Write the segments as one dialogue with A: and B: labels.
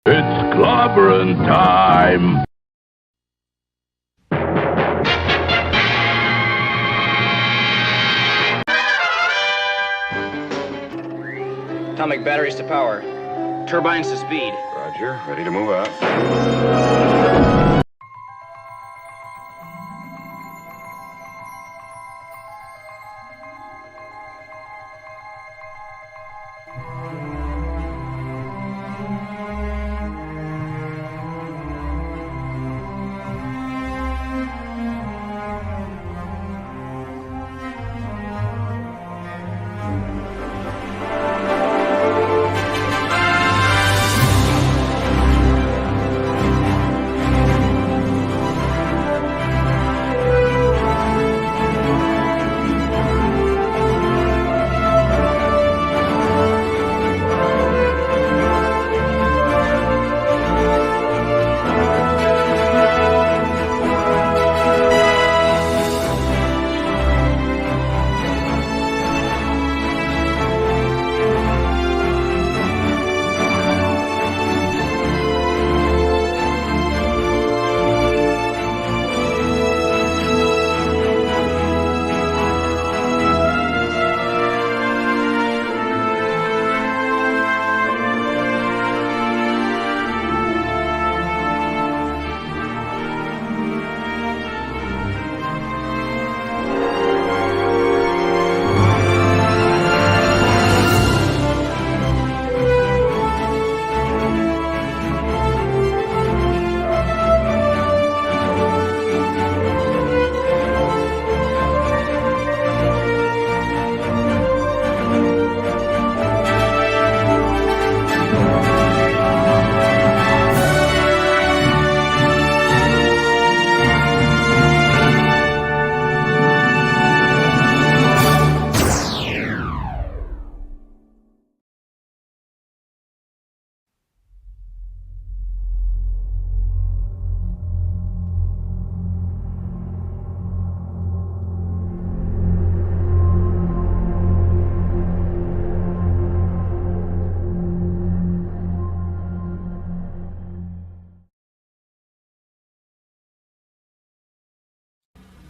A: It's clobbering time!
B: Atomic batteries to power. Turbines to speed.
C: Roger, ready to move out.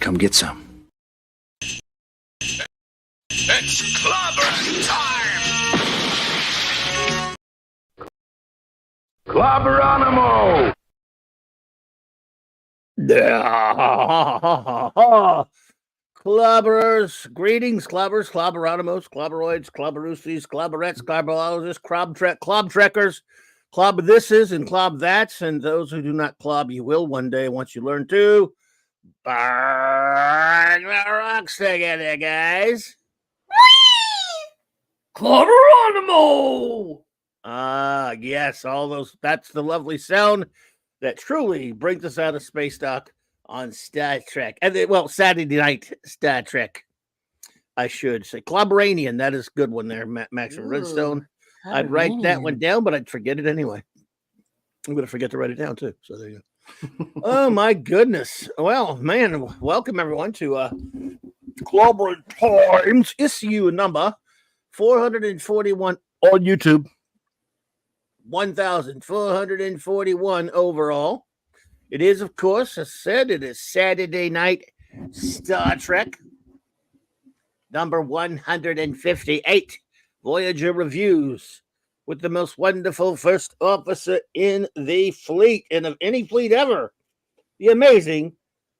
D: Come get some.
A: It's clobbering time! Clobberonimo!
E: Clobberers, greetings, clobbers, clobberonimos, clobberoids, clobberoosies, clobberettes, clobberologists, clob trekkers, clob thises and clob that's, and those who do not clob, you will one day once you learn to. Burn the rocks together, guys. Clobberonimo! Yes, all those. That's the lovely sound that truly brings us out of space dock on Star Trek. And Saturday night Star Trek, I should say. Clobberanian, that is a good one there, Max and Redstone. I'd write that one down, but I'd forget it anyway. I'm going to forget to write it down, too. So there you go. Oh, my goodness. Well, man, welcome everyone to Clobbering Times, issue number 441 on YouTube. 1,441 overall. It is, of course, as said, it is Saturday night Star Trek, number 158, Voyager reviews, with the most wonderful first officer in the fleet, and of any fleet ever, the amazing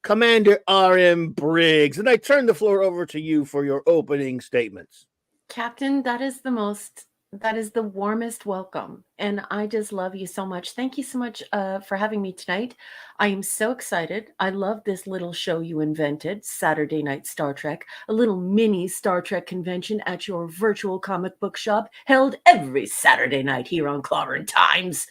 E: Commander R.M. Briggs. And I turn the floor over to you for your opening statements.
F: Captain, that is the warmest welcome. And I just love you so much. Thank you so much for having me tonight. I am so excited. I love this little show you invented, Saturday Night Star Trek, a little mini Star Trek convention at your virtual comic book shop, held every Saturday night here on Clobbering Times.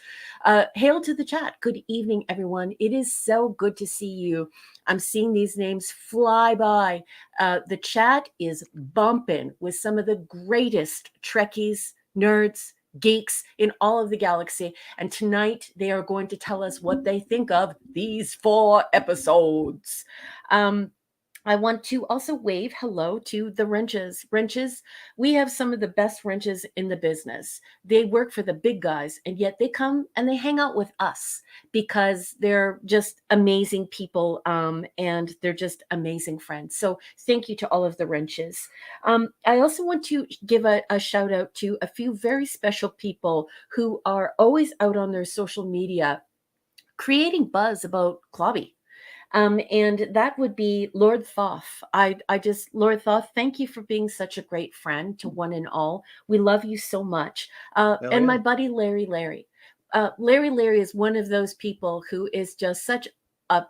F: Hail to the chat. Good evening, everyone. It is so good to see you. I'm seeing these names fly by. The chat is bumping with some of the greatest Trekkies, nerds, geeks in all of the galaxy. And tonight they are going to tell us what they think of these 4 episodes. I want to also wave hello to the wrenches. Wrenches, we have some of the best wrenches in the business. They work for the big guys, and yet they come and they hang out with us because they're just amazing people, and they're just amazing friends. So thank you to all of the wrenches. I also want to give a shout out to a few very special people who are always out on their social media creating buzz about Clobby. And that would be Lord Thoth. I just, Lord Thoth, thank you for being such a great friend to one and all. We love you so much.
E: Hell
F: And
E: yeah.
F: my buddy Larry. Larry is one of those people who is just such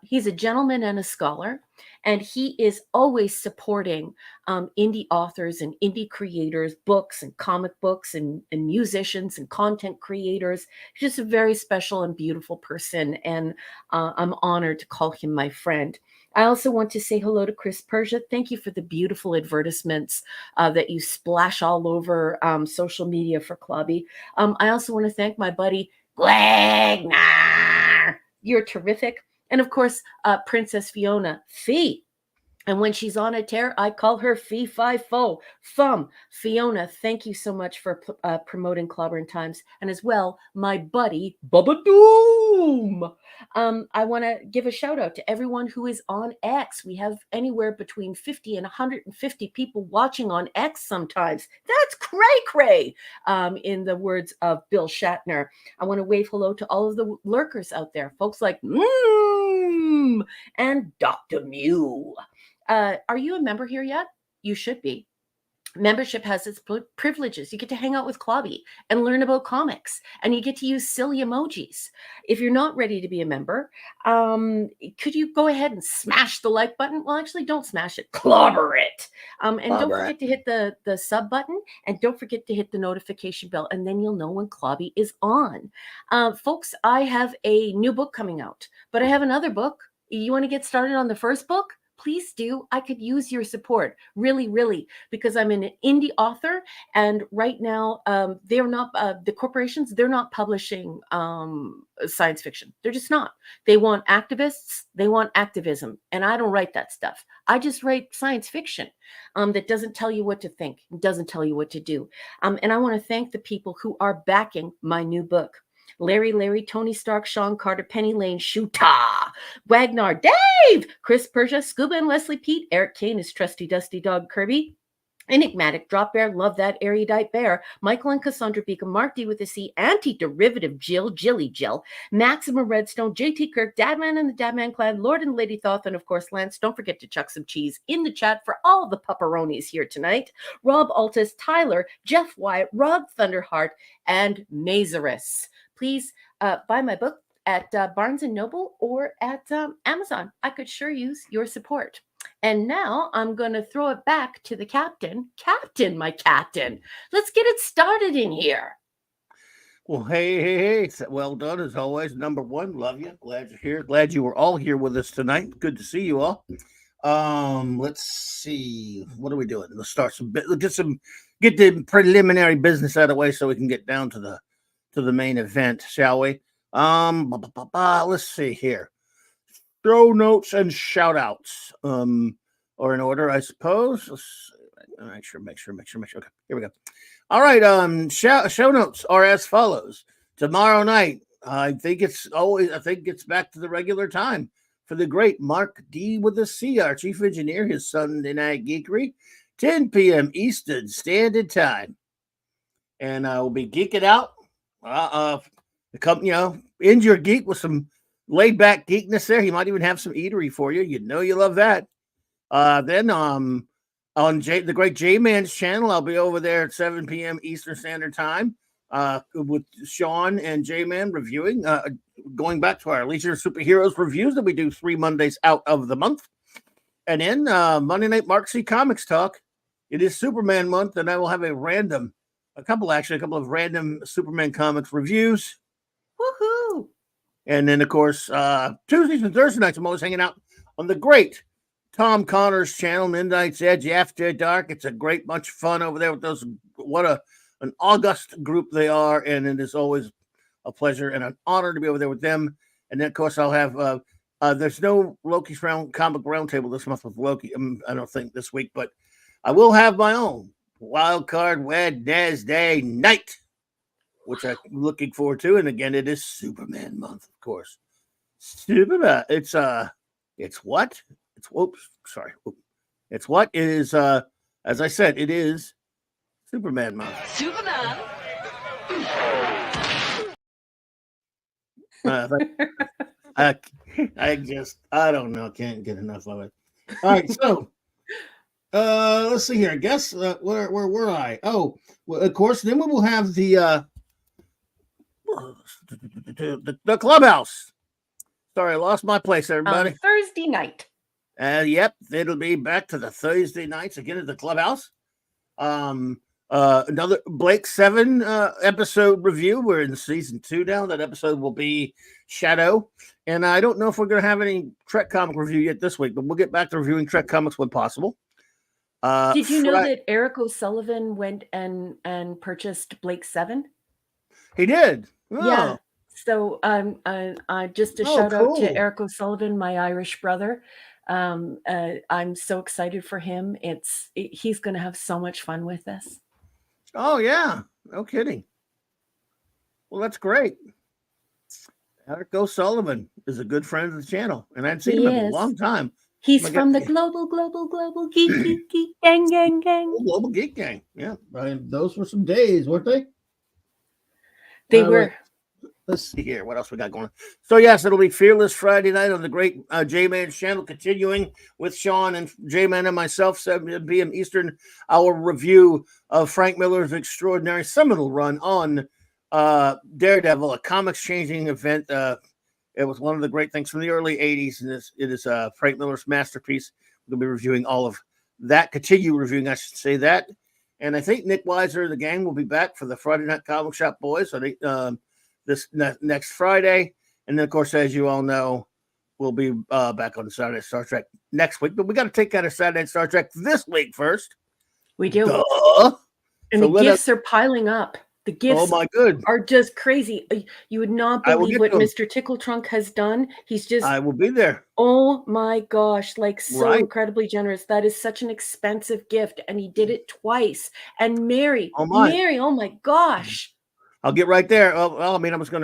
F: he's a gentleman and a scholar, and he is always supporting indie authors and indie creators, books and comic books and musicians and content creators. He's just a very special and beautiful person, and I'm honored to call him my friend. I also want to say hello to Chris Persia. Thank you for the beautiful advertisements that you splash all over social media for Clobby. I also want to thank my buddy Wagner. You're terrific. And of course, Princess Fiona, Fee. And when she's on a tear, I call her Fee Fi Fo Fum. Fiona, thank you so much for promoting Clobbering Times. And as well, my buddy Bubba Doom. I want to give a shout out to everyone who is on X. We have anywhere between 50 and 150 people watching on X sometimes. That's cray-cray, in the words of Bill Shatner. I want to wave hello to all of the lurkers out there, folks like and Dr. Mew. Are you a member here yet? You should be. Membership has its privileges. You get to hang out with Clobby and learn about comics, and you get to use silly emojis. If you're not ready to be a member, could you go ahead and smash the like button? Well, actually, don't smash it. Clobber it. And don't forget to hit the sub button, and don't forget to hit the notification bell, and then you'll know when Clobby is on. Folks, I have a new book coming out, but I have another book. You want to get started on the first book? Please do. I could use your support, really, really, because I'm an indie author, and right now they're not the corporations. They're not publishing science fiction. They're just not. They want activists. They want activism, and I don't write that stuff. I just write science fiction that doesn't tell you what to think, doesn't tell you what to do. And I want to thank the people who are backing my new book. Larry, Tony Stark, Sean Carter, Penny Lane, Shuta, Wagner, Dave, Chris Persia, Scuba and Leslie Pete, Eric Kane, his trusty dusty dog Kirby, Enigmatic, Drop Bear, Love That, Erudite Bear, Michael and Cassandra Beacon, Mark D with a C, Anti-Derivative Jill, Jill, Maxima Redstone, JT Kirk, Dadman and the Dadman Clan, Lord and Lady Thoth, and of course Lance. Don't forget to chuck some cheese in the chat for all the pepperonis here tonight. Rob Altus, Tyler, Jeff Wyatt, Rob Thunderheart, and Mazarus. Please buy my book at Barnes & Noble or at Amazon. I could sure use your support. And now I'm going to throw it back to the captain. Captain, my captain. Let's get it started in here.
E: Well, hey. Well done, as always. Number one, love you. Glad you're here. Glad you were all here with us tonight. Good to see you all. Let's see. What are we doing? Let's start get the preliminary business out of the way so we can get down to the main event, shall we? Let's see here. Show notes and shout outs. Or in order, I suppose. Let's make sure. Okay, here we go. All right. Show notes are as follows. Tomorrow night, I think it's back to the regular time for the great Mark D with a C, our chief engineer, his Sunday Night Geekery, 10 p.m. Eastern Standard Time. And we'll be geeking out. End your geek with some laid back geekness there. He might even have some eatery for you. You know you love that. Then on the great J-Man's channel, I'll be over there at 7 p.m. Eastern Standard Time with Sean and J-Man reviewing, going back to our Legion of Superheroes reviews that we do 3 Mondays out of the month. And then Monday Night Mark C Comics Talk. It is Superman month, and I will have a couple of random Superman comics reviews.
F: Woohoo!
E: And then, of course, Tuesdays and Thursday nights, I'm always hanging out on the great Tom Connor's channel, Midnight's Edge After Dark. It's a great bunch of fun over there with those. What an august group they are, and it is always a pleasure and an honor to be over there with them. And then, of course, I'll have There's no Loki's comic roundtable this month with Loki. I don't think this week, but I will have my own Wild Card Wednesday night, which I'm looking forward to. And again, it is Superman month, of course. Superman. It's what? It's whoops. Sorry. It's what? It is as I said, it is Superman month.
F: Superman.
E: I don't know. Can't get enough of it. All right, so let's see here. I guess where were I? Oh, well, of course. Then we will have the clubhouse. Sorry, I lost my place, everybody.
F: Thursday night.
E: Yep, it'll be back to the Thursday nights again at the clubhouse. Another Blake 7 episode review. We're in season 2 now. That episode will be Shadow. And I don't know if we're going to have any Trek comic review yet this week, but we'll get back to reviewing Trek comics when possible.
F: Did you know that Eric O'Sullivan went and purchased Blake 7?
E: He did. Oh.
F: Yeah. So just a shout out to Eric O'Sullivan, my Irish brother. I'm so excited for him. He's going to have so much fun with this.
E: Oh yeah, no kidding. Well, that's great. Eric O'Sullivan is a good friend of the channel, and I've seen him in a long time.
F: He's from the global geek gang.
E: Global Geek Gang. Yeah, those were some days, weren't they?
F: They were.
E: Let's see here. What else we got going on? So, yes, it'll be Fearless Friday night on the great J-Man's channel, continuing with Sean and J-Man and myself, 7 p.m. Eastern, our review of Frank Miller's extraordinary seminal run on Daredevil, a comics-changing event. It was one of the great things from the early 80s, and it is Frank Miller's masterpiece. We'll be reviewing all of that, continue reviewing, I should say that. And I think Nick Weiser and the gang will be back for the Friday Night Comic Shop Boys. So they... this next Friday. And then, of course, as you all know, we'll be back on Saturday Star Trek next week. But we got to take out of Saturday Star Trek this week first.
F: We do.
E: Duh.
F: And so the gifts are piling up. The gifts are just crazy. You would not believe what Mr. Tickle Trunk has done. He's just...
E: I will be there.
F: Oh, my gosh. Like, so incredibly generous. That is such an expensive gift. And he did it twice. And Mary, oh my gosh.
E: I'll get right there. Well, I mean, I'm going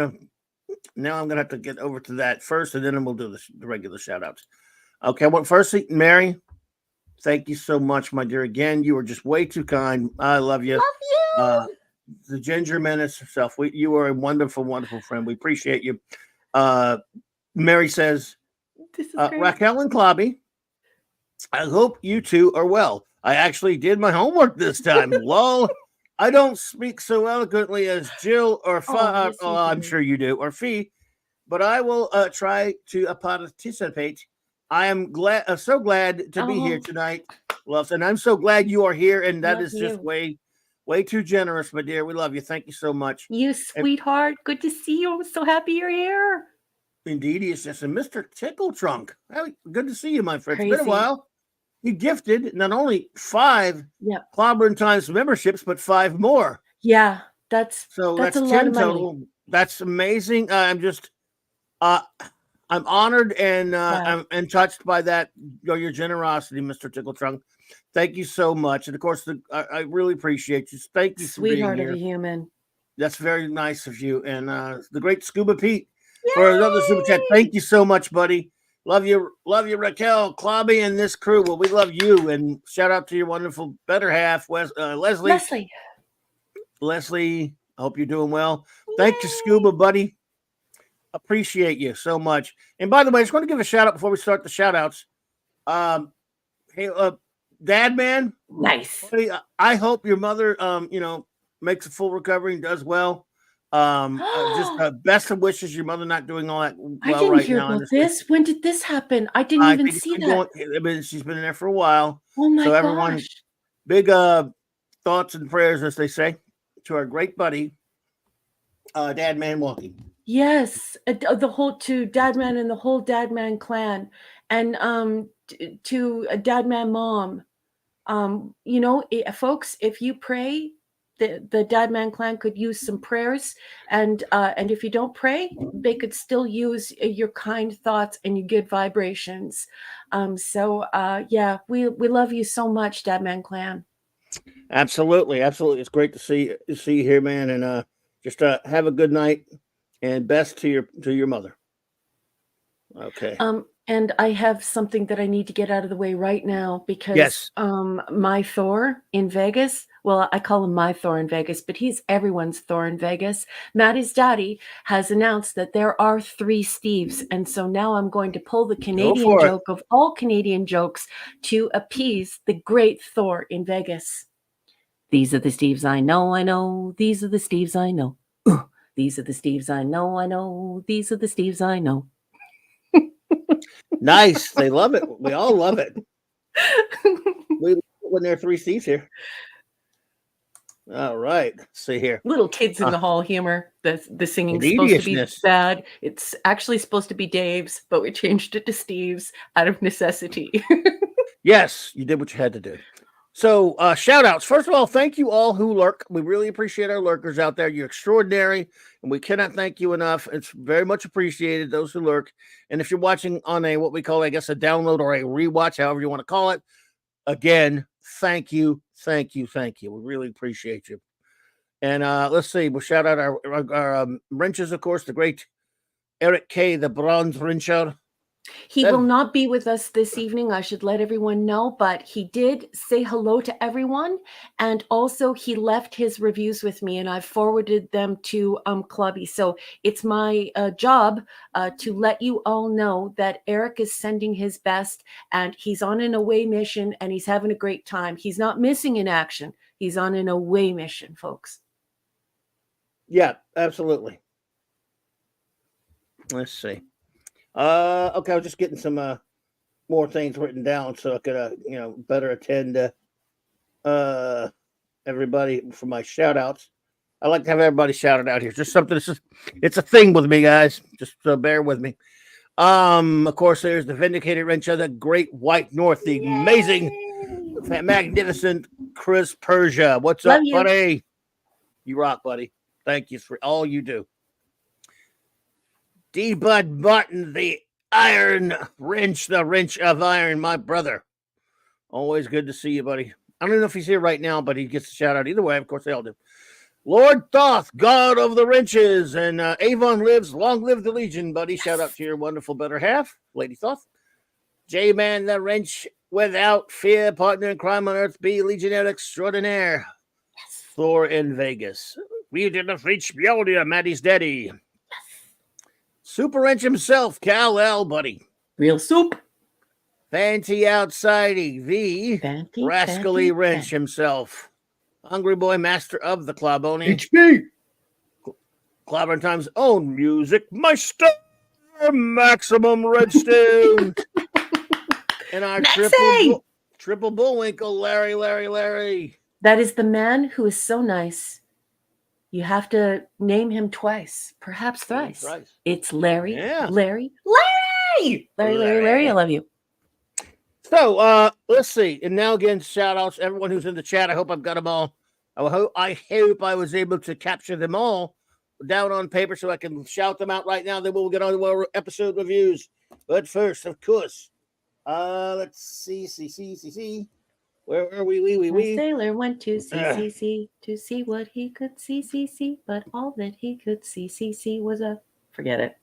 E: to have to get over to that first, and then we'll do the regular shout outs. Okay. Well, firstly, Mary, thank you so much, my dear. Again, you are just way too kind. I love you.
F: Love you.
E: The Ginger Menace herself. You are a wonderful, wonderful friend. We appreciate you. Mary says, Raquel and Clobby, I hope you two are well. I actually did my homework this time. Lol. I don't speak so eloquently as Jill or I'm sure you do, or Fee, but I will try to participate. I am so glad to be here tonight, loves, and I'm so glad you are here. And that is just way too generous, my dear. We love you. Thank you so much.
F: You sweetheart. Good to see you. I'm so happy you're here.
E: Indeed, he is just a Mr. Tickle Trunk. Good to see you, my friend. It's been a while. You gifted not only 5 Clobbering Times memberships, but 5 more.
F: Yeah, that's
E: a
F: 10
E: lot of total. Money. That's amazing. I'm just, I'm honored and I'm touched by that. Your generosity, Mr. Tickle Trunk. Thank you so much. And of course, I really appreciate you. Thank you,
F: sweetheart of a human.
E: That's very nice of you. And the great Scuba Pete for another super chat. Thank you so much, buddy. Love you, Raquel, Clobby, and this crew. Well, we love you, and shout out to your wonderful better half, Leslie. Leslie, I hope you're doing well. Thank you, Scuba, buddy. Appreciate you so much. And by the way, I just want to give a shout out before we start the shout outs. Hey, Dad, man,
F: nice.
E: Buddy, I hope your mother, makes a full recovery and does well. Just best of wishes. Your mother not doing all that well right now.
F: I didn't hear about this. When did this happen? I didn't even see that.
E: She's been in there for a while.
F: Oh my gosh.
E: Everyone, big thoughts and prayers, as they say, to our great buddy, Dad Man Walking.
F: Yes, to Dad Man and the whole Dad Man clan, and to Dad Man Mom. Folks, if you pray, the Dadman clan could use some prayers, and if you don't pray, they could still use your kind thoughts and your good vibrations. Yeah, we love you so much, Dadman clan.
E: Absolutely, absolutely. It's great to see you here, man, and just have a good night and best to your mother. Okay.
F: And I have something that I need to get out of the way right now because
E: Yes.
F: my Thor in Vegas, well, I call him my Thor in Vegas, but he's everyone's Thor in Vegas. Maddie's daddy has announced that there are 3 Steves. And so now I'm going to pull the Canadian
E: for it.
F: joke of all Canadian jokes to appease the great Thor in Vegas. These are the Steves I know, I know. These are the Steves I know. These are the Steves I know, I know. These are the Steves I know.
E: Nice. They love it. We all love it. We love it when there are 3 Steves here. All right. Let's see here.
F: Little kids in the hall humor. The singing's supposed to be
E: Idiotishness.
F: bad. It's actually supposed to be Dave's, but we changed it to Steve's out of necessity.
E: Yes, you did what you had to do. So, shout outs. First of all, thank you all who lurk. We really appreciate our lurkers out there. You're extraordinary, and we cannot thank you enough. It's very much appreciated, those who lurk. And if you're watching on a what we call, I guess, a download or a rewatch, however you want to call it, again, thank you, thank you, thank you. We really appreciate you. And let's see, we'll shout out our wrenches, of course, the great Eric K., the bronze wrencher.
F: He will not be with us this evening. I should let everyone know, but he did say hello to everyone. And also he left his reviews with me and I forwarded them to Clubby. So it's my job to let you all know that Eric is sending his best and he's on an away mission and he's having a great time. He's not missing in action. He's on an away mission, folks.
E: Yeah, absolutely. Let's see. Okay, I was just getting some more things written down so I could better attend everybody for my shout outs. I like to have everybody shouted out here. Just something it's a thing with me, guys. Just bear with me. Of course, there's the Vindicated Wrench of the Great White North, the amazing, magnificent Chris Persia. What's
F: Love
E: up,
F: you.
E: buddy? You rock, buddy. Thank you for all you do. D. Bud Martin, the Iron Wrench, the Wrench of Iron, my brother. Always good to see you, buddy. I don't know if he's here right now, but he gets a shout out either way. Of course, they all do. Lord Thoth, God of the Wrenches, and Avon lives. Long live the Legion, buddy. Yes. Shout out to your wonderful better half, Lady Thoth. J-Man, the Wrench, without fear, partner in crime on earth, be Legionnaire extraordinaire. Yes. Thor in Vegas. We did not reach Bjornia, Maddie's daddy. Super Wrench himself, Cal L, buddy.
F: Real soup.
E: Fancy Outsidey, the rascally wrench himself. Hungry Boy, master of the Clobboni.
C: HB.
E: Clobbering Time's own music maester, Maximum Redstone. And our triple bullwinkle, Larry.
F: That is the man who is so nice. You have to name him twice, perhaps thrice. It's Larry. Yeah. Larry. I love you.
E: So, let's see. And now again, shout outs to everyone who's in the chat. I hope I've got them all. I hope I was able to capture them all down on paper so I can shout them out right now. Then we'll get on to our episode reviews. But first, of course, let's see. Where are we?
F: The sailor went to see to see what he could see, but all that he could see was a... Forget it.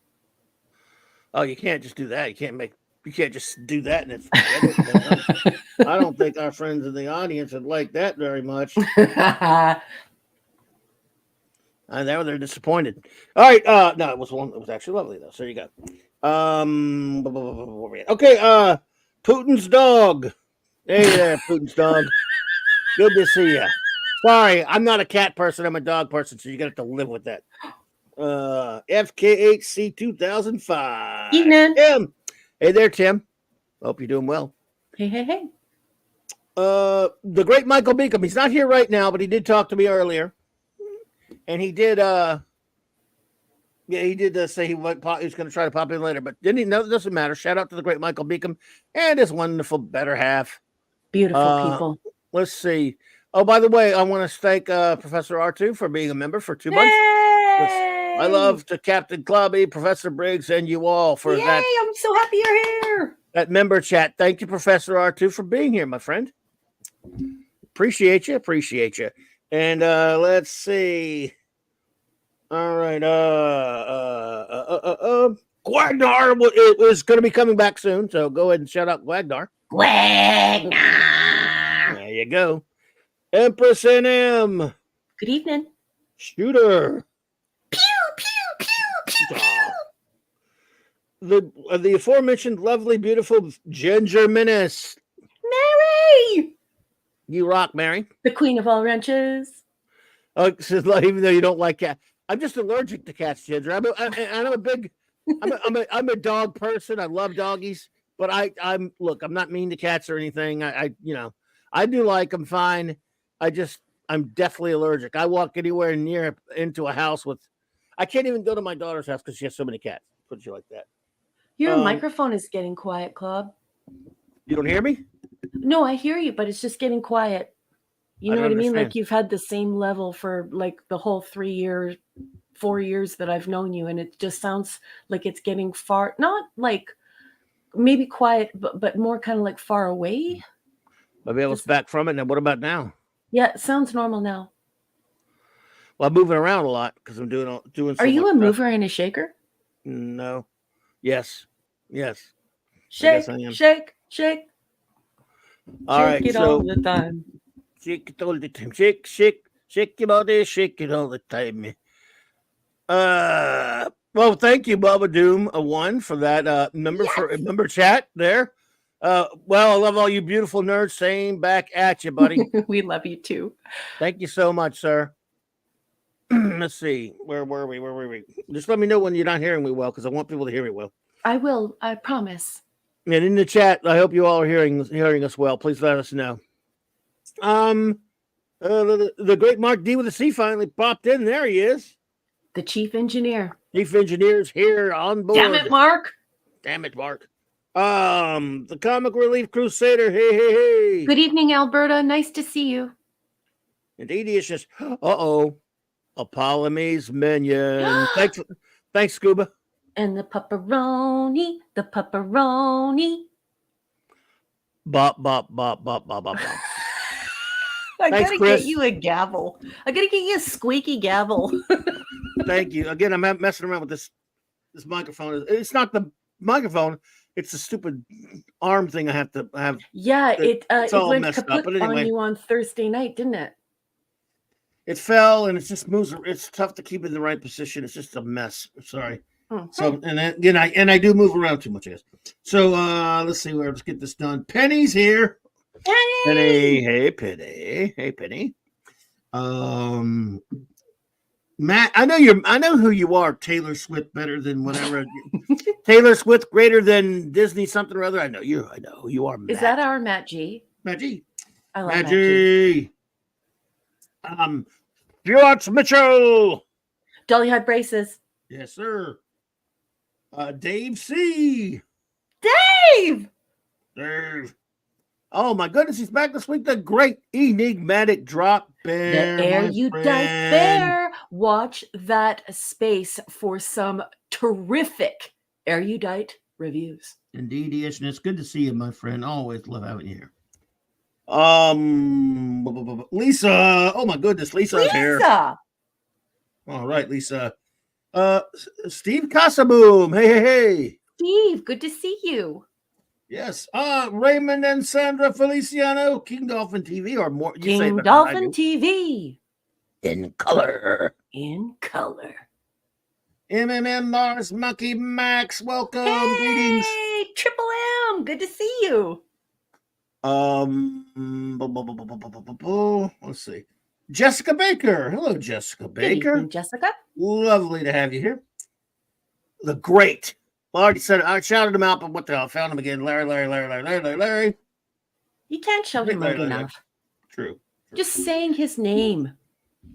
E: Oh, you can't just do that. You can't just do that and it's forget it. I don't think our friends in the audience would like that very much. I know they're disappointed. All right, no, it was actually lovely though. So you go. Okay, Putin's dog. Hey there, Putin's dog. Good to see you. Sorry, I'm not a cat person. I'm a dog person, so you're going to have to live with that. FKHC 2005.
F: Evening.
E: Tim. Hey there, Tim. Hope you're doing well.
F: Hey.
E: The great Michael Beacom. He's not here right now, but he did talk to me earlier. And he did, say he was going to try to pop in later, but didn't he? No, it doesn't matter. Shout out to the great Michael Beacom and his wonderful better half.
F: Beautiful people.
E: Let's see. Oh, by the way, I want to thank Professor R2 for being a member for 2 months. Yes. I love to Captain Clubby, Professor Briggs, and you all for
F: Yay,
E: that.
F: I'm so happy you're here.
E: That member chat. Thank you, Professor R2, for being here, my friend. Appreciate you. And let's see. All right. Gwagnar it was going to be coming back soon, so go ahead and shout out Gwagnar. There you go. Empress NM.
F: Good evening.
E: Shooter.
F: Pew, pew, pew, pew, pew.
E: The aforementioned lovely, beautiful Ginger Menace.
F: Mary.
E: You rock, Mary.
F: The queen of all wrenches.
E: Oh, even though you don't like cats, I'm just allergic to cats, Ginger. I'm a dog person. I love doggies, but I'm not mean to cats or anything. I do like them fine. I'm definitely allergic. I walk anywhere into a house I can't even go to my daughter's house because she has so many cats. Put you like that.
F: Your microphone is getting quiet, Club.
E: You don't hear me?
F: No, I hear you, but it's just getting quiet. You know what I mean?
E: Understand.
F: Like you've had the same level for like the whole 4 years that I've known you, and it just sounds like it's getting far, not like maybe quiet, but more kind of like far away.
E: Maybe I was back from it. Now, what about now?
F: Yeah, it sounds normal now.
E: Well, I'm moving around a lot because I'm doing.
F: Are you a mover and a shaker?
E: No. Yes.
F: Shake, shake, shake.
E: All right.
F: Shake it all the time.
E: Shake it all the time. Shake your body. Shake it all the time. Well, thank you, Bubba Doom, one for that member chat there. Well, I love all you beautiful nerds. Same back at you, buddy.
F: We love you too.
E: Thank you so much, sir. Let's see. Where were we? Just let me know when you're not hearing me well, because I want people to hear me well.
F: I will. I promise.
E: And in the chat, I hope you all are hearing us well. Please let us know. The great Mark D with a C finally popped in. There he is.
F: The chief engineer.
E: Chief engineer's here on board.
F: Damn it, Mark.
E: The Comic Relief Crusader. Hey.
F: Good evening, Alberta. Nice to see you.
E: Indeed, it's just a Polymies minion. Thanks, Scuba.
F: And the pepperoni.
E: Bop.
F: I
E: Thanks,
F: gotta
E: Chris.
F: get you a gavel. I gotta get you a squeaky gavel.
E: Thank you. Again, I'm messing around with this microphone. It's not the microphone. It's the stupid arm thing I have to have.
F: Yeah, it
E: all
F: went
E: messed up,
F: kaput
E: but anyway.
F: on you on Thursday night, didn't it?
E: It fell and it just moves. It's tough to keep in the right position. It's just a mess. Sorry.
F: Mm-hmm.
E: So and then I do move around too much, I guess. So let's see where. Let's get this done. Penny's here. Penny, hey Penny. Matt, I know who you are. Taylor Swift better than whatever. Taylor Swift greater than Disney something or other. I know who you are. Matt.
F: Is that our Matt G?
E: Matt G.
F: I love
E: Matt
F: Matt G.
E: Fjords Mitchell.
F: Dolly had braces.
E: Yes, sir. Dave C.
F: Dave.
E: Oh my goodness, he's back this week. The great enigmatic drop bear.
F: The erudite bear. Watch that space for some terrific erudite reviews.
E: Indeed, yes, and it's good to see you, my friend. Always love having you here. Lisa. Oh my goodness, Lisa's here. All right, Lisa. Steve Casaboom. Hey.
F: Steve, good to see you.
E: Yes. Raymond and Sandra Feliciano, King Dolphin TV, or more.
F: King Dolphin TV.
E: In color. MMM Mars Monkey Max, welcome. Greetings.
F: Hey, Triple M, good to see you.
E: Let's see. Jessica Baker. Hello, Jessica Baker.
F: Good evening, Jessica.
E: Lovely to have you here. The great. Well, I already said it. I shouted him out, but what the hell? I found him again. Larry.
F: You can't shout him out enough.
E: True.
F: Just saying his name.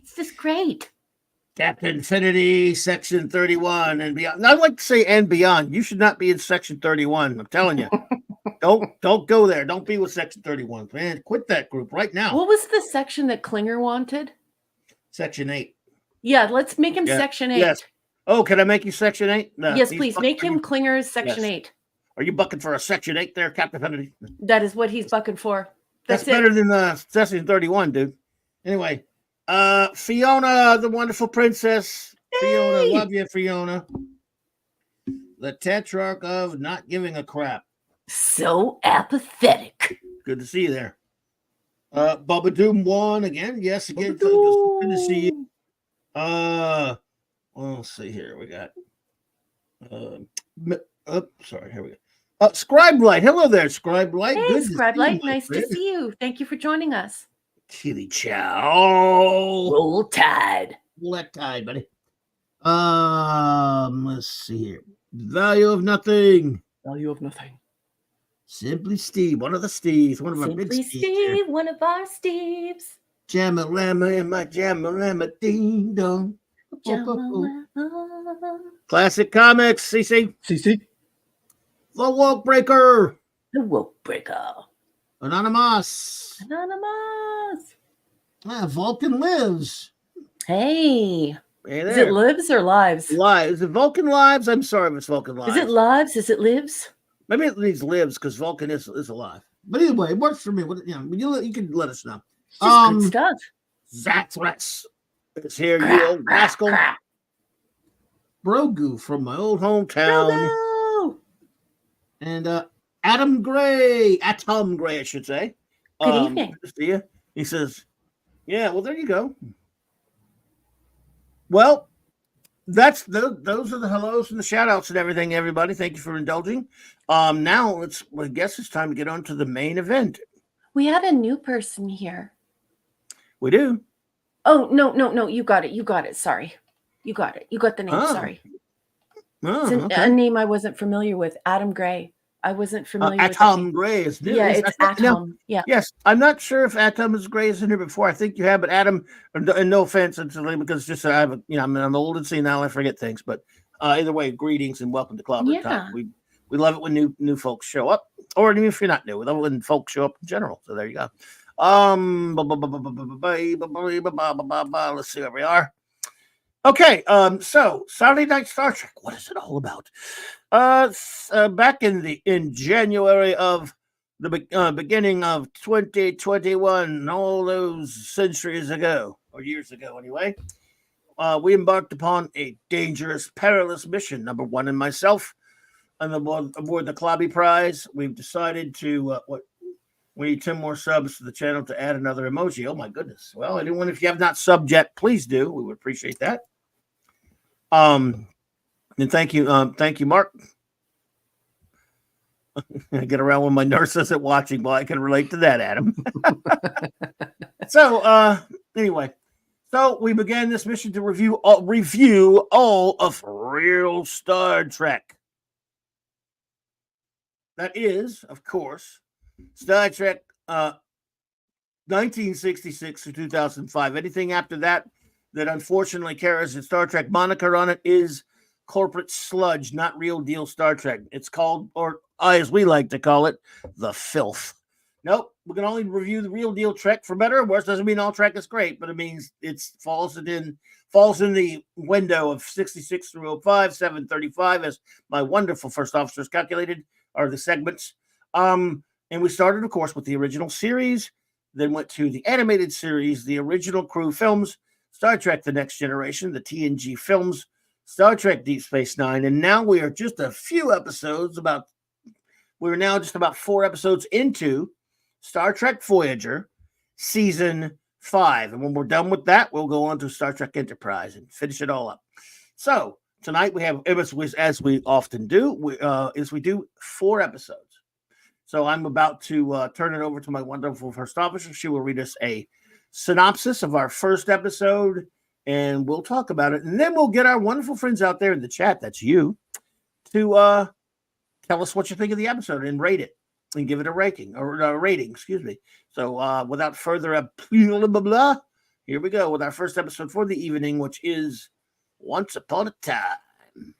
F: It's just great.
E: Captain Infinity, Section 31 and beyond. I'd like to say and beyond. You should not be in Section 31. I'm telling you. Don't go there. Don't be with Section 31, man. Quit that group right now.
F: What was the section that Klinger wanted?
E: Section 8.
F: Yeah, let's make him
E: Yeah.
F: Section 8.
E: Yes. Oh, can I make you Section 8? No,
F: Yes,
E: he's
F: please.
E: bucking
F: Make
E: for
F: him
E: you.
F: Klinger's Section
E: Yes.
F: 8.
E: Are you bucking for a Section 8 there, Captain Kennedy?
F: That is what he's bucking for.
E: That's
F: it.
E: better than Section 31, dude. Anyway, Fiona, the wonderful princess. Fiona,
F: Hey!
E: love you, Fiona. The tetrarch of not giving a crap.
F: So apathetic.
E: Good to see you there. Bubba Doom 1 again. Yes, again. Good to see you. Well, let's see here. We got sorry, here we go. Scribe Light. Hello there, Scribe Light.
F: Hey,
E: Good to
F: Scribe
E: see you,
F: Light.
E: my
F: Nice to
E: friend.
F: see you. Thank you for joining us.
E: Kitty Chow.
F: Roll Tide.
E: Let tide, buddy. Let's see here. Value of nothing.
F: Value of nothing.
E: Simply Steve, one of the Steves, one of our big
F: Simply
E: Steves. Here.
F: Steve, one of our Steves.
E: Jamalama in my Jamalama ding dong.
F: Jamalama.
E: Classic comics, CC.
D: CC.
E: The Woke Breaker.
F: The Woke Breaker.
E: Anonymous.
F: Anonymous.
E: Vulcan Lives.
F: Hey.
E: Hey
F: Is
E: there.
F: it lives or lives?
E: Lives. Is it Vulcan Lives? I'm sorry if it's Vulcan Lives.
F: Is it lives? Is it lives?
E: Maybe it needs lives because Vulcan is alive. But anyway, it works for me. You can let us know.
F: It's just good stuff.
E: Zathras is here, you old rascal. Brogu from my old hometown.
F: Brogo!
E: And Atom Gray, I should say.
F: Good evening.
E: Good to see you. He says, yeah, well, there you go. Well, those are the hellos and the shout outs and everything, everybody. Thank you for indulging. Now I guess it's time to get on to the main event.
F: We had a new person here.
E: We do.
F: Oh, no. You got it. Sorry. You got it. You got the name.
E: Oh.
F: Sorry.
E: Oh,
F: It's
E: okay.
F: a name I wasn't familiar with. Adam Gray. I wasn't familiar with
E: Atom
F: that
E: Gray is new.
F: name. Yeah,
E: Is-
F: it's
E: I think- no,
F: Atom. Yeah.
E: Yes, I'm not sure if Atom is Gray is in here before. I think you have, but Adam, and no offense, because just I'm old and senile, I forget things. But either way, greetings and welcome to Clobbering Time. We love it when new folks show up, or even if you're not new, we love it when folks show up in general. So there you go. Let's see where we are. Okay, so Saturday Night Star Trek. What is it all about? Back in January of the beginning of 2021, all those centuries ago, or years ago anyway, we embarked upon a dangerous, perilous mission. Number one and myself, on aboard the Clobby Prize. We've decided to we need 10 more subs to the channel to add another emoji. Oh my goodness! Well, anyone, if you have not subbed yet, please do. We would appreciate that. And thank you, Mark. I get around when my nurse isn't watching. Well, I can relate to that, Adam. So, anyway, so we began this mission to review all of real Star Trek. That is, of course, Star Trek 1966 to 2005. Anything after that unfortunately carries a Star Trek moniker on it is corporate sludge, not real deal Star Trek. It's called, or as we like to call it, the filth. Nope, we can only review the real deal Trek, for better or worse. Doesn't mean all Trek is great, but it means it falls in the window of 66 through 05, 735, as my wonderful first officers calculated, are the segments. And we started, of course, with the original series, then went to the animated series, the original crew films, Star Trek The Next Generation, the TNG films, Star Trek Deep Space Nine, and now we are just a few episodes, we're now just about 4 episodes into Star Trek Voyager, Season 5. And when we're done with that, we'll go on to Star Trek Enterprise and finish it all up. So tonight we have, as we often do, we do 4 episodes. So I'm about to turn it over to my wonderful first officer. She will read us a synopsis of our first episode, and we'll talk about it. And then we'll get our wonderful friends out there in the chat, that's you, to tell us what you think of the episode and rate it and give it a rating, excuse me. So without further ado, here we go with our first episode for the evening, which is Once Upon a Time.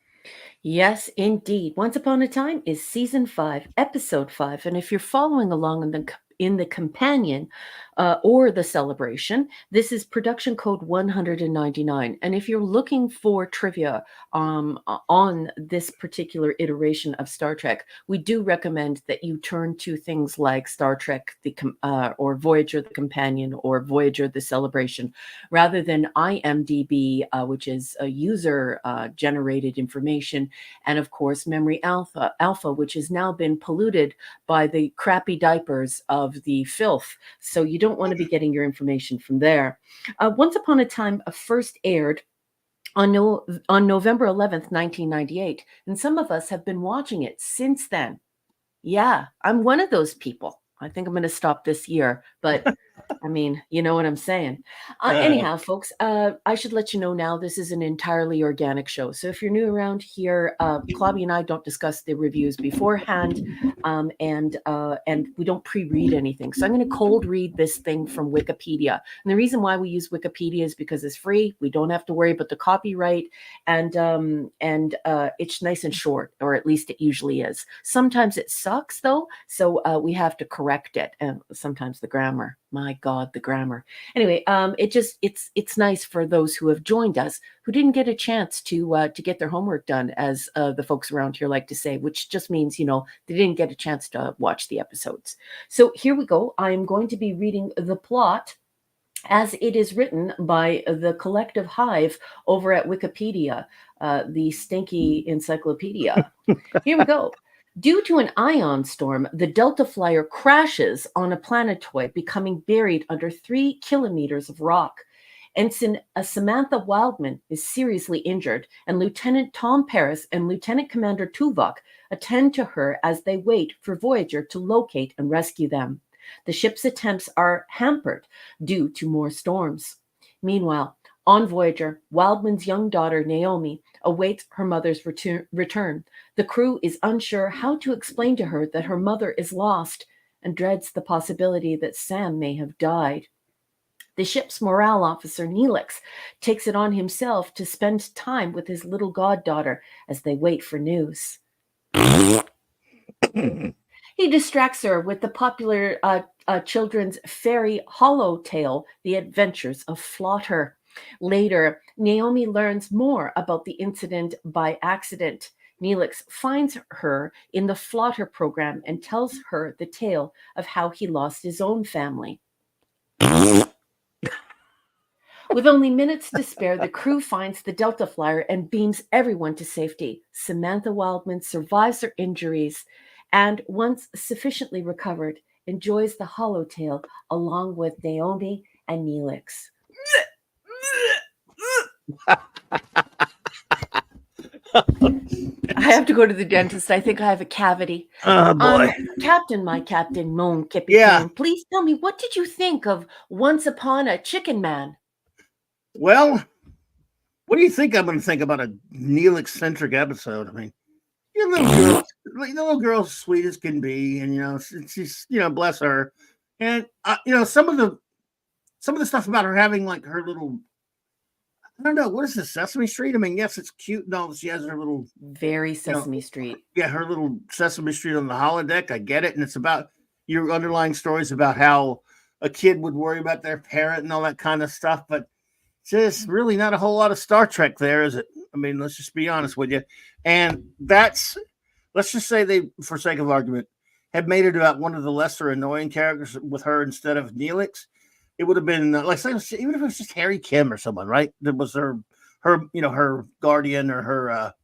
F: Yes, indeed. Once Upon a Time is season 5, episode 5. And if you're following along in the companion or the celebration, this is production code 199. And if you're looking for trivia on this particular iteration of Star Trek, we do recommend that you turn to things like Star Trek or Voyager the Companion or Voyager the Celebration, rather than IMDb, which is a user generated information, and of course Memory Alpha, which has now been polluted by the crappy diapers of the filth. So you don't want to be getting your information from there. Once Upon a Time first aired on November 11th, 1998, and some of us have been watching it since then. Yeah, I'm one of those people. I think I'm going to stop this year, but I mean, you know what I'm saying. Anyhow, folks, I should let you know now this is an entirely organic show. So if you're new around here, Clobby and I don't discuss the reviews beforehand, and we don't pre-read anything. So I'm going to cold read this thing from Wikipedia. And the reason why we use Wikipedia is because it's free. We don't have to worry about the copyright, and it's nice and short, or at least it usually is. Sometimes it sucks though, so we have to correct it, and sometimes the grammar. My God, the grammar. Anyway, it's nice for those who have joined us who didn't get a chance to get their homework done, as the folks around here like to say, which just means, you know, they didn't get a chance to watch the episodes. So here we go. I am going to be reading the plot as it is written by the collective hive over at Wikipedia, the stinky encyclopedia. Here we go. Due to an ion storm, the Delta Flyer crashes on a planetoid, becoming buried under 3 kilometers of rock. Ensign Samantha Wildman is seriously injured, and Lieutenant Tom Paris and Lieutenant Commander Tuvok attend to her as they wait for Voyager to locate and rescue them. The ship's attempts are hampered due to more storms. Meanwhile, on Voyager, Wildman's young daughter, Naomi, awaits her mother's return. The crew is unsure how to explain to her that her mother is lost and dreads the possibility that Sam may have died. The ship's morale officer, Neelix, takes it on himself to spend time with his little goddaughter as they wait for news. He distracts her with the popular children's fairy hollow tale, The Adventures of Flotter. Later, Naomi learns more about the incident by accident. Neelix finds her in the Flotter program and tells her the tale of how he lost his own family. With only minutes to spare, the crew finds the Delta Flyer and beams everyone to safety. Samantha Wildman survives her injuries and, once sufficiently recovered, enjoys the holotale along with Naomi and Neelix. I have to go to the dentist. I think I have a cavity.
E: Oh boy.
F: My captain, Mon Capitaine,
E: Yeah.
F: please tell me, what did you think of Once Upon a Chicken Man?
E: Well, what do you think I'm going to think about a Neelix-centric episode? I mean, your the little girl's sweet as can be, and, you know, she's, you know, bless her. And, you know, some of the stuff about her having, like, her little, I don't know, what is this, Sesame Street? I mean, yes, it's cute and all. She has her little...
F: Very Sesame Street.
E: Yeah, her little Sesame Street on the holodeck. I get it. And it's about your underlying stories about how a kid would worry about their parent and all that kind of stuff. But just really not a whole lot of Star Trek there, is it? I mean, let's just be honest with you. And let's just say they, for sake of argument, had made it about one of the lesser annoying characters with her instead of Neelix. It would have been like, even if it was just Harry Kim or someone, right? That was her, you know, her guardian or her,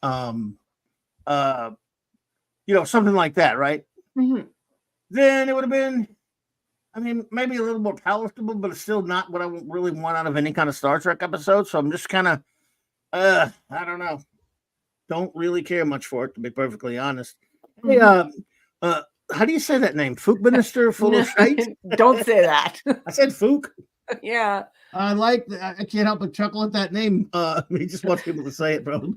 E: you know, something like that, right?
F: Mm-hmm.
E: Then it would have been, I mean, maybe a little more palatable, but it's still not what I really want out of any kind of Star Trek episode. So I'm just kind of, I don't know. Don't really care much for it, to be perfectly honest.
F: Mm-hmm.
E: Hey, how do you say that name? Fook Minister full of shite?
F: Don't say that.
E: I said Fook.
F: Yeah.
E: I can't help but chuckle at that name. He just wants people to say it, probably.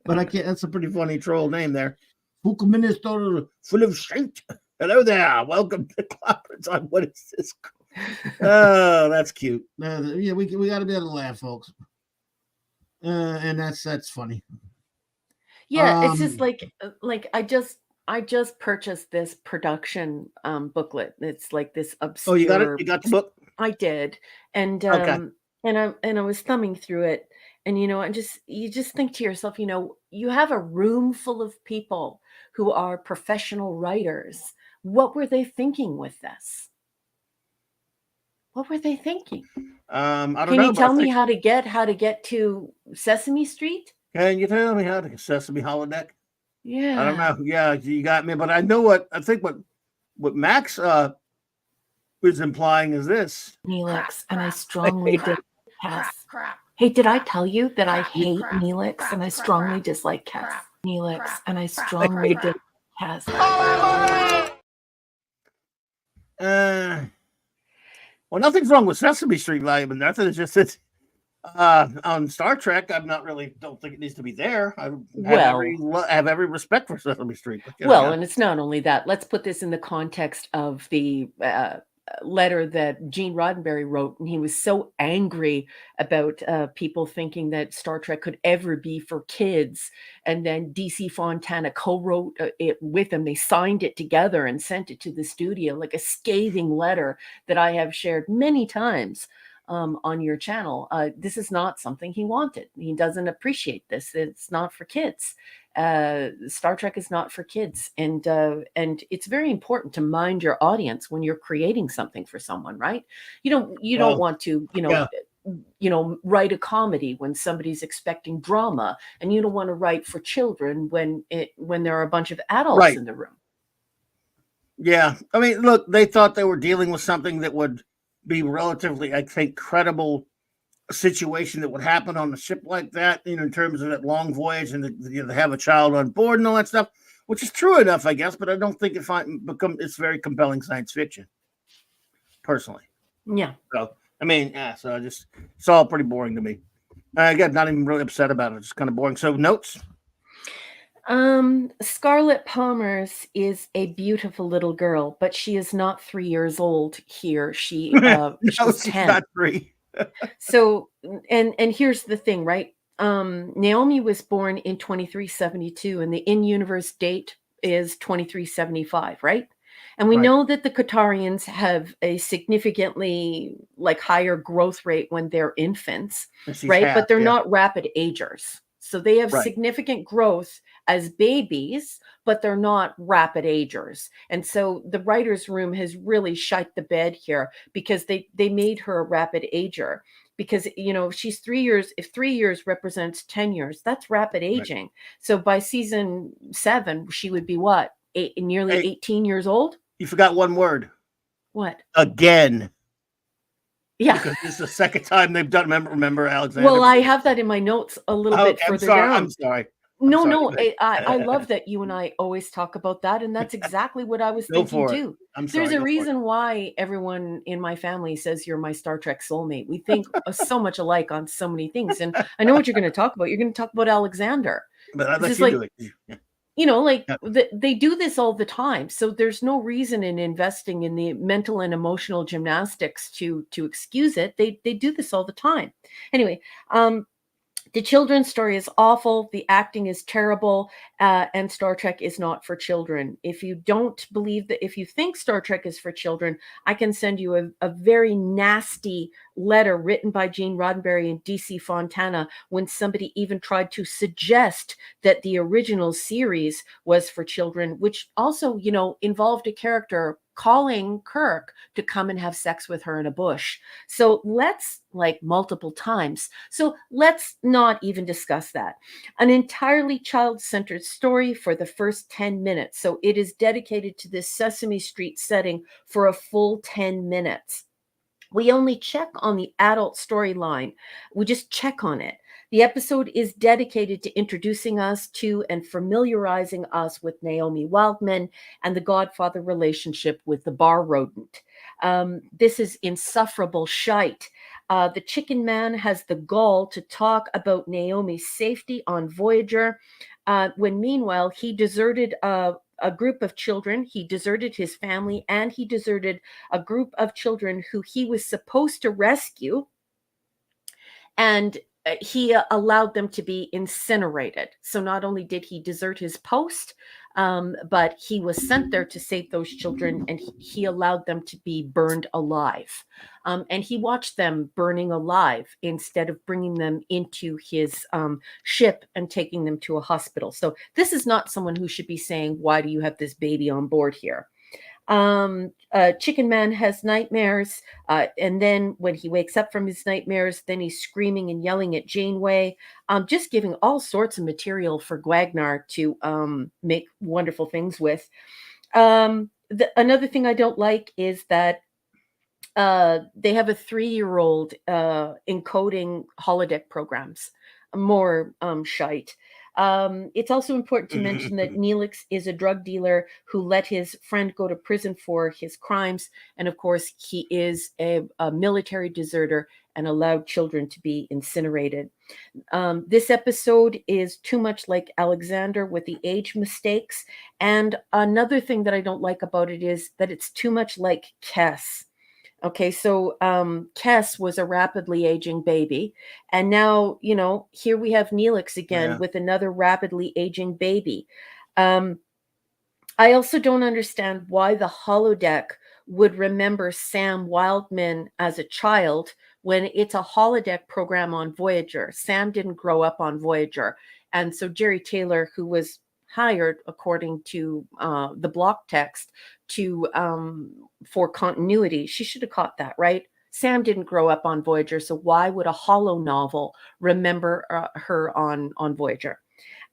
E: But I can't. That's a pretty funny troll name there. Fook Minister full of shite. Hello there. Welcome to CLOBBERIN. What is this? Oh, that's cute.
D: Yeah, we got to be able to laugh, folks.
E: And that's funny.
F: Yeah, it's just like I just purchased this production booklet. It's like this
E: Oh, you got it?
F: obscure.
E: You got the book?
F: I did, and
E: Okay.
F: I was thumbing through it, and and just you just think to yourself, you have a room full of people who are professional writers. What were they thinking with this? What were they thinking?
E: I don't
F: Can you
E: know, but I
F: tell me
E: think
F: how to get to Sesame Street?
E: can you tell me how to Sesame Holodeck? I don't
F: Yeah.
E: know. Yeah, you got me, but I know I think what Max was implying is this.
F: Neelix, and I strongly dislike Cass. Hey, did I tell you that I hate Neelix and I strongly dislike Cass? Neelix, and I strongly dislike Cass.
E: Well, nothing's wrong with Sesame Street volume and nothing. It's just that on Star Trek, don't think it needs to be there. I have every respect for Sesame Street. But,
F: Well, and it's not only that. Let's put this in the context of the letter that Gene Roddenberry wrote, and he was so angry about people thinking that Star Trek could ever be for kids. And then DC Fontana co-wrote it with him. They signed it together and sent it to the studio, like a scathing letter that I have shared many times on your channel. This is not something he wanted. He doesn't appreciate this. It's not for kids. Star Trek is not for kids, and it's very important to mind your audience when you're creating something for someone, right? You don't want to write a comedy when somebody's expecting drama, and you don't want to write for children when there are a bunch of adults in the room.
E: Yeah, I mean, look, they thought they were dealing with something that would be relatively, I think, credible situation that would happen on a ship like that, in terms of that long voyage and to have a child on board and all that stuff, which is true enough, I guess, but I don't think it's very compelling science fiction, personally.
F: Yeah.
E: So, I mean, so it's all pretty boring to me. Again, not even really upset about it. It's kind of boring. So, notes?
F: Scarlett Palmer's is a beautiful little girl, but she is not 3 years old here. She's 10.
E: Not 3.
F: So, and here's the thing, right? Naomi was born in 2372, and the in-universe date is 2375, right? And we know that the Qatarians have a significantly higher growth rate when they're infants, right? But they're not rapid agers. So they have significant growth as babies, but they're not rapid agers. And so the writer's room has really shite the bed here, because they made her a rapid ager. Because, she's 3 years, if 3 years represents 10 years, that's rapid aging. So by season 7, she would be what? Nearly 18 years old?
E: You forgot one word.
F: What?
E: Again.
F: Yeah.
E: Because this is the second time they've done, remember Alexander?
F: Well, I have that in my notes a little bit further down.
E: I'm sorry.
F: No, I love that you and I always talk about that, and that's exactly what I was thinking too. There's a reason why everyone in my family says you're my Star Trek soulmate. We think so much alike on so many things, and I know what you're going to talk about. You're going to talk about Alexander.
E: But I'll let you do it.
F: They do this all the time, so there's no reason in investing in the mental and emotional gymnastics to excuse it. They do this all the time. Anyway, the children's story is awful. The acting is terrible, and Star Trek is not for children. If you don't believe that, if you think Star Trek is for children, I can send you a very nasty letter written by Gene Roddenberry and DC Fontana when somebody even tried to suggest that the original series was for children, which also, involved a character calling Kirk to come and have sex with her in a bush. So multiple times. So let's not even discuss that. An entirely child-centered story for the first 10 minutes. So it is dedicated to this Sesame Street setting for a full 10 minutes. We only check on the adult storyline. We just check on it. The episode is dedicated to introducing us to and familiarizing us with Naomi Wildman and the Godfather relationship with the bar rodent. This is insufferable shite. The Chicken Man has the gall to talk about Naomi's safety on Voyager, when meanwhile he deserted a group of children. He deserted his family, and he deserted a group of children who he was supposed to rescue. And he allowed them to be incinerated. So not only did he desert his post, but he was sent there to save those children, and he allowed them to be burned alive. And he watched them burning alive instead of bringing them into his ship and taking them to a hospital. So this is not someone who should be saying, "Why do you have this baby on board here?" Chicken Man has nightmares, and then when he wakes up from his nightmares, then he's screaming and yelling at Janeway, just giving all sorts of material for Gwagnar to make wonderful things with. Another thing I don't like is that they have a 3-year-old encoding holodeck programs. More shite. It's also important to mention that Neelix is a drug dealer who let his friend go to prison for his crimes. And of course, he is a military deserter and allowed children to be incinerated. This episode is too much like Alexander with the age mistakes. And another thing that I don't like about it is that it's too much like Kes. Okay, so Kes was a rapidly aging baby, and now, here we have Neelix again with another rapidly aging baby. I also don't understand why the holodeck would remember Sam Wildman as a child when it's a holodeck program on Voyager. Sam didn't grow up on Voyager, and so Jerry Taylor, who was hired, according to the block text, to for continuity, she should have caught that, right? Sam didn't grow up on Voyager, so why would a holo novel remember her on Voyager?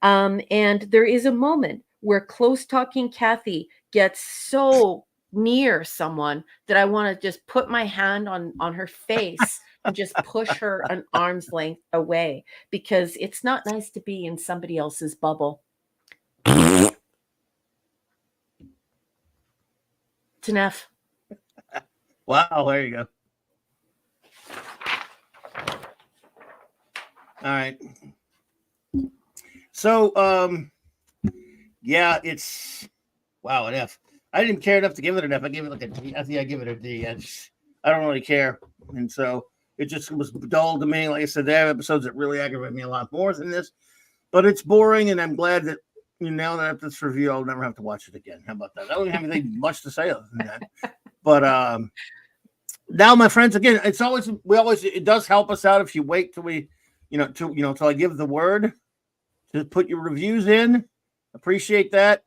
F: And there is a moment where close talking Kathy gets so near someone that I want to just put my hand on her face and just push her an arm's length away, because it's not nice to be in somebody else's bubble. It's enough.
E: Wow, there you go. All right. So, yeah, it's wow, an F. I didn't care enough to give it an F. I gave it like a D. I think I give it a D. I don't really care, and so it just was dull to me. Like I said, there are episodes that really aggravate me a lot more than this, but it's boring, and I'm glad that now that after this review, I'll never have to watch it again. How about that? I don't have anything much to say other than that. But now, my friends, again, it does help us out if you wait till till I give the word to put your reviews in. Appreciate that.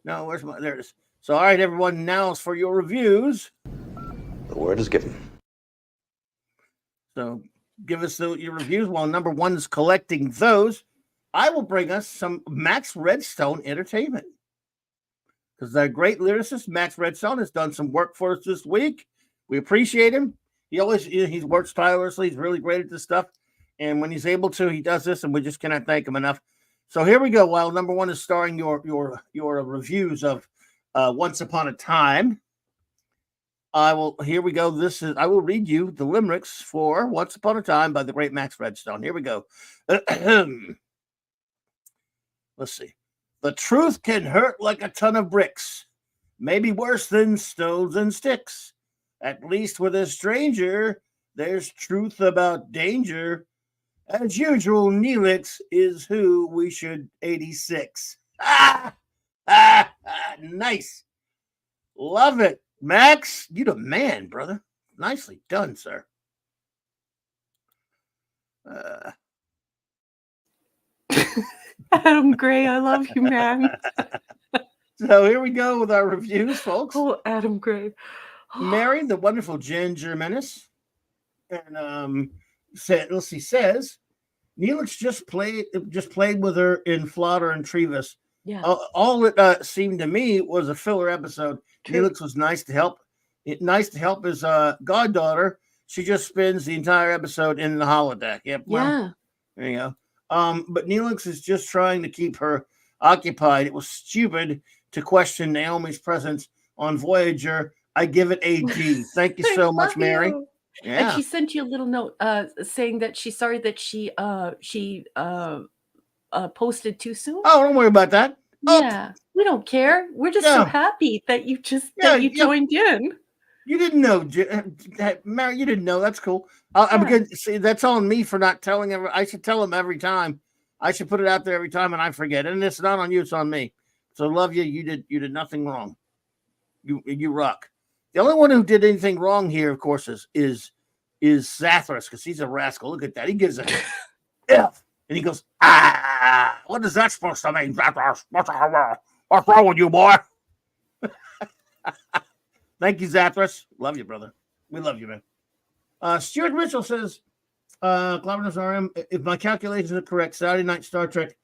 E: No, there it is. So, all right, everyone, now is for your reviews.
C: The word is given.
E: So, give us your reviews while number one is collecting those. I will bring us some Max Redstone entertainment, because our great lyricist Max Redstone has done some work for us this week. We appreciate him. He works tirelessly. He's really great at this stuff, and when he's able to, he does this, and we just cannot thank him enough. So here we go. While number one is starring your reviews of Once Upon a Time, here we go. I will read you the limericks for Once Upon a Time by the great Max Redstone. Here we go. Let's see. The truth can hurt like a ton of bricks, maybe worse than stones and sticks. At least with a stranger, there's truth about danger. As usual, Neelix is who we should 86. Nice. Love it. Max, you the man, brother. Nicely done, sir.
F: Adam Gray, I love you, man.
E: So here we go with our reviews, folks.
F: Oh, Adam Gray.
E: Mary, the wonderful Ginger Menace, and says Neelix just played with her in Flaughter and Trevis.
F: Yeah.
E: All it seemed to me was a filler episode. True. Neelix was nice to help. Nice to help his goddaughter. She just spends the entire episode in the holodeck. Yep. Well,
F: yeah.
E: There you go. But Neelix is just trying to keep her occupied. It was stupid to question Naomi's presence on Voyager. I give it a G. Thank you so much, Mary. Yeah.
F: And she sent you a little note saying that she's sorry that she posted too soon.
E: Oh, don't worry about that.
F: Yeah, we don't care. We're just so happy that you joined in.
E: You didn't know, Mary. You didn't know. That's cool. I'm
F: Yeah.
E: good. See, that's on me for not telling. I should tell him every time. I should put it out there every time, and I forget. And it's not on you; it's on me. So love you. You did nothing wrong. You rock. The only one who did anything wrong here, of course, is Zathras, because he's a rascal. Look at that. He gives a F, and he goes, ah. What is that supposed to mean, Zathras? What's wrong with you, boy? Thank you, Zathras. Love you, brother. We love you, man. Stuart Mitchell says, Clobberin's RM, if my calculations are correct, Saturday Night Star Trek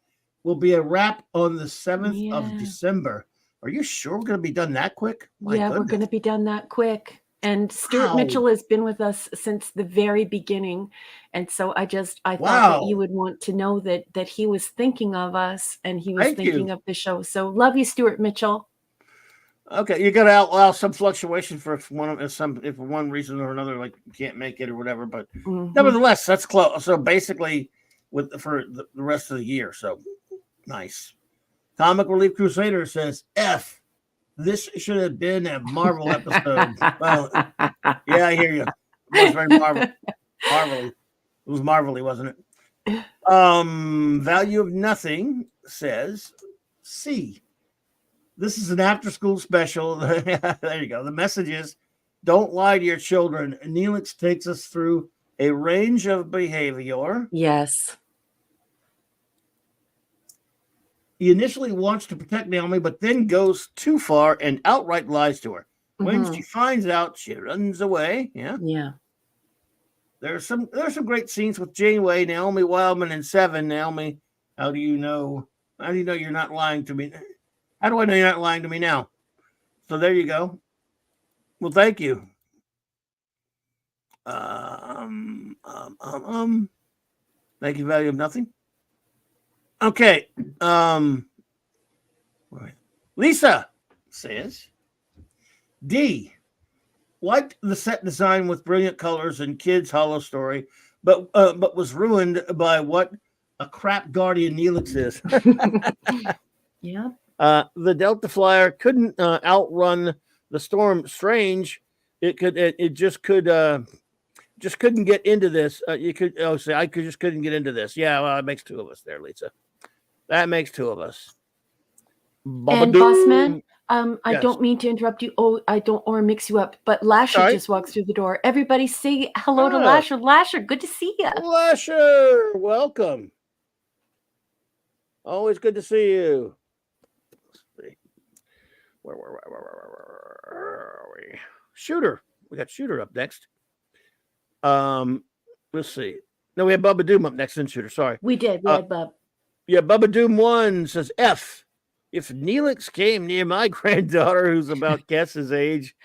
E: will be a wrap on the 7th of December. Are you sure we're going to be done that quick?
F: We're going to be done that quick. And Stuart Mitchell has been with us since the very beginning. And so I thought that you would want to know that he was thinking of us and he was thinking of the show. So love you, Stuart Mitchell.
E: Okay, you got to allow some fluctuation for if for one reason or another, like you can't make it or whatever. But nevertheless, that's close. So basically, for the rest of the year. So nice. Comic Relief Crusader says, F, this should have been a Marvel episode. Well, yeah, I hear you. It was very Marvelly. It was Marvelly, wasn't it? Value of Nothing says, C. This is an after-school special. There you go. The message is, don't lie to your children. Neelix takes us through a range of behavior.
F: Yes.
E: He initially wants to protect Naomi, but then goes too far and outright lies to her. When she finds out, she runs away. Yeah.
F: Yeah.
E: There's some great scenes with Janeway, Naomi Wildman, and Seven. Naomi, how do you know you're not lying to me? How do I know you're not lying to me now? So there you go. Well, thank you. Thank you, Value of Nothing. Okay. Lisa says, D, liked the set design with brilliant colors and kids' hollow story, but was ruined by what a crap Guardian Neelix is.
F: Yeah.
E: The Delta Flyer couldn't outrun the Storm Strange. It just couldn't get into this. I just couldn't get into this. Yeah, well, it makes two of us there, Lisa. That makes two of us.
F: And Bossman, I don't mean to interrupt you. Oh, I don't or mix you up, but Lasher just walks through the door. Everybody say hello to Lasher. Lasher, good to see you.
E: Lasher, welcome. Always good to see you. Where are we? Shooter. We got Shooter up next. Let's see. No, we had Bubba Doom up next, and Shooter. Sorry.
F: We did. We had Bub.
E: Yeah, Bubba Doom 1 says, F, if Neelix came near my granddaughter, who's about Guess's age,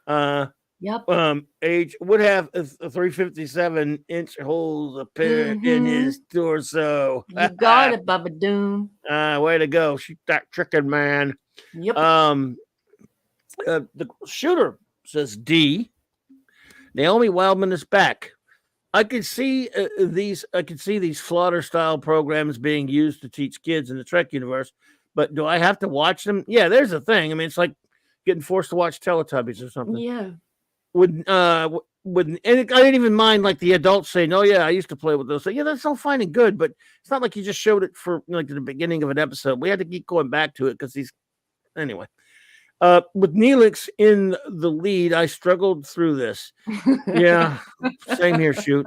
E: age, would have a 357-inch holes appear in his torso.
F: You got it, Bubba Doom.
E: Way to go. Shoot that chicken, man.
F: Yep.
E: The Shooter says, D, Naomi Wildman is back. I could see these Slaughter style programs being used to teach kids in the Trek universe, but do I have to watch them? Yeah, there's a thing. I mean, it's like getting forced to watch Teletubbies or something.
F: Yeah.
E: I didn't even mind like the adults saying, "Oh yeah, I used to play with those." So, yeah, that's all fine and good, but it's not like you just showed it for like the beginning of an episode. We had to keep going back to it because anyway. With Neelix in the lead, I struggled through this. Yeah, same here. Shoot.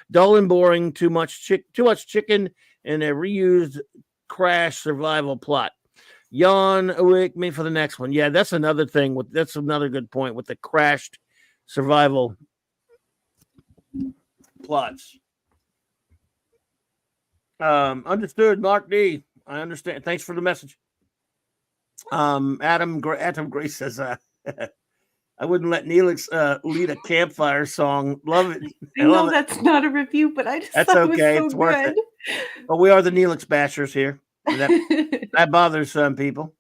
E: Dull and boring. Too much chicken, and a reused crash survival plot. Yawn, wake me for the next one. Yeah, that's another thing. That's another good point with the crashed survival plots. Understood, Mark D. I understand. Thanks for the message. Adam Grace says, I wouldn't let Neelix lead a campfire song. Love it.
F: I know that's not a review, but I just
E: that's
F: thought
E: okay.
F: It was so
E: it's worth
F: good.
E: it. But we are the Neelix bashers here. That bothers some people.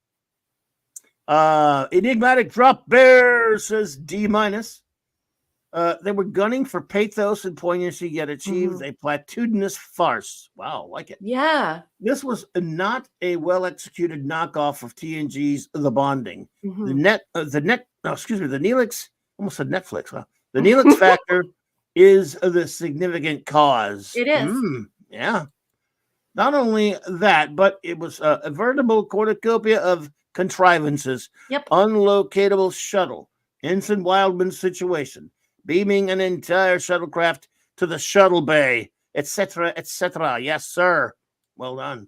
E: Enigmatic Drop Bear says D-. They were gunning for pathos and poignancy, yet achieved a platitudinous farce. Wow, like it.
F: Yeah.
E: This was not a well-executed knockoff of TNG's The Bonding. The Neelix almost said Netflix, huh? The Neelix factor is the significant cause.
F: It is.
E: Yeah. Not only that, but it was a veritable cornucopia of contrivances.
F: Yep.
E: Unlocatable shuttle, Ensign Wildman's situation, beaming an entire shuttlecraft to the shuttle bay, etc., etc. Yes, sir. Well done.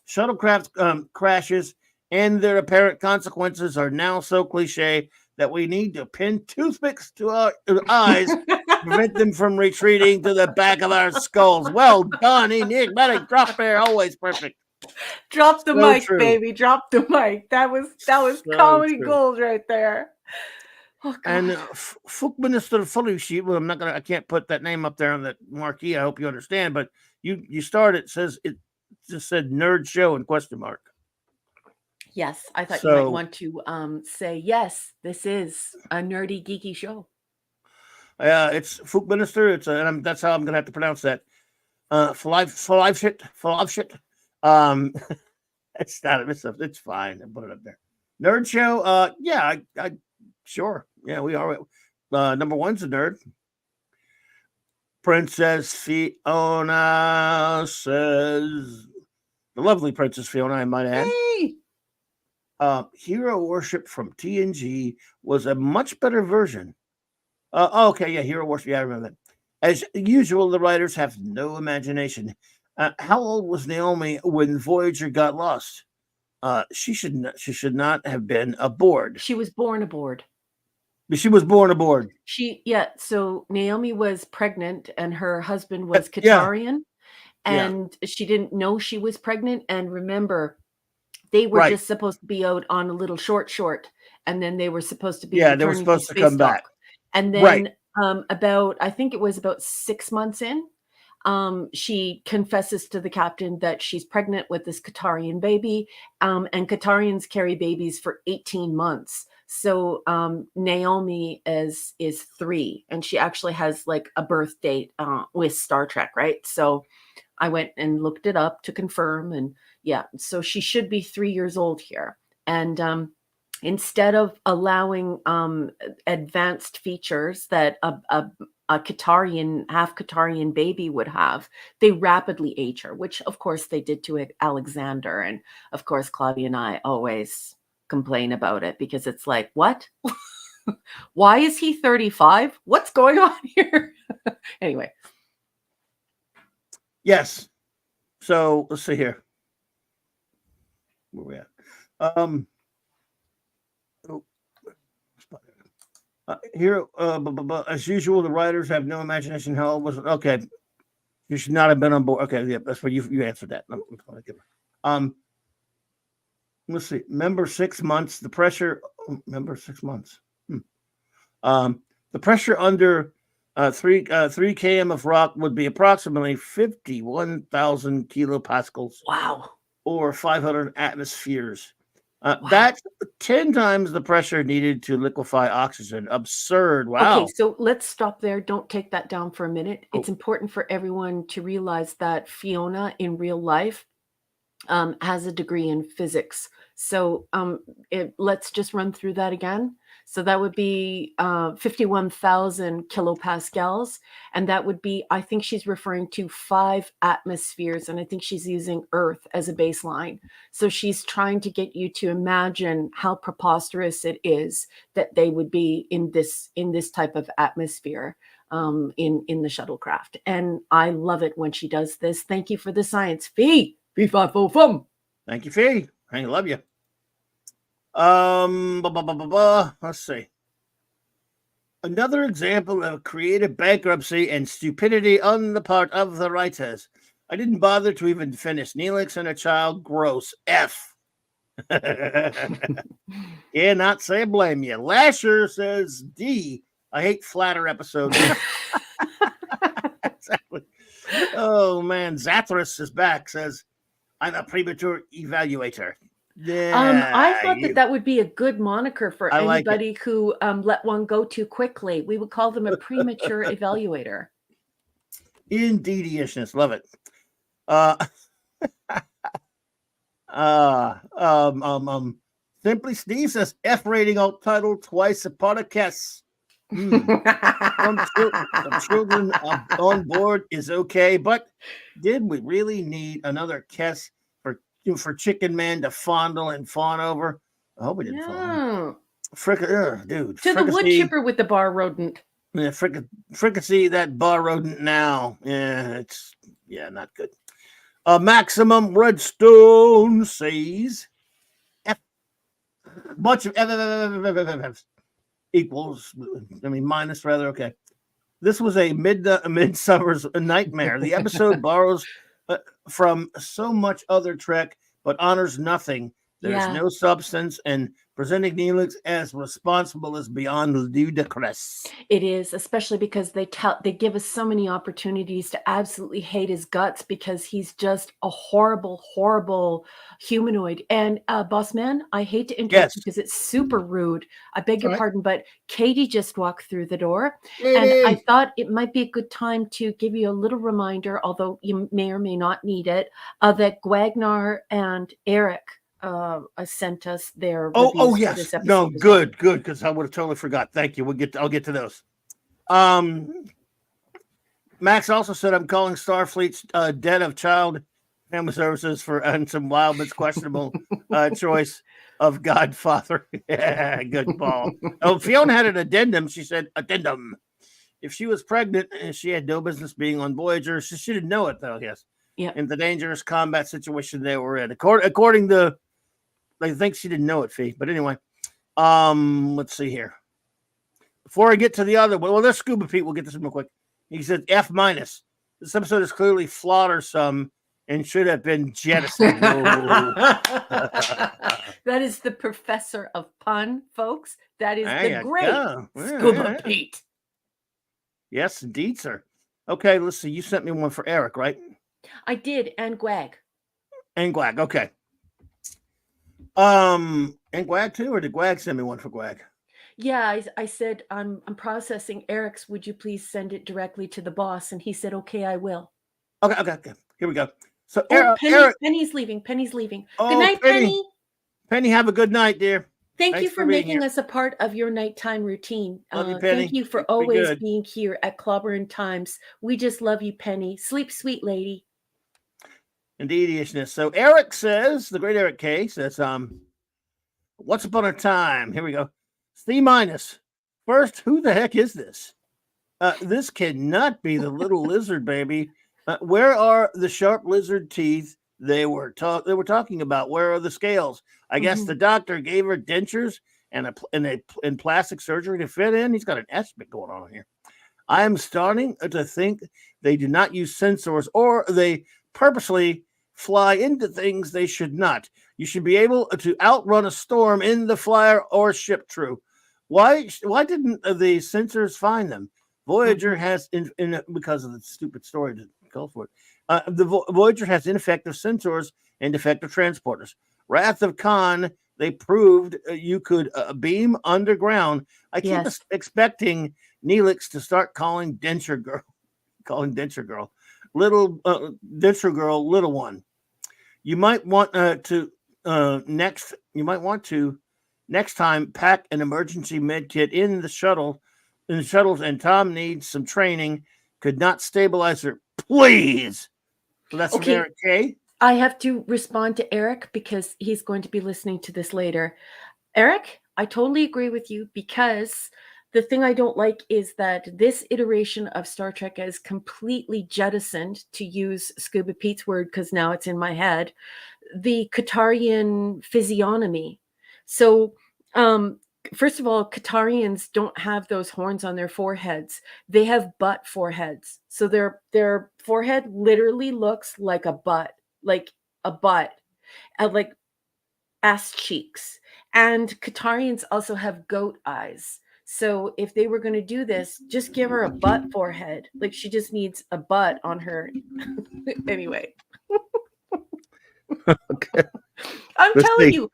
E: Shuttlecraft crashes and their apparent consequences are now so cliche that we need to pin toothpicks to our eyes to prevent them from retreating to the back of our skulls. Well done, enigmatic drop there, always perfect.
F: Drop the
E: So
F: mic,
E: true.
F: baby. Drop the mic. That was
E: So
F: comedy
E: true.
F: gold right there. Oh, God.
E: And Minister Fully, well, I can't put that name up there on the marquee. I hope you understand, but you started, it just said nerd show and question mark.
F: Yes, I thought you might want to say, yes, this is a nerdy, geeky show.
E: It's Minister. That's how I'm going to have to pronounce that. For life shit. It's not, it's fine. I put it up there. Nerd show. Yeah, I sure. Yeah, we are. Number one's a nerd. Princess Fiona says, the lovely Princess Fiona, I might add.
F: Hey!
E: Hero Worship from TNG was a much better version. Okay, yeah, Hero Worship. Yeah, I remember that. As usual, the writers have no imagination. How old was Naomi when Voyager got lost? She should not have been aboard.
F: She was born aboard.
E: She was born aboard.
F: So Naomi was pregnant and her husband was Katarian, and she didn't know she was pregnant. And remember, they were just supposed to be out on a little short, and then they were supposed to be
E: they were supposed to come back.
F: And then I think it was about 6 months in, she confesses to the captain that she's pregnant with this Katarian baby, and Katarians carry babies for 18 months. So Naomi is 3, and she actually has like a birth date with Star Trek, right? So I went and looked it up to confirm, and so she should be 3 years old here. And instead of allowing advanced features that a Katarian, half Katarian baby would have, they rapidly age her, which of course they did to Alexander. And of course, Claudia and I always complain about it because it's like, what? Why is he 35? What's going on here? Anyway.
E: Yes. So let's see here. Where we at? Here, as usual, the writers have no imagination. How old was it? Okay, you should not have been on board. Okay, yeah, that's what you answered that. Let's see. Remember 6 months. The pressure. Remember 6 months. The pressure under 3 km of rock would be approximately 51,000 kilopascals.
F: Wow.
E: Or 500 atmospheres. That's 10 times the pressure needed to liquefy oxygen. Absurd. Wow.
F: Okay, so let's stop there. Don't take that down for a minute. It's important for everyone to realize that Fiona in real life has a degree in physics. So let's just run through that again. So that would be 51,000 kilopascals. And that would be, I think she's referring to 5 atmospheres. And I think she's using Earth as a baseline. So she's trying to get you to imagine how preposterous it is that they would be in this type of atmosphere in the shuttlecraft. And I love it when she does this. Thank you for the science. Fee. Fee-fi-fo-fum.
E: Thank you, Fee. I love you. Let's see. Another example of creative bankruptcy and stupidity on the part of the writers. I didn't bother to even finish. Neelix and a child, gross. F. Cannot say blame you. Lasher says D. I hate flatter episodes. Exactly. Oh man, Zathras is back. Says I'm a premature evaluator. Yeah,
F: I thought that would be a good moniker for anybody
E: like
F: who let one go too quickly. We would call them a premature evaluator.
E: Indeedishness, love it. Simply Steve says F rating alt title twice a podcast. Some children on board is okay, but did we really need another kiss for Chicken Man to fondle and fawn over? I hope we didn't fawn. Dude.
F: To the wood chipper with the bar rodent.
E: Yeah, fricassee that bar rodent now. Yeah, it's not good. Maximum Redstone says F bunch of F equals, minus rather. Okay. This was a midsummer's nightmare. The episode borrows from so much other Trek, but honors nothing. There's no substance, and presenting Neelix as responsible is beyond ludicrous.
F: It is, especially because they give us so many opportunities to absolutely hate his guts because he's just a horrible, horrible humanoid. And Boss Man, I hate to interrupt because it's super rude. I beg your pardon, but Katie just walked through the door, and I thought it might be a good time to give you a little reminder, although you may or may not need it, that Gwagnar and Eric sent us their reviews
E: yes.
F: for this episode.
E: No, good, because I would have totally forgot. Thank you. I'll get to those. Max also said I'm calling Starfleet's debt of child family services and some wild but questionable choice of Godfather. Yeah, good ball. Fiona had an addendum. She said addendum. If she was pregnant and she had no business being on Voyager, she didn't know it though. Yes.
F: Yeah.
E: In the dangerous combat situation they were in, according to. I think she didn't know it, Fee. But anyway, let's see here. Before I get to the other one, well, there's Scuba Pete. We'll get this real quick. He said F-. This episode is clearly flawed and should have been jettisoned.
F: That is the professor of pun, folks. That is the great Scuba Pete.
E: Yes, indeed, sir. Okay, let's see. You sent me one for Eric, right?
F: I did, and Gwag.
E: Okay. And Gwag too, or did Gwag send me one for Gwag?
F: Yeah, I said I'm processing Eric's. Would you please send it directly to the boss? And he said, "Okay, I will."
E: Okay. Here we go. So
F: Penny's leaving.
E: Oh,
F: good night, Penny.
E: Penny, have a good night, dear.
F: Thanks you for making us a part of your nighttime routine.
E: Love you, Penny.
F: Thank you for always being here at CLOBBERIN Times. We just love you, Penny. Sleep sweet, lady.
E: Indeed. So Eric says, the great Eric K says, once upon a time, here we go. C-. First, who the heck is this? This cannot be the little lizard baby. Where are the sharp lizard teeth they were talking about? Where are the scales? I guess the doctor gave her dentures and plastic surgery to fit in. He's got an estimate going on here. I am starting to think they do not use sensors, or they purposely fly into things they should not. You should be able to outrun a storm in the flyer or ship. True. Why didn't the sensors find them? Voyager has, because of the stupid story to go for it. The Voyager has ineffective sensors and defective transporters. Wrath of Khan, they proved you could beam underground. I keep expecting Neelix to start calling Denture Girl, little Denture Girl, little one. You might want to next time pack an emergency med kit in the shuttles, and Tom needs some training. Could not stabilize her, please. So that's from Eric K.
F: I have to respond to Eric because he's going to be listening to this later. Eric, I totally agree with you, because the thing I don't like is that this iteration of Star Trek is completely jettisoned, to use Scuba Pete's word because now it's in my head, the Qatarian physiognomy. So, first of all, Qatarians don't have those horns on their foreheads. They have butt foreheads. So their forehead literally looks like a butt, like ass cheeks. And Qatarians also have goat eyes. So if they were going to do this, just give her a butt forehead. Like, she just needs a butt on her. Anyway.
E: Okay.
F: I'm telling you,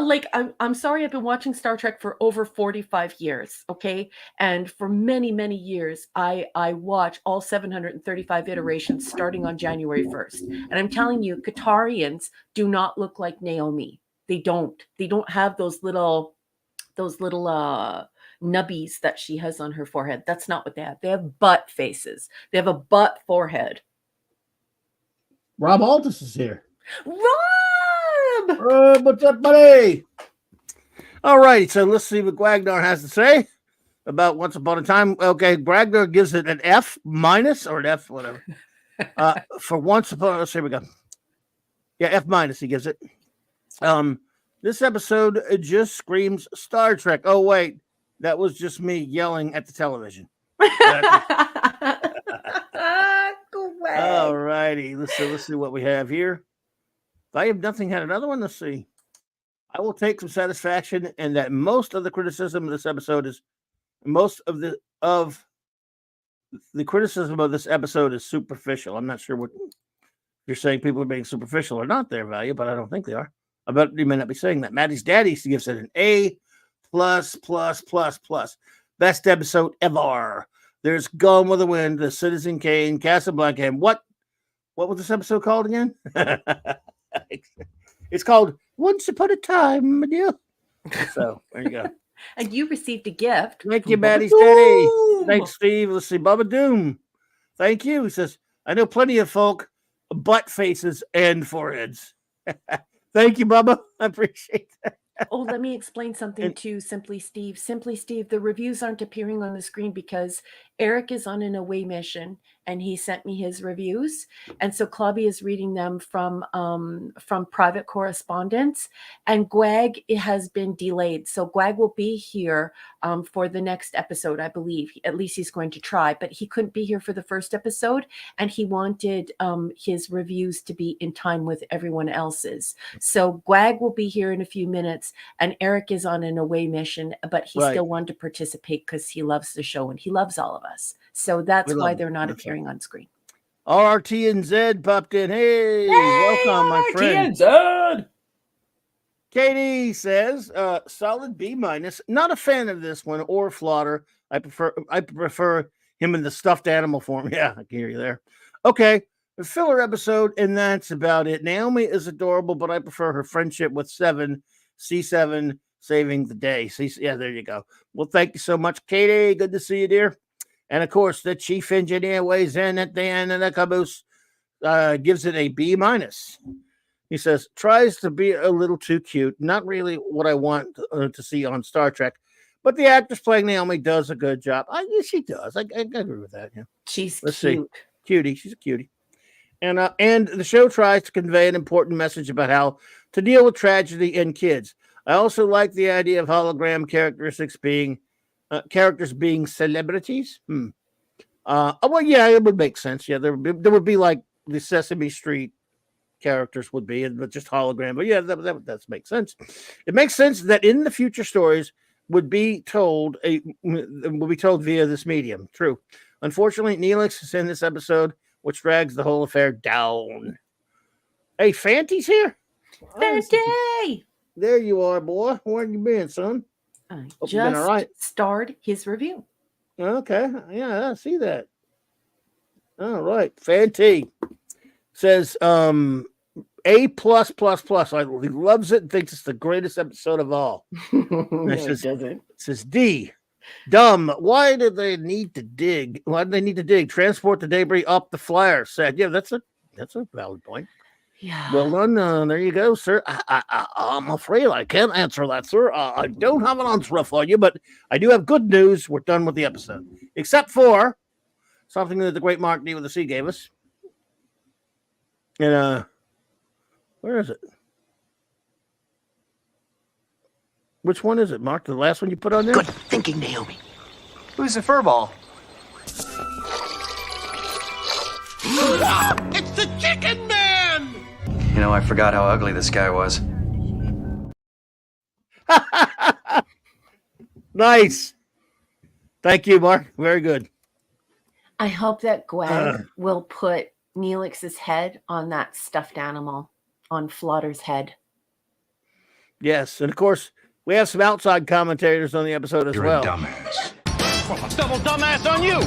F: like, I'm sorry, I've been watching Star Trek for over 45 years, okay? And for many, many years, I watch all 735 iterations starting on January 1st. And I'm telling you, Qatarians do not look like Naomi. They don't have those little nubbies that she has on her forehead. That's not what they have. They have butt faces. They have a butt forehead.
E: Rob Altus is here.
F: Rob!
E: What's up, buddy? All right, so let's see what Gwagnar has to say about Once Upon a Time. Okay, Gwagnar gives it an F minus or an F, whatever. For Once Upon, let's see, here we go. Yeah, F minus. He gives it. This episode just screams Star Trek. Oh wait, that was just me yelling at the television. All righty, let's see what we have here. I Have Nothing had another one. Let's see. I will take some satisfaction in that most of the criticism of this episode is criticism of this episode is superficial. I'm not sure what you're saying. People are being superficial or not their value, but I don't think they are. I bet you may not be saying that. Maddie's daddy gives it an A++++. Best episode ever. There's Gone with the Wind, The Citizen Kane, Casablanca, and what was this episode called again? It's called Once Upon a Time, my dear. So there you go.
F: And you received a gift.
E: Thank you, Maddie's daddy. Thanks, Steve. Let's see, Bubba Doom. Thank you. He says, I know plenty of folk, butt faces and foreheads. Thank you, Bubba. I appreciate that.
F: Oh, let me explain something to Simply Steve. Simply Steve, the reviews aren't appearing on the screen because Eric is on an away mission and he sent me his reviews. And so Clobby is reading them from private correspondence. And Gwag has been delayed. So Gwag will be here for the next episode, I believe. At least he's going to try. But he couldn't be here for the first episode. And he wanted his reviews to be in time with everyone else's. So Gwag will be here in a few minutes. And Eric is on an away mission. But he still wanted to participate because he loves the show and he loves all of us. So that's why they're not appearing on screen.
E: RT and Zed popped in. Hey, welcome, my friend.
D: RT and Zed.
E: Katie says, solid B minus. Not a fan of this one or Flaughter. I prefer him in the stuffed animal form. Yeah, I can hear you there. Okay, a filler episode, and that's about it. Naomi is adorable, but I prefer her friendship with Seven, C7 saving the day. Yeah, there you go. Well, thank you so much, Katie. Good to see you, dear. And of course, the chief engineer weighs in at the end of the caboose, gives it a B minus. He says, tries to be a little too cute. Not really what I want to see on Star Trek. But the actress playing Naomi does a good job. Yeah, she does. I agree with that. Yeah.
F: She's
E: Let's
F: cute.
E: See. Cutie. She's a cutie. And the show tries to convey an important message about how to deal with tragedy in kids. I also like the idea of hologram characters being celebrities. Well, yeah, it would make sense. Yeah, there would be like the Sesame Street characters would be, but just hologram. But yeah, that makes sense. It makes sense that in the future stories would be told via this medium. True. Unfortunately, Neelix is in this episode, which drags the whole affair down. Hey, Fanty's here.
F: Fanty!
E: There you are, boy. Where you been, son?
F: I
E: Hope you've been all right.
F: starred his review.
E: Okay. Yeah, I see that. All right. Fanty says A++++. He loves it and thinks it's the greatest episode of all. Says D. Dumb. Why do they need to dig? Why do they need to dig? Transport the debris up the flyer. Said, yeah, that's a valid point.
F: Yeah.
E: Well done. There you go, sir. I'm afraid I can't answer that, sir. I don't have an answer for you, but I do have good news. We're done with the episode, except for something that the great Mark D with the C gave us. And where is it? Which one is it, Mark? The last one you put on there?
D: Good thinking, Naomi. Who's the furball?
A: It's the Chicken Man!
B: You know, I forgot how ugly this guy was.
E: Nice. Thank you, Mark. Very good.
F: I hope that Gwen will put Neelix's head on that stuffed animal, on Flaughter's head.
E: Yes, and of course, we have some outside commentators on the episode as well.
A: You're a dumbass. Well, a double dumbass on you!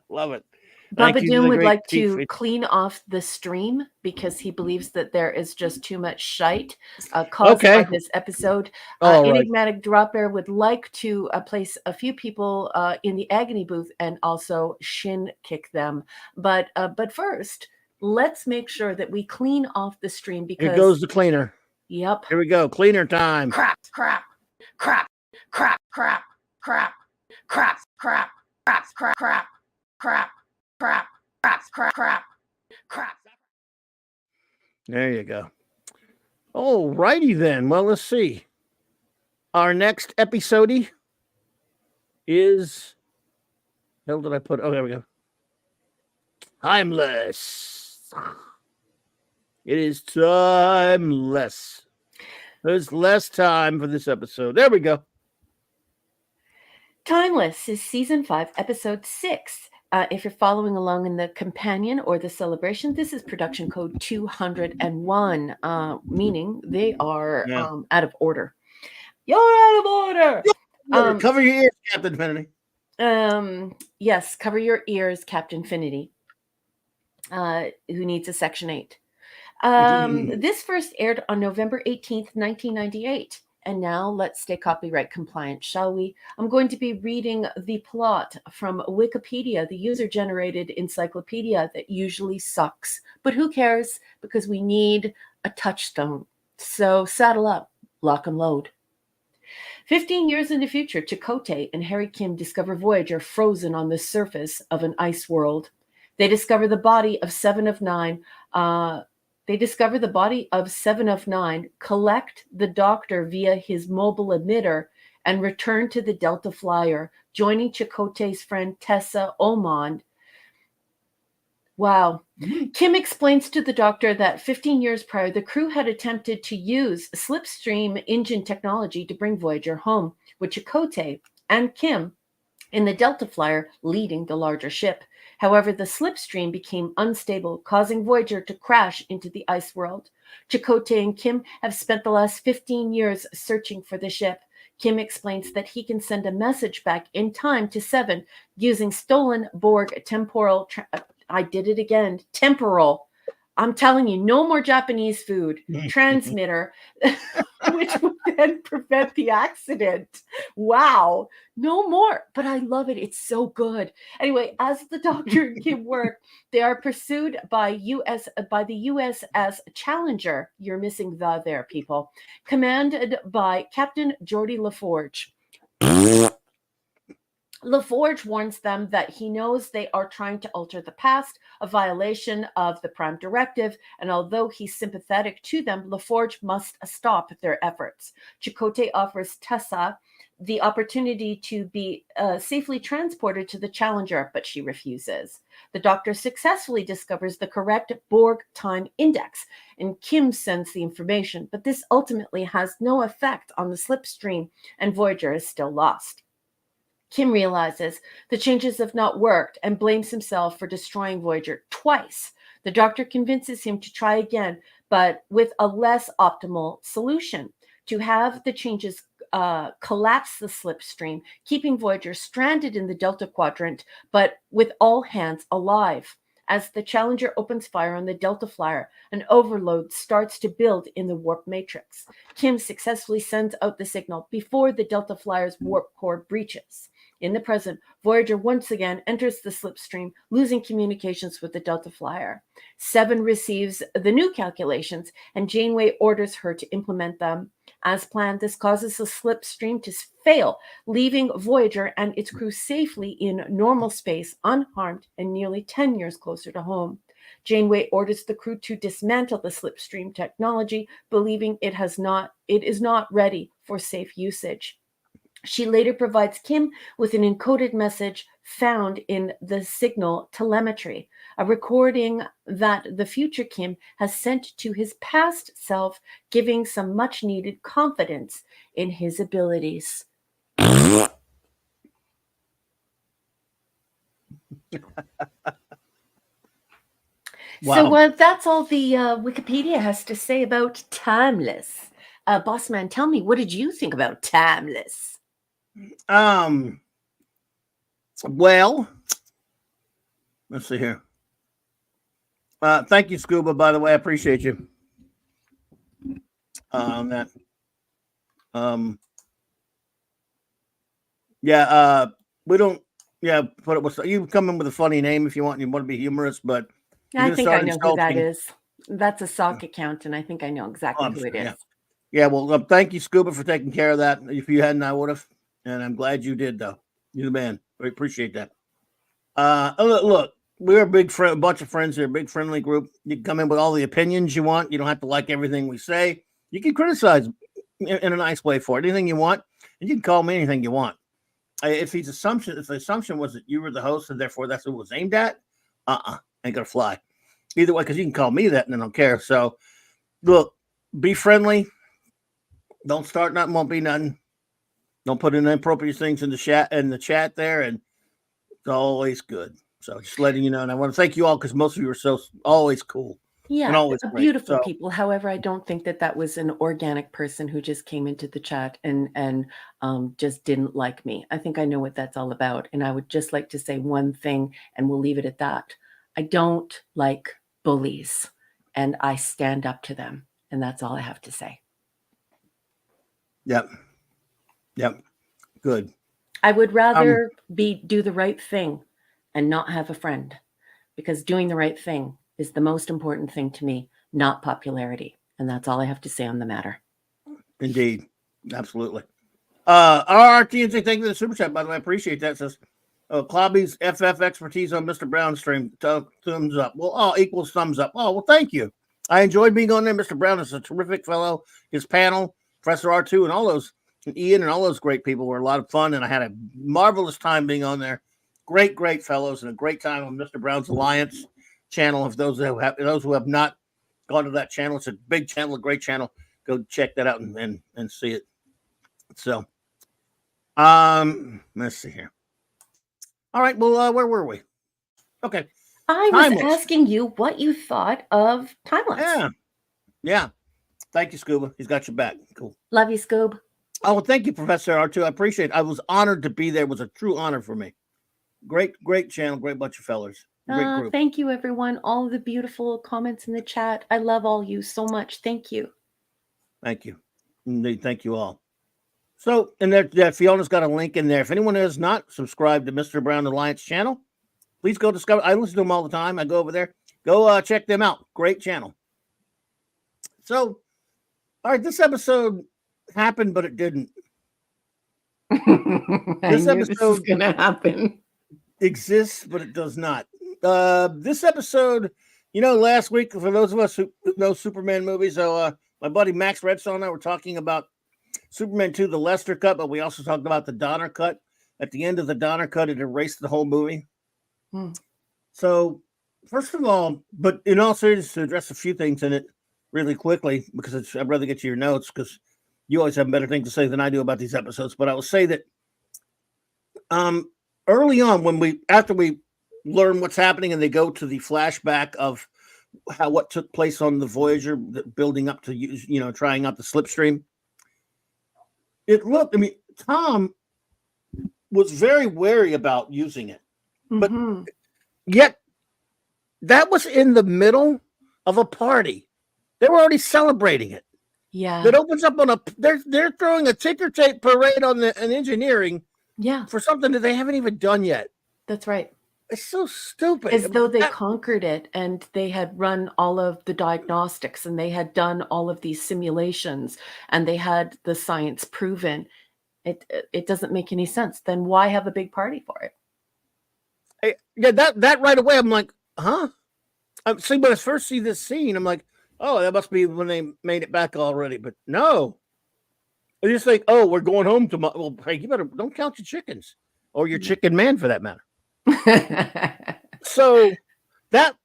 E: Love it. Thank
F: Baba
E: you to
F: Doom
E: the
F: would
E: great
F: like
E: Chief.
F: to clean off the stream because he believes that there is just too much shite caused by
E: Okay.
F: this episode.
E: All right.
F: Enigmatic Dropper would like to place a few people in the agony booth and also shin kick them. But first, let's make sure that we clean off the stream because
E: Here goes the cleaner.
F: Yep.
E: Here we go. Cleaner time.
F: Crap, crap, crap, crap, crap, crap, crap, crap, crap, crap, crap, crap, crap, crap, crap, crap.
E: There you go. All righty then. Well, let's see. Our next episode is. Hell, did I put? Oh, there we go. Timeless. It is timeless. There's less time for this episode. There we go.
F: Timeless is season 5, episode 6. If you're following along in the companion or the celebration, this is production code 201, meaning they are out of order. You're out of order.
E: Cover your ears, Captain Infinity.
F: Yes, cover your ears, Captain Finity. Who needs a Section 8? This first aired on November 18th, 1998. And now let's stay copyright compliant, shall we? I'm going to be reading the plot from Wikipedia, the user-generated encyclopedia that usually sucks. But who cares? Because we need a touchstone. So saddle up, lock and load. 15 years in the future, Chakotay and Harry Kim discover Voyager frozen on the surface of an ice world. They discover the body of Seven of Nine, collect the Doctor via his mobile emitter, and return to the Delta Flyer, joining Chakotay's friend Tessa Omond. Wow. Kim explains to the Doctor that 15 years prior, the crew had attempted to use slipstream engine technology to bring Voyager home, with Chakotay and Kim in the Delta Flyer leading the larger ship. However, the slipstream became unstable, causing Voyager to crash into the ice world. Chakotay and Kim have spent the last 15 years searching for the ship. Kim explains that he can send a message back in time to Seven using stolen Borg temporal. Temporal. I'm telling you, no more Japanese food. Transmitter, which would then prevent the accident. Wow. No more. But I love it. It's so good. Anyway, as the Doctor and Kim work, they are pursued by the USS Challenger. You're missing the there, people. Commanded by Captain Geordie LaForge. LaForge warns them that he knows they are trying to alter the past, a violation of the Prime Directive, and although he's sympathetic to them, LaForge must stop their efforts. Chakotay offers Tessa the opportunity to be safely transported to the Challenger, but she refuses. The Doctor successfully discovers the correct Borg time index, and Kim sends the information, but this ultimately has no effect on the slipstream, and Voyager is still lost. Kim realizes the changes have not worked and blames himself for destroying Voyager twice. The Doctor convinces him to try again, but with a less optimal solution: to have the changes collapse the slipstream, keeping Voyager stranded in the Delta Quadrant, but with all hands alive. As the Challenger opens fire on the Delta Flyer, an overload starts to build in the warp matrix. Kim successfully sends out the signal before the Delta Flyer's warp core breaches. In the present, Voyager once again enters the slipstream, losing communications with the Delta Flyer. Seven receives the new calculations, and Janeway orders her to implement them. As planned, this causes the slipstream to fail, leaving Voyager and its crew safely in normal space, unharmed, and nearly 10 years closer to home. Janeway orders the crew to dismantle the slipstream technology, believing it is not ready for safe usage. She later provides Kim with an encoded message found in the signal telemetry, a recording that the future Kim has sent to his past self, giving some much-needed confidence in his abilities.
E: Wow.
F: So that's all the Wikipedia has to say about Timeless. Bossman, tell me, what did you think about Timeless?
E: Well, Let's see here. Thank you, Scuba, by the way. I appreciate you on that. We don't. Yeah, but it was you come in with a funny name if you want. You want to be humorous, but
F: I think I know who that is. That's a sock account, and I think I know exactly who it is.
E: Yeah. Well, thank you, Scuba, for taking care of that. If you hadn't, I would have, and I'm glad you did, though. You're the man. We appreciate that. Look, we're a bunch of friends here, a big friendly group. You can come in with all the opinions you want. You don't have to like everything we say. You can criticize in a nice way for it. Anything you want, and you can call me anything you want. If the assumption was that you were the host and therefore that's what it was aimed at, ain't gonna fly. Either way, because you can call me that and I don't care. So, look, be friendly. Don't start nothing, won't be nothing. Don't put in inappropriate things in the chat there, and it's always good. So, just letting you know, and I want to thank you all because most of you are so always cool.
F: Yeah,
E: and always
F: beautiful people. However, I don't think that was an organic person who just came into the chat and just didn't like me. I think I know what that's all about. And I would just like to say one thing, and we'll leave it at that. I don't like bullies, and I stand up to them. And that's all I have to say.
E: Yep. Good.
F: I would rather do the right thing and not have a friend, because doing the right thing is the most important thing to me, not popularity. And that's all I have to say on the matter.
E: Indeed. Absolutely. RRTNC, thank you for the super chat, by the way. I appreciate that. It says, Clobby's FF expertise on Mr. Brown's stream. Thumbs up. Well, equals thumbs up. Oh, well, thank you. I enjoyed being on there. Mr. Brown is a terrific fellow. His panel, Professor R2, and all those, and Ian and all those great people were a lot of fun, and I had a marvelous time being on there. Great fellows, and a great time on Mr. Brown's Alliance channel. If those who have not gone to that channel, it's a big channel, a great channel. Go check that out and see it. So, let's see here. All right, well, where were we? Okay.
F: I was asking you what you thought of Timeless.
E: Yeah. Thank you, Scuba. He's got your back. Cool.
F: Love you, Scoob.
E: Oh, well, thank you, Professor R2. I appreciate it. I was honored to be there. It was a true honor for me. Great channel. Great bunch of fellas. Great group.
F: Thank you, everyone. All the beautiful comments in the chat. I love all you so much. Thank you.
E: Thank you. Indeed. Thank you all. So, and there, Fiona's got a link in there. If anyone has not subscribed to Mr. Brown Alliance channel, please go discover. I listen to them all the time. I go over there. Go check them out. Great channel. So, all right, this episode happened, but it didn't.
F: This episode is going to happen.
E: Exists, but it does not. This episode, last week, for those of us who know Superman movies, my buddy Max Redstone and I were talking about Superman 2, the Lester cut, but we also talked about the Donner cut. At the end of the Donner cut, it erased the whole movie. So, first of all, but in all seriousness, to address a few things in it really quickly, because I'd rather get to your notes, because you always have better things to say than I do about these episodes. But I will say that early on, after we learn what's happening and they go to the flashback of what took place on the Voyager, building up to trying out the slipstream. Tom was very wary about using it, but yet that was in the middle of a party. They were already celebrating it.
F: Yeah,
E: that opens up on they're throwing a ticker tape parade on an engineering.
F: Yeah,
E: for something that they haven't even done yet.
F: That's right.
E: It's so stupid.
F: As though they conquered it, and they had run all of the diagnostics, and they had done all of these simulations, and they had the science proven. It doesn't make any sense. Then why have a big party for it?
E: That right away, I'm like, huh? See, when I first see this scene, I'm like, oh, that must be when they made it back already. But no. I just think, oh, we're going home tomorrow. Well, hey, you better don't count your chickens or your chicken man for that matter. So that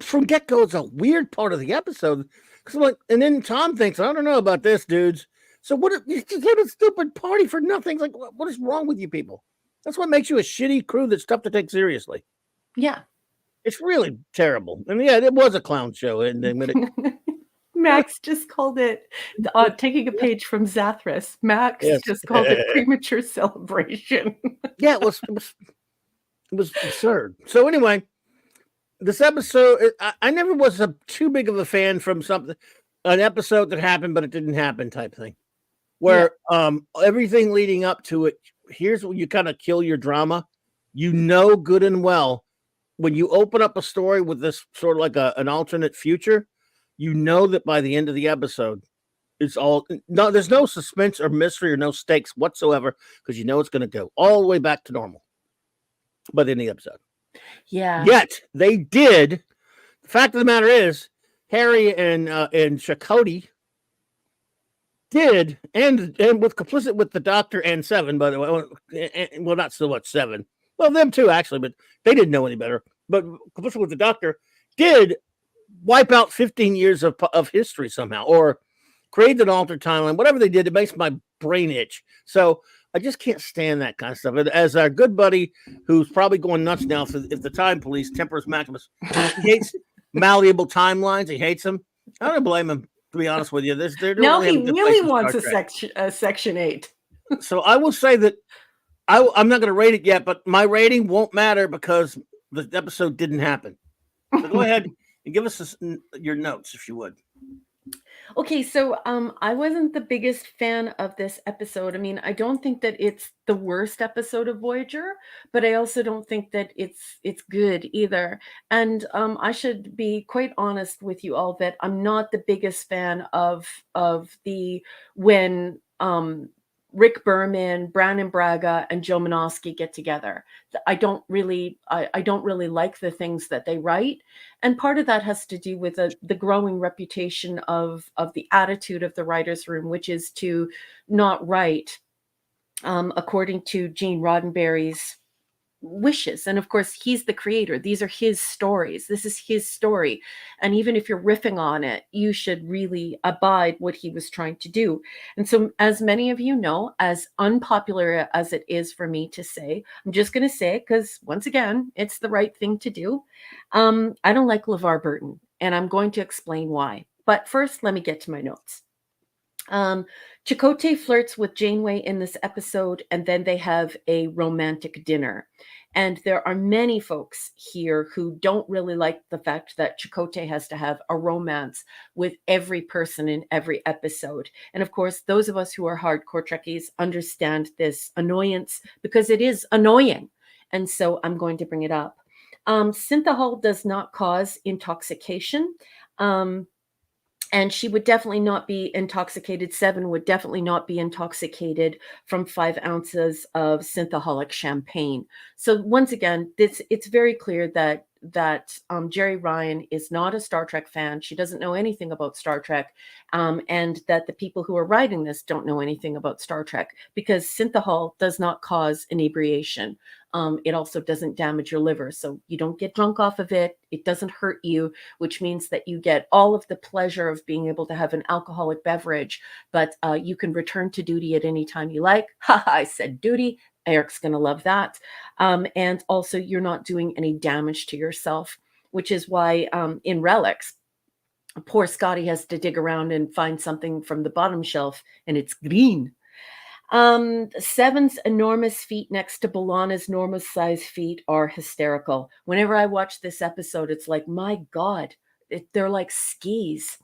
E: from get-go is a weird part of the episode. Because I'm like, and then Tom thinks, I don't know about this, dudes. So what? You just had a stupid party for nothing. It's like, what is wrong with you people? That's what makes you a shitty crew that's tough to take seriously.
F: Yeah.
E: It's really terrible. And yeah, it was a clown show. And
F: Max just called it, taking a page from Zathras, Max just called it premature celebration.
E: Yeah, it was absurd. So anyway, this episode, I never was too big of a fan from an episode that happened, but it didn't happen type thing. Where everything leading up to it, here's where you kind of kill your drama. You know good and well when you open up a story with this sort of like an alternate future, you know that by the end of the episode, it's all no, there's no suspense or mystery or no stakes whatsoever because you know it's going to go all the way back to normal by the end of the episode.
F: Yeah.
E: Yet they did. The fact of the matter is, Harry and Chakotay did, and with complicit with the Doctor and Seven, by the way, well, not so much Seven. Well, them too, actually, but they didn't know any better. But complicit with the Doctor did wipe out 15 years of history somehow, or create an altered timeline. Whatever they did, it makes my brain itch. So I just can't stand that kind of stuff. And as our good buddy, who's probably going nuts now, if the Time Police, Temperance Maximus, he hates malleable timelines. He hates them. I don't blame him. To be honest with you,
F: no, he really wants a Section 8.
E: So I will say that I'm not going to rate it yet, but my rating won't matter because the episode didn't happen. So go ahead and give us your notes, if you would.
F: Okay, so I wasn't the biggest fan of this episode. I mean, I don't think that it's the worst episode of Voyager, but I also don't think that it's good either. And I should be quite honest with you all that I'm not the biggest fan of the when Rick Berman, Brannon Braga, and Joe Menosky get together. I don't really like the things that they write, and part of that has to do with the growing reputation of the attitude of the writers' room, which is to not write according to Gene Roddenberry's wishes. And of course, he's the creator. These are his stories. This is his story. And even if you're riffing on it, you should really abide what he was trying to do. And so, as many of you know, as unpopular as it is for me to say, I'm just going to say it because, once again, it's the right thing to do. I don't like LeVar Burton, and I'm going to explain why. But first, let me get to my notes. Chakotay flirts with Janeway in this episode, and then they have a romantic dinner. And there are many folks here who don't really like the fact that Chakotay has to have a romance with every person in every episode. And of course, those of us who are hardcore Trekkies understand this annoyance because it is annoying. And so I'm going to bring it up. Synthahol does not cause intoxication. And she would definitely not be intoxicated. Seven would definitely not be intoxicated from 5 ounces of synthaholic champagne. So once again, it's very clear that Jerry Ryan is not a Star Trek fan. She doesn't know anything about Star Trek, and that the people who are writing this don't know anything about Star Trek, because synthahol does not cause inebriation. It also doesn't damage your liver, so you don't get drunk off of it. It doesn't hurt you, which means that you get all of the pleasure of being able to have an alcoholic beverage, but you can return to duty at any time you like. Ha, I said duty. Eric's going to love that. And also, you're not doing any damage to yourself, which is why in Relics, poor Scotty has to dig around and find something from the bottom shelf, and it's green. Seven's enormous feet next to B'Elanna's normal size feet are hysterical. Whenever I watch this episode, it's like, my God, they're like skis.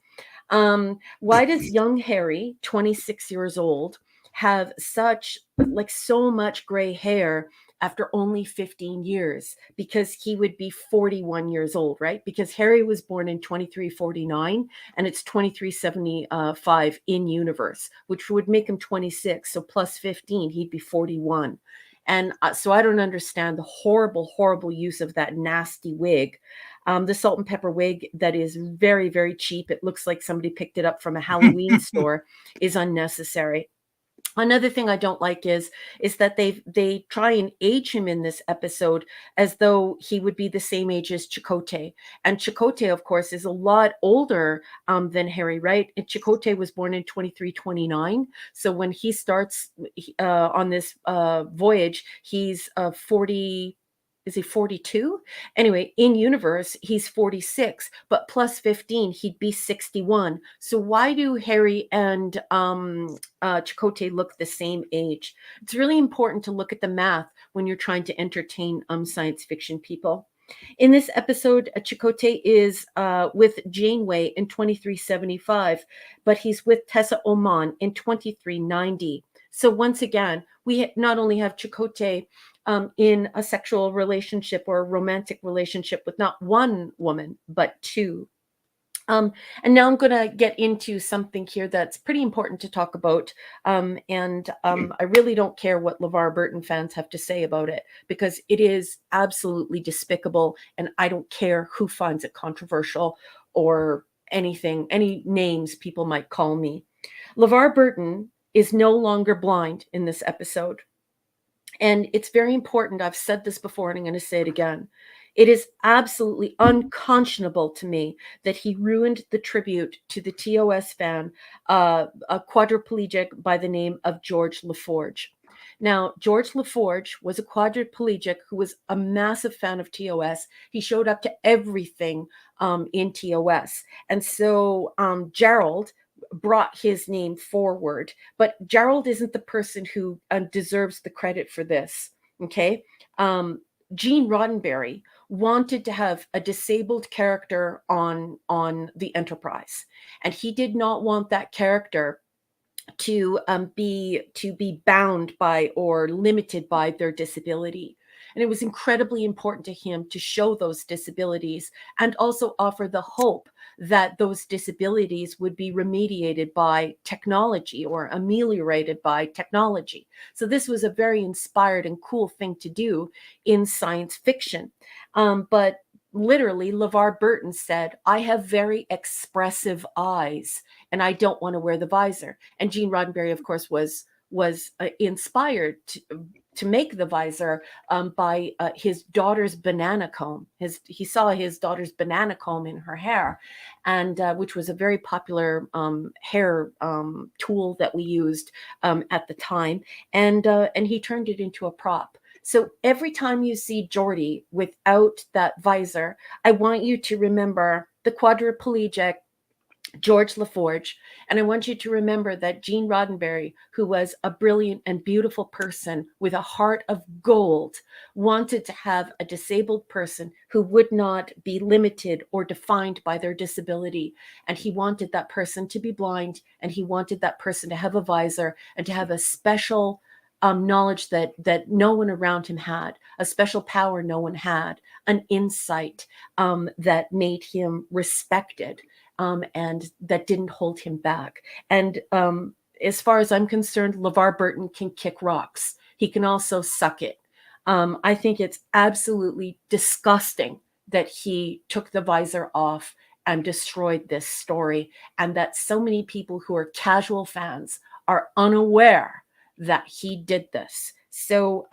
F: Why does young Harry, 26 years old, have so much gray hair after only 15 years? Because he would be 41 years old, right? Because Harry was born in 2349 and it's 2375 in universe, which would make him 26. So plus 15, he'd be 41. And so I don't understand the horrible, horrible use of that nasty wig. The salt and pepper wig that is very, very cheap. It looks like somebody picked it up from a Halloween store, is unnecessary. Another thing I don't like is that they try and age him in this episode as though he would be the same age as Chakotay. And Chakotay, of course, is a lot older than Harry, right? And Chakotay was born in 2329. So when he starts on this voyage, he's 40. Is he 42? Anyway, in universe, he's 46, but plus 15, he'd be 61. So why do Harry and Chakotay look the same age? It's really important to look at the math when you're trying to entertain science fiction people. In this episode, Chakotay is with Janeway in 2375, but he's with Tessa Oman in 2390. So once again, we not only have Chakotay in a sexual relationship or a romantic relationship with not one woman, but two. And now I'm going to get into something here that's pretty important to talk about. I really don't care what LeVar Burton fans have to say about it, because it is absolutely despicable. And I don't care who finds it controversial or anything, any names people might call me. LeVar Burton is no longer blind in this episode. And it's very important. I've said this before and I'm going to say it again. It is absolutely unconscionable to me that he ruined the tribute to the TOS fan, a quadriplegic by the name of George LaForge. Now, George LaForge was a quadriplegic who was a massive fan of TOS. He showed up to everything in TOS. And so Gerald brought his name forward, but Gerald isn't the person who deserves the credit for this. Okay. Gene Roddenberry wanted to have a disabled character on the Enterprise, and he did not want that character to be bound by or limited by their disability. And it was incredibly important to him to show those disabilities and also offer the hope that those disabilities would be remediated by technology or ameliorated by technology. So this was a very inspired and cool thing to do in science fiction. But literally, LeVar Burton said, I have very expressive eyes and I don't want to wear the visor. And Gene Roddenberry, of course, was inspired to make the visor by his daughter's banana comb. He saw his daughter's banana comb in her hair, and which was a very popular hair tool that we used at the time. And he turned it into a prop. So every time you see Geordi without that visor, I want you to remember the quadriplegic George LaForge. And I want you to remember that Gene Roddenberry, who was a brilliant and beautiful person with a heart of gold, wanted to have a disabled person who would not be limited or defined by their disability. And he wanted that person to be blind, and he wanted that person to have a visor and to have a special knowledge that no one around him had, a special power no one had, an insight that made him respected. And that didn't hold him back. And as far as I'm concerned, LeVar Burton can kick rocks. He can also suck it. I think it's absolutely disgusting that he took the visor off and destroyed this story, and that so many people who are casual fans are unaware that he did this. So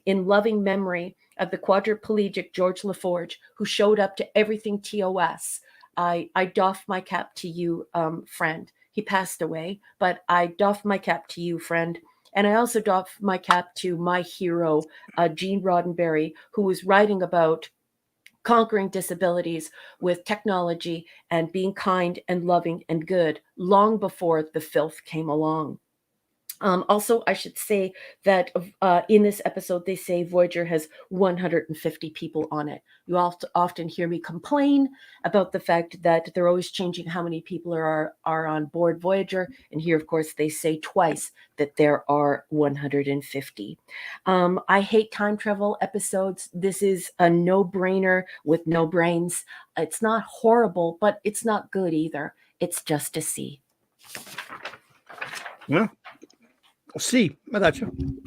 F: in loving memory of the quadriplegic George LaForge, who showed up to everything TOS, I doff my cap to you, friend. He passed away, but I doff my cap to you, friend. And I also doff my cap to my hero, Gene Roddenberry, who was writing about conquering disabilities with technology and being kind and loving and good long before the filth came along. Also, I should say that in this episode, they say Voyager has 150 people on it. You often hear me complain about the fact that they're always changing how many people are on board Voyager. And here, of course, they say twice that there are 150. I hate time travel episodes. This is a no-brainer with no brains. It's not horrible, but it's not good either. It's just a C.
E: Yeah. C. I got you.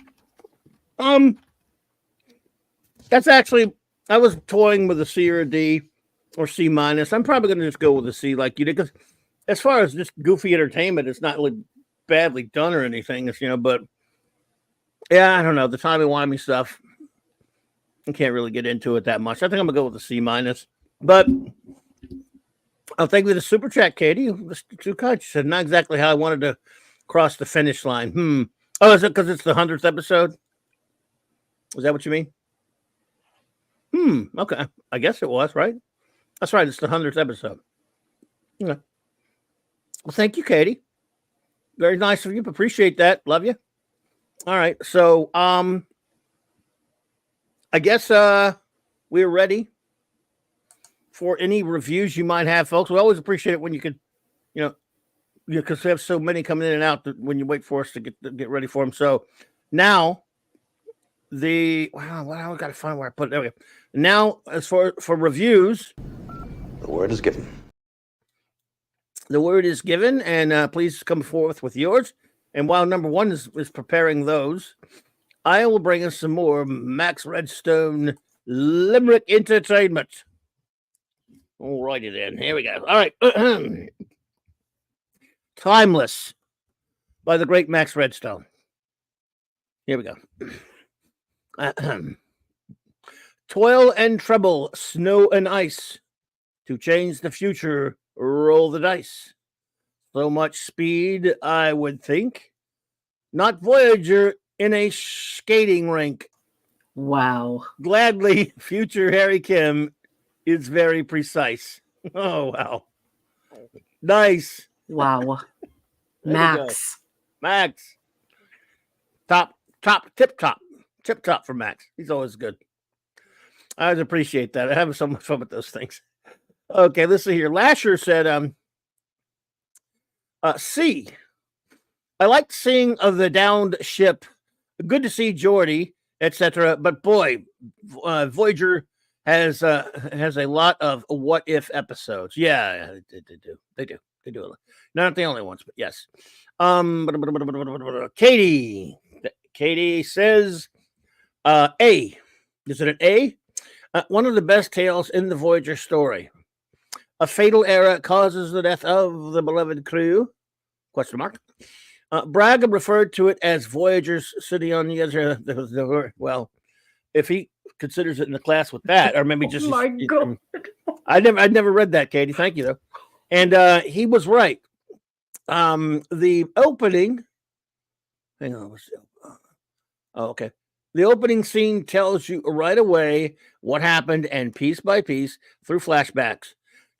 E: That's actually, I was toying with a C or a D or C minus. I'm probably going to just go with a C like you did, because as far as just goofy entertainment, it's not really badly done or anything, but yeah, I don't know. The timey-wimey stuff, I can't really get into it that much. I think I'm going to go with a C minus, but I'll thank you for the super chat, Katie. Too kind. She said, not exactly how I wanted to cross the finish line. Oh, is it because it's the 100th episode? Is that what you mean? Okay. I guess it was, right? That's right. It's the 100th episode. Okay. Well, thank you, Katie. Very nice of you. Appreciate that. Love you. All right. So, I guess we're ready for any reviews you might have, folks. We always appreciate it when you can, because we have so many coming in and out that when you wait for us to get ready for them. So now I got to find where I put it. There we go. Now, as for reviews,
C: The word is given.
E: the word is given, and please come forth with yours. And while number one is preparing those, I will bring us some more Max Redstone Limerick entertainment. All righty then. Here we go. All right. Timeless by the great Max Redstone. Here we go. Toil and trouble, snow and ice. To change the future, roll the dice. So much speed, I would think. Not Voyager in a skating rink.
F: Wow.
E: Gladly, future Harry Kim is very precise. Oh, wow. Nice.
F: Wow.
E: There you
F: Max.
E: Max. Tip top for Max. He's always good. I always appreciate that. I have so much fun with those things. Okay, let's see here. Lasher said, C. I liked seeing the downed ship. Good to see Geordi, etc. But boy, Voyager has a lot of what if episodes. Yeah, they do. Not the only ones, but yes. Katie says, A. Is it an A? One of the best tales in the Voyager story. A fatal error causes the death of the beloved crew? Question mark. Braga referred to it as Voyager's city on the edge. Well, if he considers it in the class with that, or maybe just.
F: Oh my God.
E: I'd never read that, Katie. Thank you though, and he was right. The opening. Hang on. Oh, okay. The opening scene tells you right away what happened, and piece by piece through flashbacks.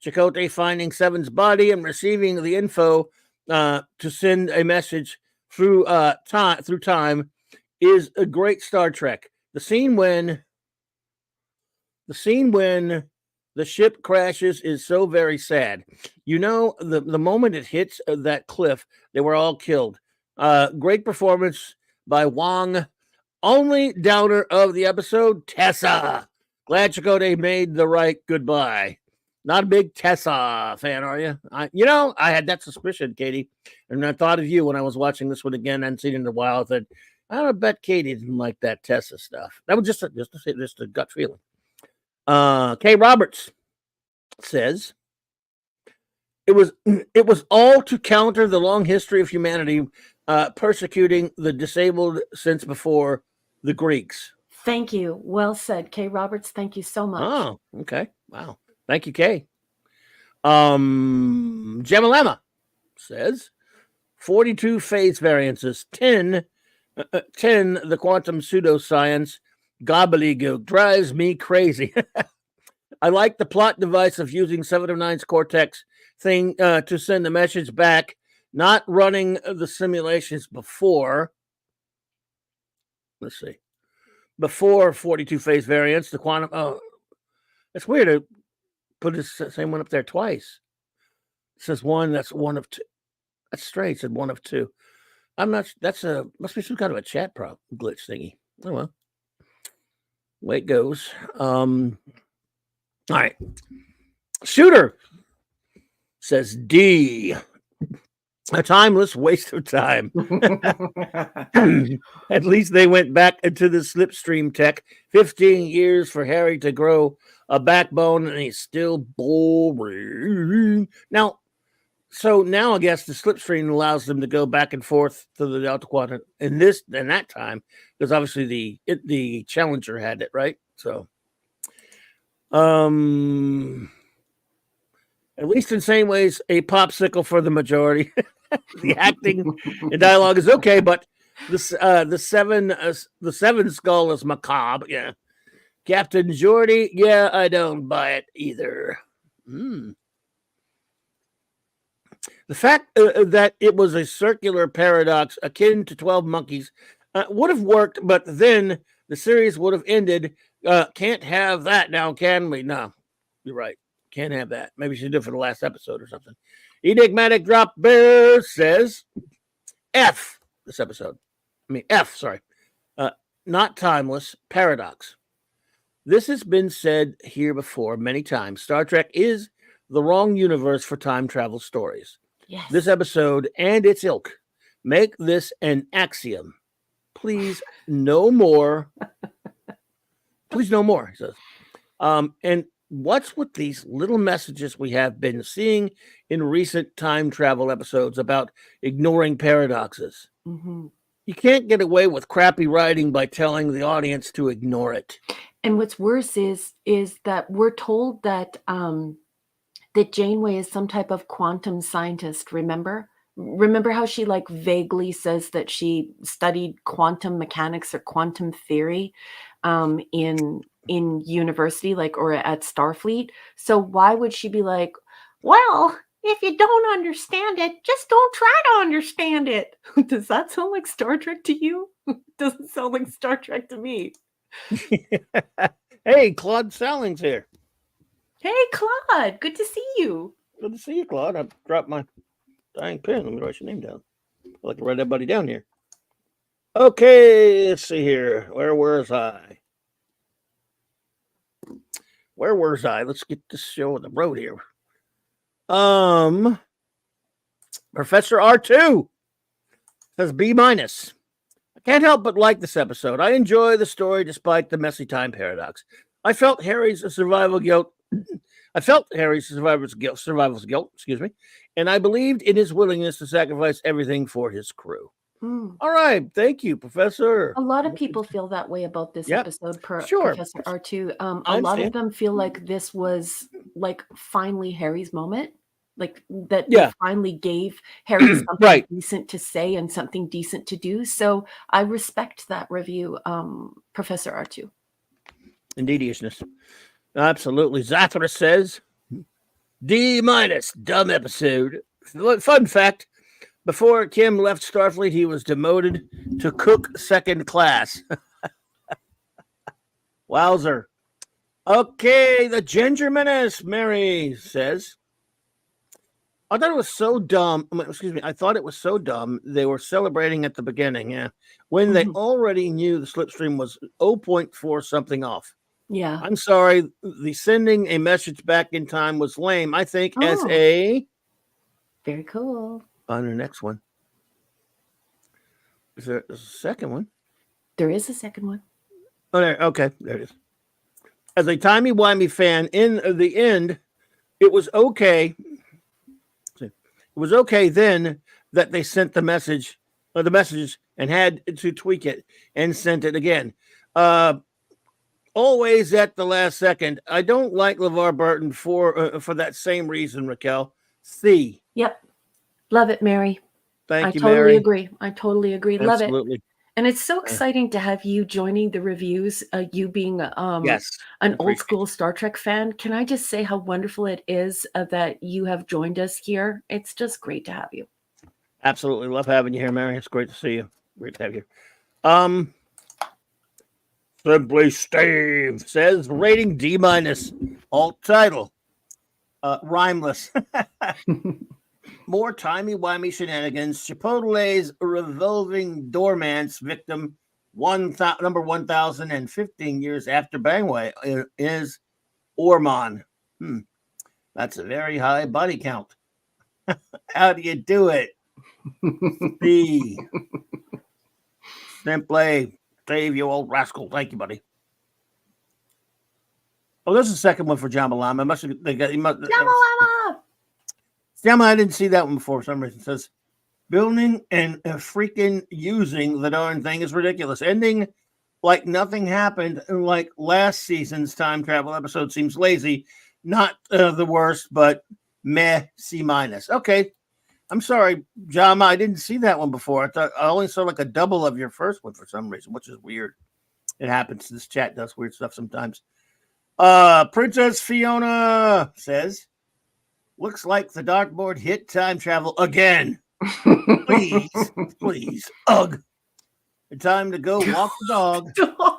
E: Chakotay finding Seven's body and receiving the info to send a message through time is a great Star Trek. The scene when the ship crashes is so very sad. The moment it hits that cliff, they were all killed. Great performance by Wong. Only downer of the episode, Tessa. Glad Chakotay made the right goodbye. Not a big Tessa fan, are you? I had that suspicion, Katie, and I thought of you when I was watching this one again. I hadn't seen it in a while. I said, I don't bet Katie didn't like that Tessa stuff. That was just a gut feeling. Kay Roberts says it was all to counter the long history of humanity persecuting the disabled since before the Greeks.
F: Thank you. Well said, Kay Roberts. Thank you so much.
E: Oh, okay. Wow. Thank you, Kay. Gemalema says 42 phase variances, 10 the quantum pseudoscience gobbledygook drives me crazy. I like the plot device of using 7 of 9's Cortex thing to send the message back, not running the simulations before. Let's see. Before 42 phase variants, the quantum. Oh, it's weird to put the same one up there twice. It says one. That's one of two. That's strange. It said one of two. I'm not. Must be some kind of a chat glitch thingy. Oh well. Way it goes. All right. Shooter says D. A timeless waste of time. At least they went back into the slipstream tech. 15 years for Harry to grow a backbone, and he's still boring. Now I guess the slipstream allows them to go back and forth to the Delta Quadrant in that time, because obviously the Challenger had it, right? So, at least in some ways, a popsicle for the majority. The acting and dialogue is okay, but the seven skull is macabre. Yeah, Captain Geordi. Yeah, I don't buy it either. The fact that it was a circular paradox akin to 12 Monkeys would have worked, but then the series would have ended. Can't have that now, can we? No, you're right. Can't have that. Maybe she did it for the last episode or something. Enigmatic Drop Bear says F this episode. F, sorry. Not timeless, paradox. This has been said here before many times. Star Trek is the wrong universe for time travel stories.
F: Yes.
E: This episode and its ilk make this an axiom. Please, no more. Please, no more, he says. And what's with these little messages we have been seeing in recent time travel episodes about ignoring paradoxes?
F: Mm-hmm.
E: You can't get away with crappy writing by telling the audience to ignore it.
F: And what's worse is that we're told that that Janeway is some type of quantum scientist. Remember how she like vaguely says that she studied quantum mechanics or quantum theory in university, like, or at Starfleet. So why would she be like, well, if you don't understand it, just don't try to understand it? Does that sound like Star Trek to you? Doesn't sound like Star Trek to me.
E: Hey, Claude Salling's here.
F: Hey, Claude. Good to see you.
E: Good to see you, Claude. I dropped my dying pen. Let me write your name down. I like to write everybody down here. Okay, let's see here. Where was I? Let's get this show on the road here. Professor R2 says B-. I can't help but like this episode. I enjoy the story despite the messy time paradox. I felt Harry's survival guilt. Survival's guilt, excuse me, and I believed in his willingness to sacrifice everything for his crew. All right, thank you, Professor.
F: A lot of people feel that way about this episode,
E: sure.
F: Professor R2. A lot of them feel like this was like finally Harry's moment, like that they finally gave Harry something decent to say and something decent to do. So I respect that review, Professor R2.
E: Indeediousness. Absolutely. Zathra says D-, dumb episode. Fun fact. Before Kim left Starfleet, he was demoted to cook second class. Wowzer. Okay, the Ginger Menace, Mary says. I thought it was so dumb. I thought it was so dumb. They were celebrating at the beginning, when they already knew the slipstream was 0.4 something off.
F: Yeah.
E: I'm sorry. The sending a message back in time was lame, I think, as a...
F: Very cool.
E: On the next one. Is there a second one?
F: There is a second one.
E: Oh, there. Okay, there it is. As a timey-wimey fan, in the end, it was okay. It was okay then that they sent the messages and had to tweak it and sent it again. Always at the last second. I don't like LeVar Burton for that same reason, Raquel. C.
F: Yep. Love it, Mary.
E: Thank you,
F: Mary. I totally agree. Love it.
E: Absolutely.
F: And it's so exciting to have you joining the reviews, you being an old school Star Trek fan. Can I just say how wonderful it is that you have joined us here? It's just great to have you.
E: Absolutely. Love having you here, Mary. It's great to see you. Great to have you here. Simply Steve says rating D-. Alt title. Rhymeless. More timey-wimey shenanigans. Chipotle's revolving doorman's victim, number 1,015 years after Bangway, is Ormon. That's a very high body count. How do you do it? B. Simply Dave, you old rascal. Thank you, buddy. Oh, there's a second one for Jamalama.
F: Jamalama!
E: I didn't see that one before for some reason. It says, building and freaking using the darn thing is ridiculous. Ending like nothing happened, like last season's time travel episode seems lazy. Not the worst, but meh, C-. Okay. I'm sorry, Jama. I didn't see that one before. I only saw like a double of your first one for some reason, which is weird. It happens. This chat does weird stuff sometimes. Princess Fiona says, looks like the dartboard hit time travel again. Please. Ugh. Time to go walk the dog.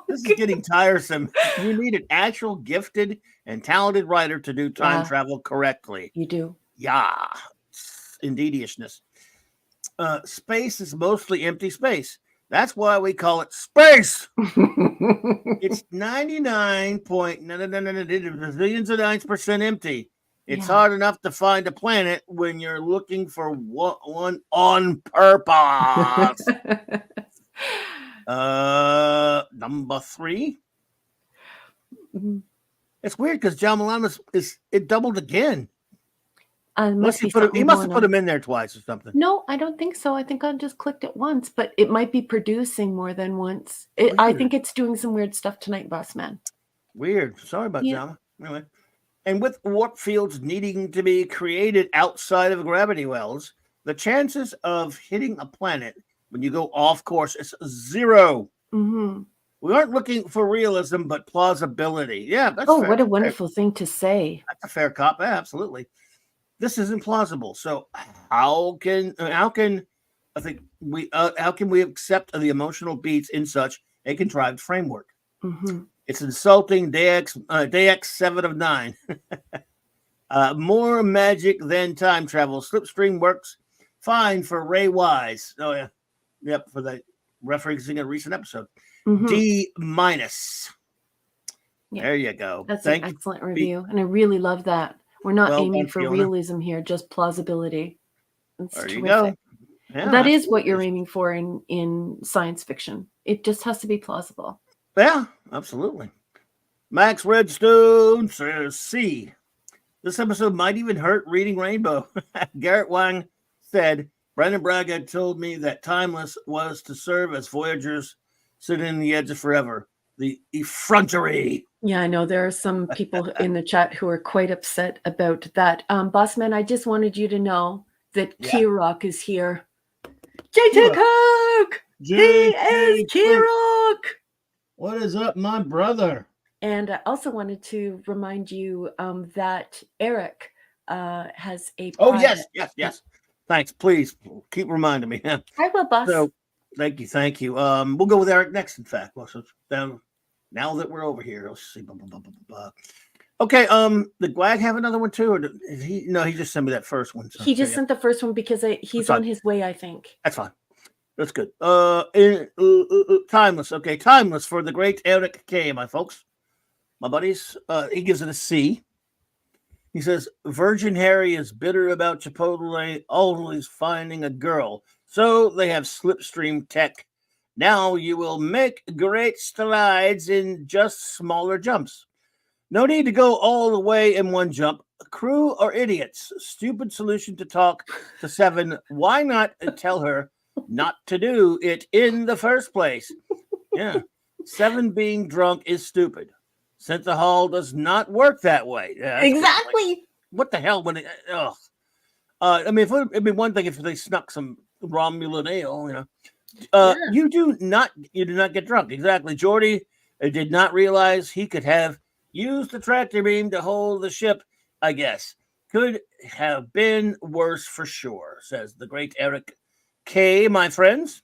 E: This is getting tiresome. You need an actual gifted and talented writer to do time travel correctly.
F: You do.
E: Yeah. Indeedishness. Space is mostly empty space. That's why we call it space. It's 99.9% empty. It's hard enough to find a planet when you're looking for one on purpose. Number 3. It's weird because John Malone is it doubled again. Unless he must have put him in there twice or something.
F: No, I don't think so. I think I just clicked it once, but it might be producing more than once. I think it's doing some weird stuff tonight, boss man.
E: Weird. Sorry about Jama. Anyway. And with warp fields needing to be created outside of gravity wells, the chances of hitting a planet when you go off course is 0.
F: Mm-hmm.
E: We aren't looking for realism, but plausibility. Yeah, that's fair.
F: What a wonderful thing to say.
E: That's a fair cop. Yeah, absolutely. This isn't plausible. So how can we accept the emotional beats in such a contrived framework?
F: Mm-hmm.
E: It's insulting. DX 7 of 9. More magic than time travel. Slipstream works fine for Ray Wise. Oh yeah, yep. For the referencing a recent episode.
F: Mm-hmm.
E: D-.
F: Yeah.
E: There you go.
F: That's an excellent review, and I really love that. We're not aiming for realism here, just plausibility. That's
E: there
F: terrific.
E: You go. Yeah,
F: that is what you're aiming for in science fiction. It just has to be plausible.
E: Yeah, absolutely. Max Redstone says C. This episode might even hurt reading Rainbow. Garrett Wang said, Brandon Braga told me that Timeless was to serve as Voyagers sitting in the edge of forever. The effrontery.
F: Yeah, I know there are some people in the chat who are quite upset about that. Bossman, I just wanted you to know that K-Rock is here. JT Cook! He is K-Rock!
E: What is up, my brother?
F: And I also wanted to remind you that Eric has a
E: private... Oh, yes. Thanks. Please keep reminding me.
F: I will, boss.
E: So, thank you. We'll go with Eric next, in fact. Well, so now that we're over here, let's see. Okay, did Gwag have another one too, or did he? No, he just sent me that first one. So,
F: he just sent the first one because he's on his way, I think.
E: That's fine. That's good. Timeless. Okay, Timeless for the great Eric K, my folks, my buddies. He gives it a C. He says, Virgin Harry is bitter about Chipotle always finding a girl, so they have slipstream tech. Now you will make great strides in just smaller jumps. No need to go all the way in one jump. Crew are idiots. Stupid solution to talk to 7. Why not tell her not to do it in the first place? Yeah. 7 being drunk is stupid. Cynthia Hall does not work that way. Yeah,
F: exactly.
E: Like, what the hell? When I mean, it'd be one thing if they snuck some Romulan ale, you know. You do not get drunk. Exactly. Geordi did not realize he could have used the tractor beam to hold the ship, I guess. Could have been worse for sure, says the great Eric K, my friends.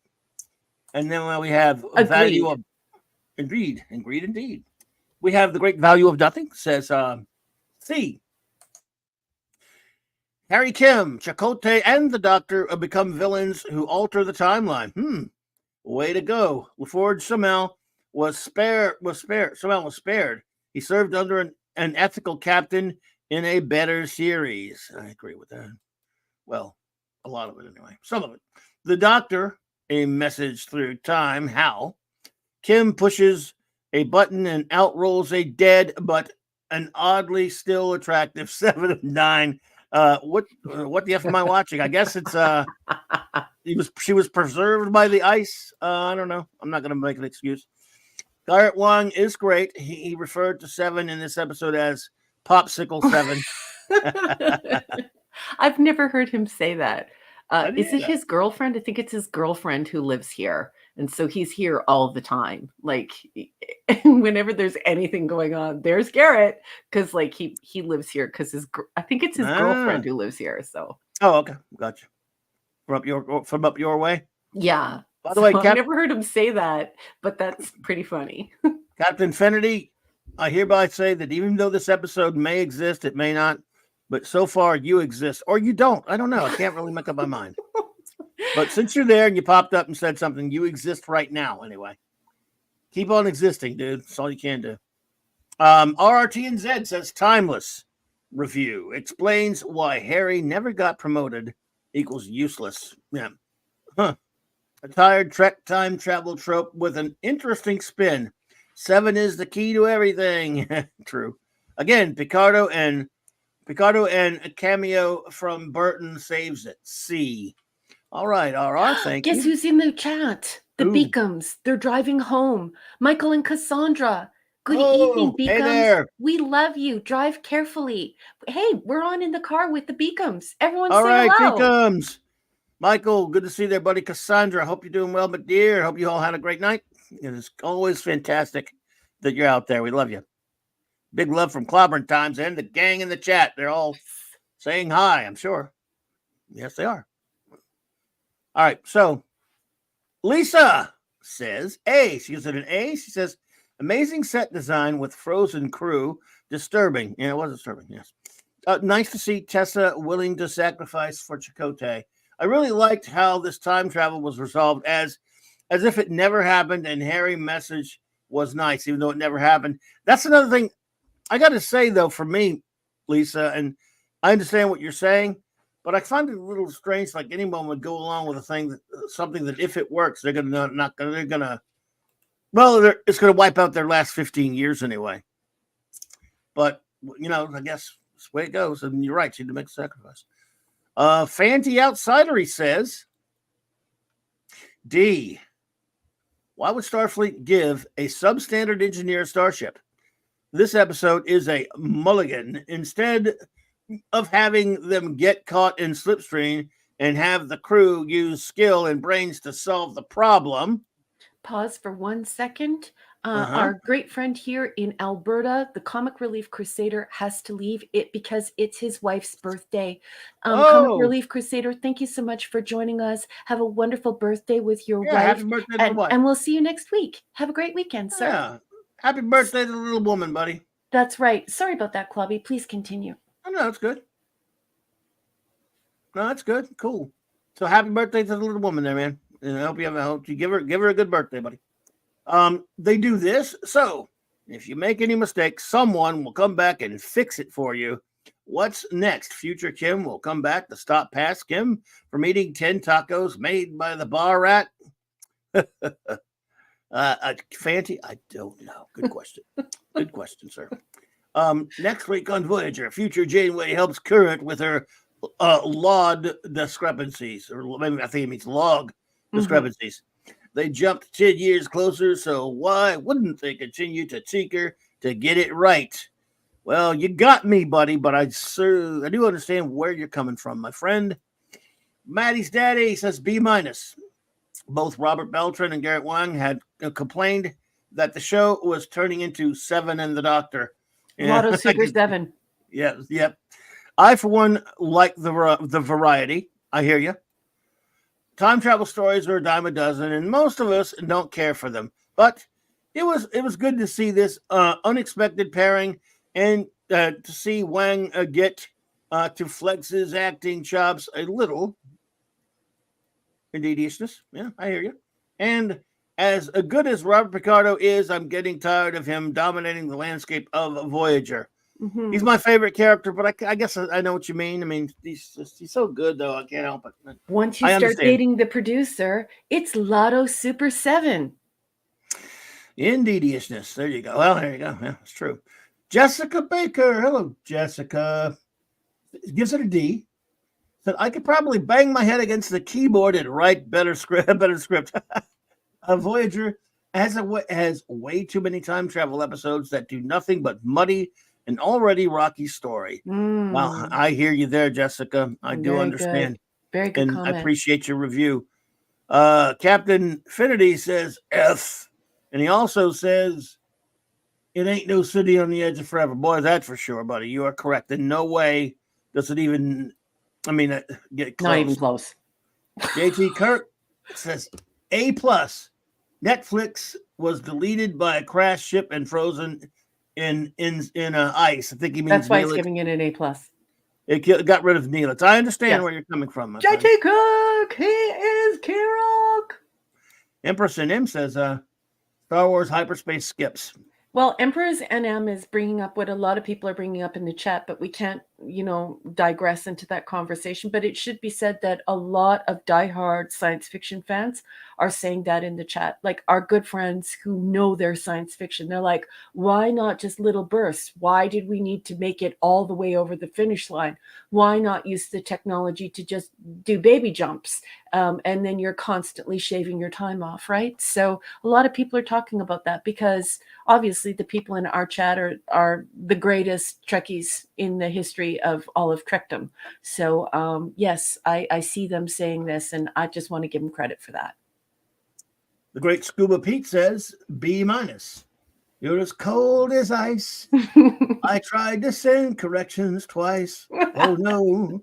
E: And then we have a value of indeed. We have the great value of nothing, says C. Harry Kim, Chakotay, and the Doctor become villains who alter the timeline. Way to go. LaForge somehow was spared. He served under an ethical captain in a better series. I agree with that. Well, a lot of it anyway. Some of it. The Doctor, a message through time. How? Kim pushes a button and out rolls a dead but an oddly still attractive 7 of 9. What the F am I watching? I guess it's she was preserved by the ice. I don't know. I'm not gonna make an excuse. Garrett Wang is great. He referred to 7 in this episode as Popsicle 7.
F: I've never heard him say that. Is it his girlfriend? I think it's his girlfriend who lives here. And so he's here all the time. Like whenever there's anything going on, there's Garrett. Because like he lives here because I think it's his girlfriend who lives here. So
E: okay, gotcha. From up your way.
F: Yeah.
E: By the way,
F: I've never heard him say that, but that's pretty funny.
E: Captain Infinity, I hereby say that even though this episode may exist, it may not, but so far you exist, or you don't. I don't know. I can't really make up my mind. But since you're there and you popped up and said something, you exist right now anyway. Keep on existing, dude. That's all you can do. RRTNZ says timeless review explains why Harry never got promoted equals useless. Yeah. Huh. A tired Trek time travel trope with an interesting spin. 7 is the key to everything. True. Again, Picardo and a cameo from Burton saves it. C. All right, RR, thank you.
F: Guess who's in the chat? The Beacons. They're driving home. Michael and Cassandra. Good evening, Beacons.
E: Hey there.
F: We love you. Drive carefully. Hey, we're on in the car with the Beacons. Everyone
E: All
F: say
E: right,
F: hello.
E: Beacons. Michael, good to see you there, buddy. Cassandra, hope you're doing well, but dear, hope you all had a great night. It is always fantastic that you're out there. We love you. Big love from Clobbering Times and the gang in the chat. They're all saying hi, I'm sure. Yes, they are. All right, so Lisa says A. She gives it an A. She says, amazing set design with frozen crew. Disturbing. Yeah, it was disturbing, yes. Nice to see Tessa willing to sacrifice for Chakotay. I really liked how this time travel was resolved as if it never happened, and Harry's message was nice, even though it never happened. That's another thing I got to say, though, for me, Lisa, and I understand what you're saying, but I find it a little strange. Like anyone would go along with something that if it works, it's going to wipe out their last 15 years anyway. But I guess that's the way it goes. And you're right, she had to make a sacrifice. Fanty Outsidery says, D. Why would Starfleet give a substandard engineer a starship? This episode is a mulligan. Instead of having them get caught in slipstream and have the crew use skill and brains to solve the problem.
F: Pause for 1 second. Our great friend here in Alberta, the Comic Relief Crusader, has to leave it because it's his wife's birthday. Comic Relief Crusader, thank you so much for joining us. Have a wonderful birthday with your wife.
E: Happy birthday to the wife.
F: And we'll see you next week. Have a great weekend, sir.
E: Yeah. Happy birthday to the little woman, buddy.
F: That's right. Sorry about that, Clobby. Please continue.
E: Oh, no, it's good. No, that's good. Cool. So happy birthday to the little woman there, man. And I hope you give her a good birthday, buddy. They do this. So if you make any mistakes, someone will come back and fix it for you. What's next? Future Kim will come back to stop past Kim from eating 10 tacos made by the bar rat. Fancy? I don't know. Good question. Good question, sir. Next week on Voyager, future Janeway helps Current with her log discrepancies, or maybe I think it means log discrepancies. They jumped 10 years closer, so why wouldn't they continue to tinker to get it right? Well, you got me, buddy, but I do understand where you're coming from, my friend. Maddie's daddy says B-. Both Robert Beltran and Garrett Wang had complained that the show was turning into Seven and the Doctor.
F: Lotto Super 7.
E: Yep. I, for one, like the variety. I hear you. Time travel stories are a dime a dozen, and most of us don't care for them. But it was good to see this unexpected pairing and to see Wang get to flex his acting chops a little. Indeediousness. Yeah, I hear you. And as good as Robert Picardo is, I'm getting tired of him dominating the landscape of Voyager. Mm-hmm. He's my favorite character, but I guess I know what you mean. I mean, he's so good, though. I can't help it.
F: Once you start dating the producer, it's Lotto Super 7.
E: Indeediousness. There you go. Well, there you go. Yeah, it's true. Jessica Baker. Hello, Jessica. Gives it a D. Said I could probably bang my head against the keyboard and write better script. Voyager has way too many time travel episodes that do nothing but muddy an already rocky story. Well, I hear you there, Jessica. I do understand.
F: Very good
E: and
F: comment.
E: I appreciate your review. Captain Finity says F. And he also says, it ain't no city on the edge of forever. Boy, that's for sure, buddy. You are correct. In no way does it even, get close.
F: Not even close.
E: JT Kirk says A+. Netflix was deleted by a crash ship and frozen in ice. I think he means
F: That's why it's
E: Neelix.
F: giving it an A+.
E: It got rid of Neelix. I understand
F: Yes.
E: where you're coming from. my friend.
F: JT Cook, he is Kirok.
E: Empress and M says, Star Wars hyperspace skips.
F: Well, Emperor's NM is bringing up what a lot of people are bringing up in the chat, but we can't, digress into that conversation. But it should be said that a lot of diehard science fiction fans are saying that in the chat. Like our good friends who know their science fiction, they're like, why not just little bursts? Why did we need to make it all the way over the finish line? Why not use the technology to just do baby jumps? And then you're constantly shaving your time off, right? So a lot of people are talking about that because obviously the people in our chat are the greatest Trekkies in the history of all of Trekdom. So yes, I see them saying this, and I just want to give them credit for that.
E: The great Scuba Pete says, B-. You're as cold as ice. I tried to send corrections twice. Oh no.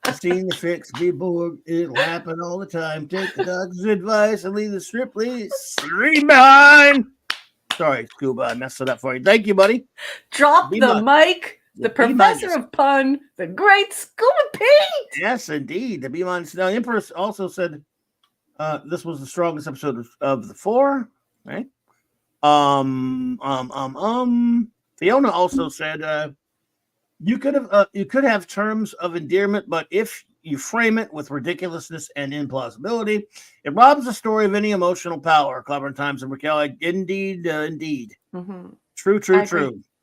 E: I've seen the fix be bored. It'll happen all the time. Take the doctor's advice and leave the strip, please. 3 behind. Sorry, Scuba. I messed it up for you. Thank you, buddy.
F: Drop
E: B-.
F: the mic. The professor of pun, the great Scuba Pete.
E: Yes, indeed. The B-. Now, Empress also said this was the strongest episode of the 4, right? Fiona also said you could have terms of endearment, but if you frame it with ridiculousness and implausibility, it robs the story of any emotional power. Clobbering Times and Raquel, indeed.
F: Mm-hmm.
E: True,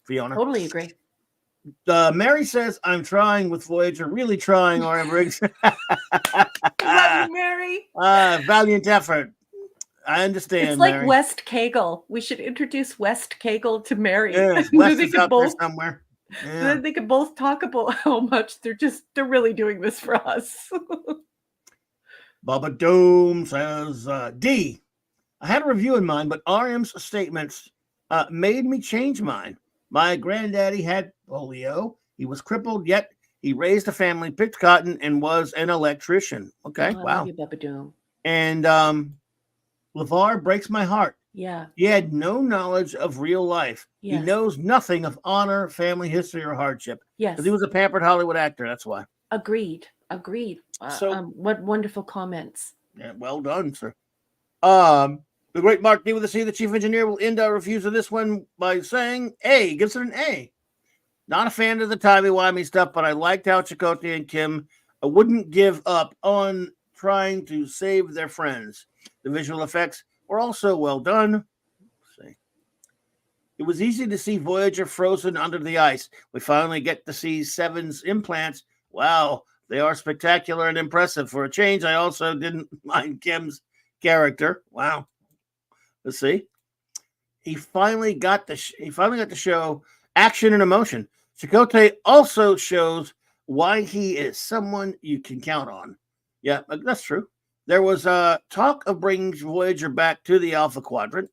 E: Fiona.
F: Totally agree.
E: Mary says, I'm trying with Voyager, really trying, R.M. Briggs.
F: Love you, Mary.
E: Valiant effort. I understand.
F: It's like
E: Mary.
F: West Kegel. We should introduce West Kegel to Mary.
E: Yes, West is out there somewhere. Yeah.
F: They could both talk about how much they're really doing this for us.
E: Bubba Doom says, D. I had a review in mind, but RM's statements made me change mine. My granddaddy had polio. He was crippled, yet he raised a family, picked cotton, and was an electrician. Okay,
F: I
E: wow.
F: love you, Bubba Doom.
E: And LeVar breaks my heart.
F: Yeah.
E: He had no knowledge of real life.
F: Yes.
E: He knows nothing of honor, family history, or hardship.
F: Yes.
E: Because he was a pampered Hollywood actor. That's why.
F: Agreed. What wonderful comments.
E: Yeah, well done, sir. The great Mark D with a C, the chief engineer, will end our reviews of this one by saying A. Gives it an A. Not a fan of the timey-wimey stuff, but I liked how Chakotay and Kim wouldn't give up on trying to save their friends. The visual effects were also well done. Let's see. It was easy to see Voyager frozen under the ice. We finally get to see Seven's implants. Wow, they are spectacular and impressive. For a change, I also didn't mind Kim's character. Wow. Let's see. He finally got to show action and emotion. Chakotay also shows why he is someone you can count on. Yeah, that's true. There was talk of bringing Voyager back to the Alpha Quadrant.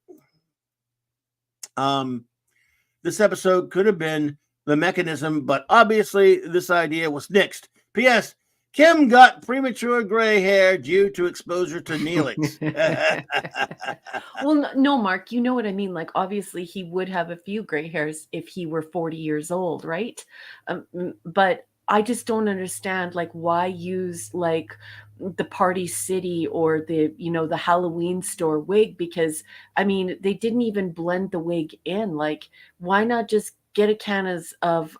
E: This episode could have been the mechanism, but obviously this idea was nixed. P.S. Kim got premature gray hair due to exposure to Neelix.
F: Well, no, Mark, you know what I mean. Like, obviously, he would have a few gray hairs if he were 40 years old, right? But I just don't understand, like, why use, like, the Party City or the Halloween store wig? Because, I mean, they didn't even blend the wig in. Like, why not just get a can of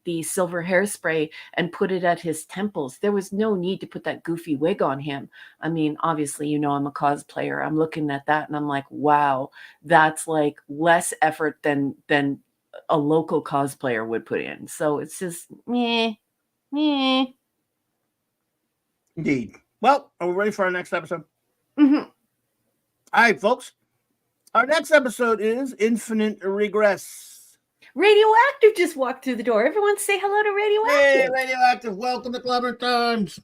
F: the silver hairspray and put it at his temples? There was no need to put that goofy wig on him. I mean, obviously, I'm a cosplayer. I'm looking at that and I'm like, wow, that's like less effort than a local cosplayer would put in. So it's just meh.
E: Indeed. Well, are we ready for our next episode?
F: Mm-hmm.
E: All right, folks. Our next episode is Infinite Regress.
F: Radioactive just walked through the door. Everyone say hello to Radioactive.
E: Hey, Radioactive. Welcome to Clobbering Times.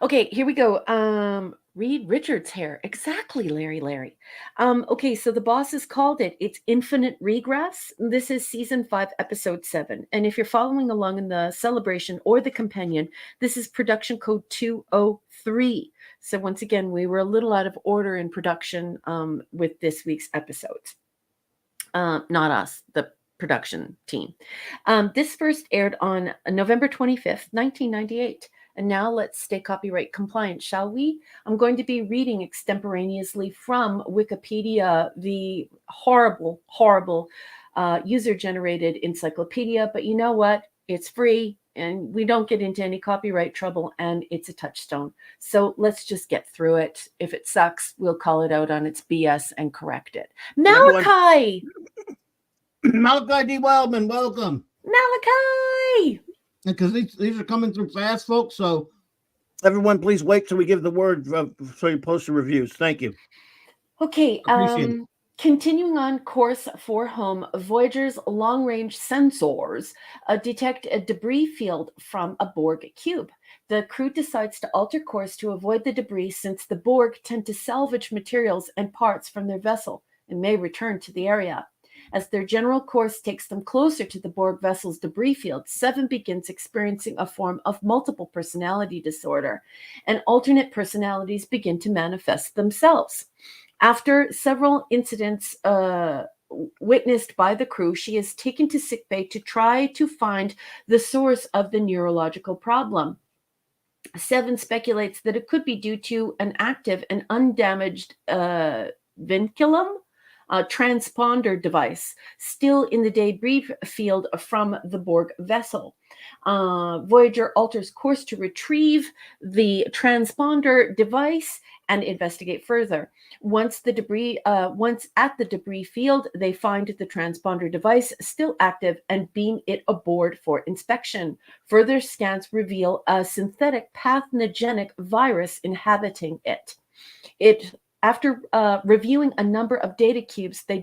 F: Okay, here we go. Reed Richards' hair. Exactly, Larry. Okay, so the boss has called it. It's Infinite Regress. This is season 5, episode 7. And if you're following along in the celebration or the companion, this is production code 203. So once again, we were a little out of order in production with this week's episodes. Not us, the production team. This first aired on November 25th, 1998. And now let's stay copyright compliant, shall we? I'm going to be reading extemporaneously from Wikipedia, the horrible, horrible user-generated encyclopedia. But you know what? It's free, and we don't get into any copyright trouble, and it's a touchstone. So let's just get through it. If it sucks, we'll call it out on its BS and correct it. Malachi!
E: Malachi D. Wildman, welcome.
F: Malachi!
E: Because these are coming through fast, folks. So everyone, please wait till we give the word so you post your reviews. Thank you.
F: Okay. Continuing on course for home, Voyager's long-range sensors detect a debris field from a Borg cube. The crew decides to alter course to avoid the debris since the Borg tend to salvage materials and parts from their vessel and may return to the area. As their general course takes them closer to the Borg vessel's debris field, Seven begins experiencing a form of multiple personality disorder, and alternate personalities begin to manifest themselves. After several incidents witnessed by the crew, she is taken to sickbay to try to find the source of the neurological problem. Seven speculates that it could be due to an active and undamaged vinculum transponder device still in the debris field from the Borg vessel. Voyager alters course to retrieve the transponder device and investigate further. Once at the debris field, they find the transponder device still active and beam it aboard for inspection. Further scans reveal a synthetic pathogenic virus inhabiting it. After reviewing a number of data cubes, they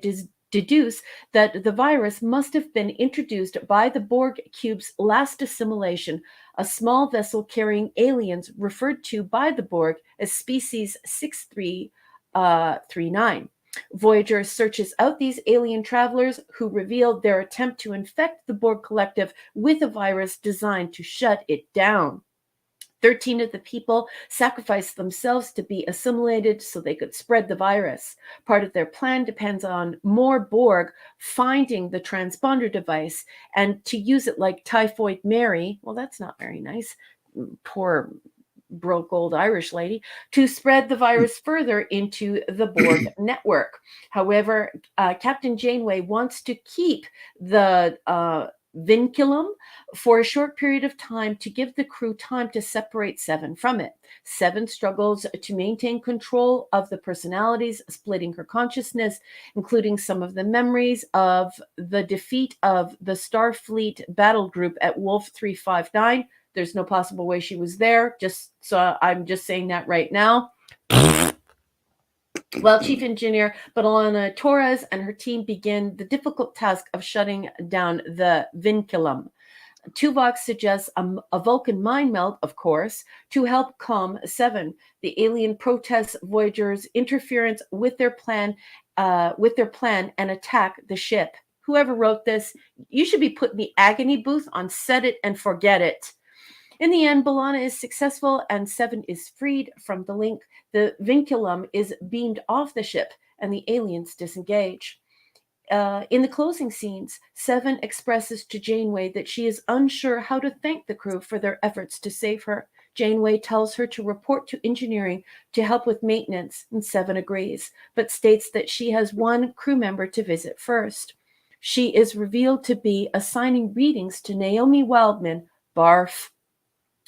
F: deduce that the virus must have been introduced by the Borg cube's last assimilation, a small vessel carrying aliens referred to by the Borg as species 6339. Voyager searches out these alien travelers who reveal their attempt to infect the Borg collective with a virus designed to shut it down. 13 of the people sacrificed themselves to be assimilated so they could spread the virus. Part of their plan depends on more Borg finding the transponder device and to use it like Typhoid Mary. Well, that's not very nice. Poor broke old Irish lady, to spread the virus further into the Borg network. However, Captain Janeway wants to keep the vinculum for a short period of time to give the crew time to separate Seven from it. Seven struggles to maintain control of the personalities, splitting her consciousness, including some of the memories of the defeat of the Starfleet battle group at Wolf 359. There's no possible way she was there. I'm just saying that right now. While Chief Engineer Badalona Torres and her team begin the difficult task of shutting down the vinculum. Tuvok suggests a Vulcan mind melt, of course, to help calm Seven. The alien protests Voyager's interference with their plan and attack the ship. Whoever wrote this, you should be put in the agony booth on Set It and Forget It. In the end, B'Elanna is successful and Seven is freed from the link. The vinculum is beamed off the ship and the aliens disengage. In the closing scenes, Seven expresses to Janeway that she is unsure how to thank the crew for their efforts to save her. Janeway tells her to report to engineering to help with maintenance, and Seven agrees, but states that she has one crew member to visit first. She is revealed to be assigning readings to Naomi Wildman, Barf,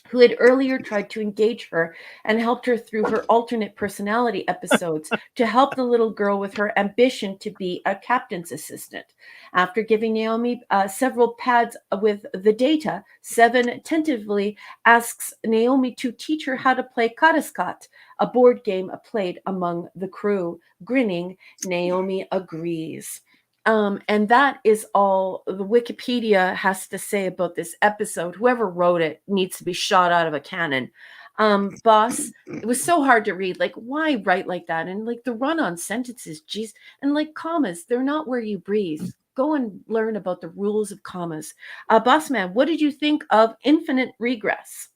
F: who had earlier tried to engage her and helped her through her alternate personality episodes to help the little girl with her ambition to be a captain's assistant. After giving Naomi several pads with the data, Seven tentatively asks Naomi to teach her how to play Kadiskat, a board game played among the crew. Grinning, Naomi agrees. And that is all the Wikipedia has to say about this episode. Whoever wrote it needs to be shot out of a cannon. Boss, it was so hard to read. Like, why write like that? And like the run-on sentences, geez, and like commas, they're not where you breathe. Go and learn about the rules of commas. Boss man, what did you think of Infinite Regress?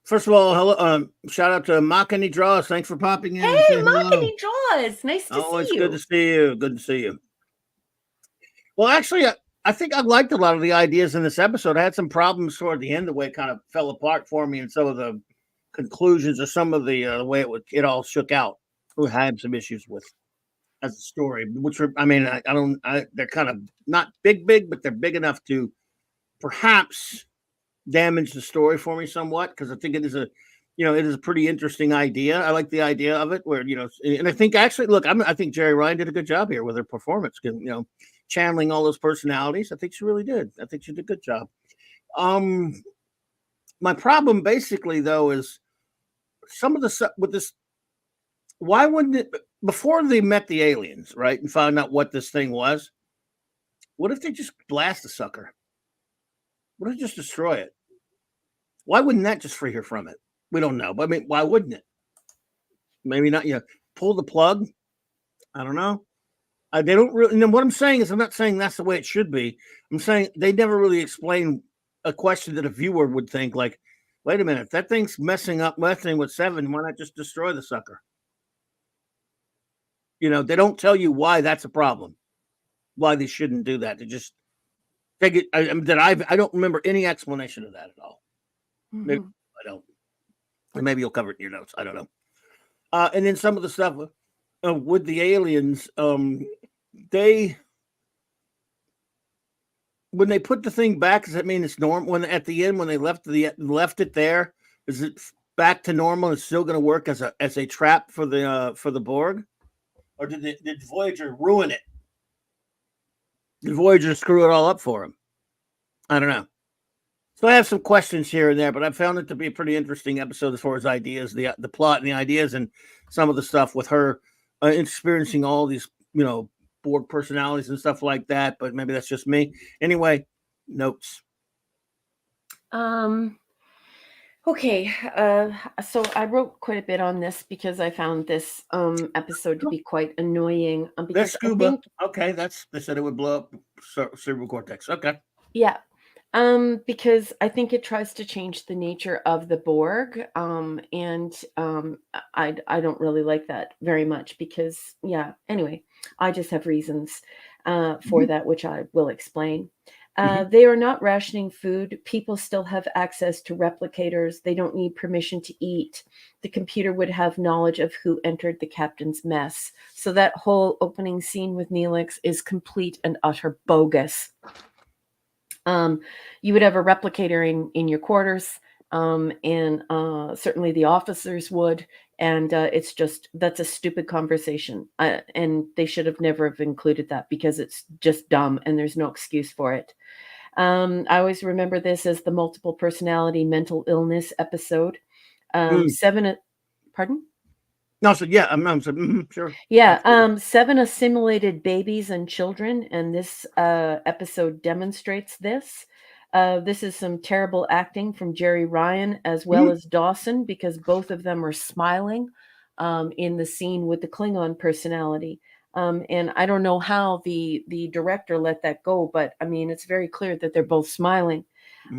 E: First of all, hello, shout out to Makani Draws. Thanks for popping in.
F: Hey, Makani Draws. Nice to
E: Oh,
F: see
E: it's
F: you.
E: good to see you. Good to see you. Well, actually, I think I liked a lot of the ideas in this episode. I had some problems toward the end, the way it kind of fell apart for me, and some of the conclusions or some of the way it all shook out. Who had some issues with as a story, which are, I mean, they're kind of not big, but they're big enough to perhaps damage the story for me somewhat, because I think it is a pretty interesting idea. I like the idea of it, where and I think actually, look, I think Jerry Ryan did a good job here with her performance. Channeling all those personalities. I think she really did. I think she did a good job. My problem basically though is some of the stuff with this. Why wouldn't it, before they met the aliens, right, and found out what this thing was? What if they just blast the sucker? What if they just destroy it? Why wouldn't that just free her from it? We don't know, but I mean, why wouldn't it? Maybe not. Pull the plug. I don't know. They don't really. And then what I'm saying is, I'm not saying that's the way it should be. I'm saying they never really explain a question that a viewer would think like, "Wait a minute, if that thing's messing with 7, why not just destroy the sucker?" They don't tell you why that's a problem. Why they shouldn't do that. They just take it. I don't remember any explanation of that at all.
F: Mhm.
E: Maybe I don't. And maybe you'll cover it in your notes. I don't know. And then some of the stuff with the aliens, when they put the thing back, does that mean it's normal? When at the end, when they left it there, is it back to normal? It's still going to work as a trap for the Borg, or did Voyager ruin it? Did Voyager screw it all up for him? I don't know. So I have some questions here and there, but I found it to be a pretty interesting episode as far as ideas, the plot and the ideas, and some of the stuff with her experiencing all these, Borg personalities and stuff like that. But maybe that's just me. Anyway, notes.
F: Okay, so I wrote quite a bit on this because I found this episode to be quite annoying.
E: That's
F: Because
E: scuba. Okay, they said it would blow up cerebral cortex. Okay.
F: Yeah. Because I think it tries to change the nature of the Borg. And I don't really like that very much because, yeah, anyway, I just have reasons for that, which I will explain. They are not rationing food. People still have access to replicators. They don't need permission to eat. The computer would have knowledge of who entered the captain's mess. So that whole opening scene with Neelix is complete and utter bogus. You would have a replicator in your quarters, and certainly the officers would. And that's a stupid conversation. And they should have never have included that because it's just dumb and there's no excuse for it. I always remember this as the multiple personality mental illness episode. Pardon?
E: No, so yeah, I'm sure.
F: Yeah, 7 assimilated babies and children, and this episode demonstrates this. This is some terrible acting from Jerry Ryan as well as Dawson, because both of them are smiling in the scene with the Klingon personality. And I don't know how the director let that go, but I mean, it's very clear that they're both smiling.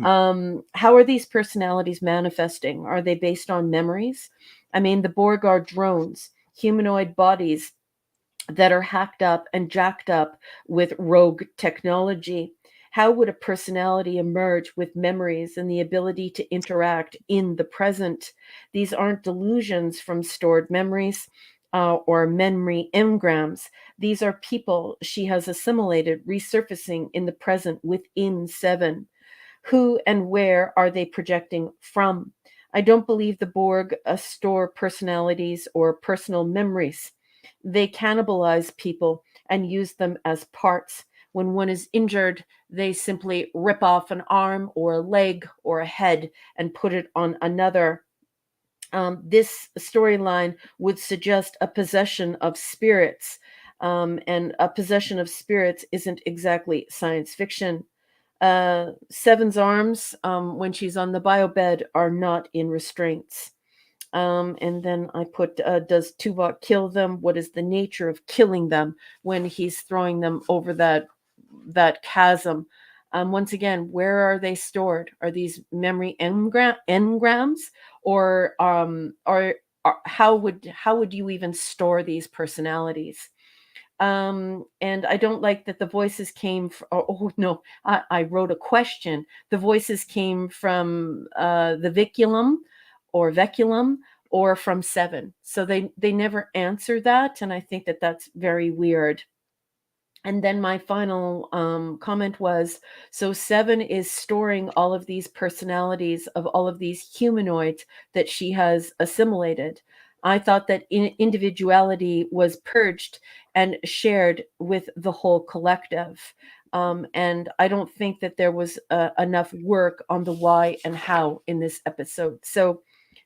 F: How are these personalities manifesting? Are they based on memories? I mean, the Borg are drones, humanoid bodies that are hacked up and jacked up with rogue technology. How would a personality emerge with memories and the ability to interact in the present? These aren't delusions from stored memories or memory engrams. These are people she has assimilated, resurfacing in the present within 7. Who and where are they projecting from? I don't believe the Borg store personalities or personal memories. They cannibalize people and use them as parts. When one is injured, they simply rip off an arm or a leg or a head and put it on another. This storyline would suggest a possession of spirits. And a possession of spirits isn't exactly science fiction. Seven's arms, when she's on the bio bed, are not in restraints. And then I put, does Tuvok kill them? What is the nature of killing them when he's throwing them over that chasm? Once again, where are they stored? Are these memory engrams, or how would you even store these personalities? And I don't like that the voices came oh no, I wrote a question. The voices came from the Veculum or from Seven. So they never answer that, and I think that that's very weird. And then my final comment was, so Seven is storing all of these personalities of all of these humanoids that she has assimilated. I thought that individuality was purged and shared with the whole collective. And I don't think that there was enough work on the why and how in this episode. So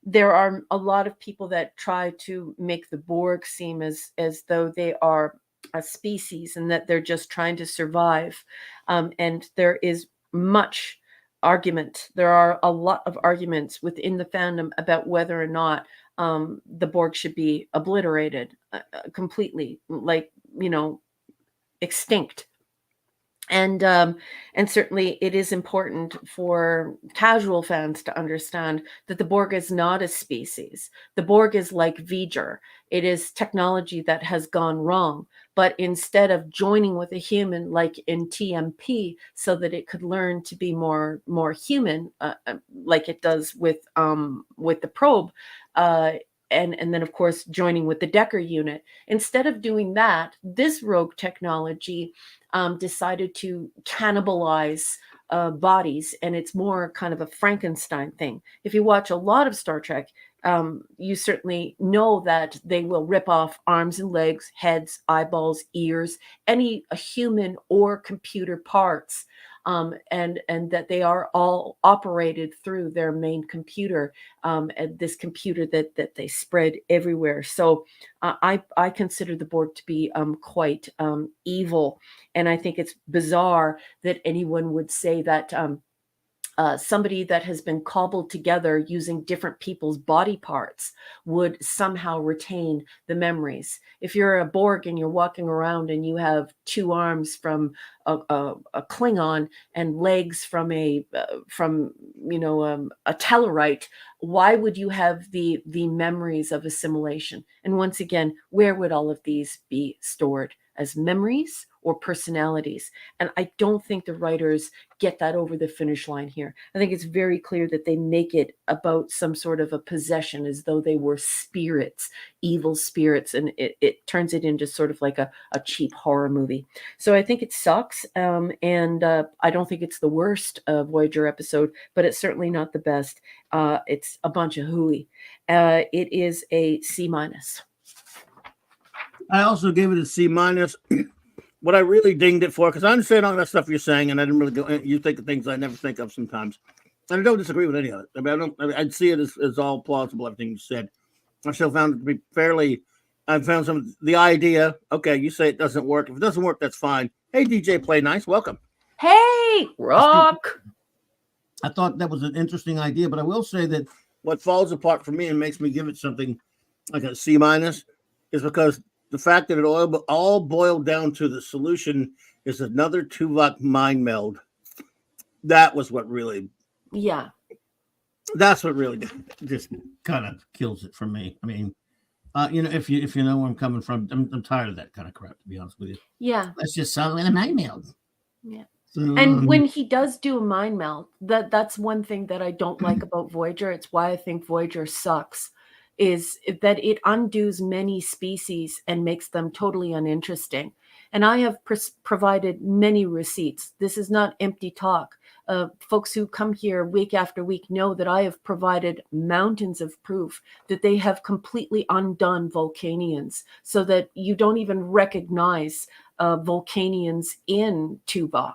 F: there are a lot of people that try to make the Borg seem as though they are a species and that they're just trying to survive. And there is much argument. There are a lot of arguments within the fandom about whether or not the Borg should be obliterated completely, like, extinct. And certainly it is important for casual fans to understand that the Borg is not a species. The Borg is like VOYAGER. It is technology that has gone wrong. But instead of joining with a human like in TMP so that it could learn to be more human, like it does with the probe, and then, of course, joining with the Decker unit. Instead of doing that, this rogue technology decided to cannibalize bodies, and it's more kind of a Frankenstein thing. If you watch a lot of Star Trek, you certainly know that they will rip off arms and legs, heads, eyeballs, ears, any human or computer parts. And that they are all operated through their main computer, and this computer that they spread everywhere. So I consider the Borg to be quite evil, and I think it's bizarre that anyone would say that somebody that has been cobbled together using different people's body parts would somehow retain the memories. If you're a Borg and you're walking around and you have two arms from a Klingon and legs from a Tellarite, why would you have the memories of assimilation? And once again, where would all of these be stored? As memories or personalities? And I don't think the writers get that over the finish line here. I think it's very clear that they make it about some sort of a possession, as though they were spirits, evil spirits, and it turns it into sort of like a cheap horror movie. So I think it sucks, and I don't think it's the worst Voyager episode, but it's certainly not the best. It's a bunch of hooey. It is a C-.
E: I also gave it a C-. What I really dinged it for, because I understand all that stuff you're saying, and I didn't really go. You think of things I never think of sometimes, and I don't disagree with any of it. I mean, I'd see it as all plausible. Everything you said, I still found it to be fairly. I found the idea. Okay, you say it doesn't work. If it doesn't work, that's fine. Hey, DJ, Play Nice, welcome.
F: Hey, Rock.
E: I thought that was an interesting idea, but I will say that what falls apart for me and makes me give it something like a C- is because the fact that it all boiled down to the solution is another Tuvok mind meld. That was what really, that's what really just kind of kills it for me. I mean, if you know where I'm coming from, I'm tired of that kind of crap, to be honest with you.
F: Yeah.
E: Let's just sell it in a mind meld.
F: Yeah.
E: So,
F: And when he does do a mind meld, that's one thing that I don't like about Voyager. It's why I think Voyager sucks, is that it undoes many species and makes them totally uninteresting. And I have provided many receipts. This is not empty talk. Folks who come here week after week know that I have provided mountains of proof that they have completely undone Vulcanians, so that you don't even recognize Vulcanians in Tuvok.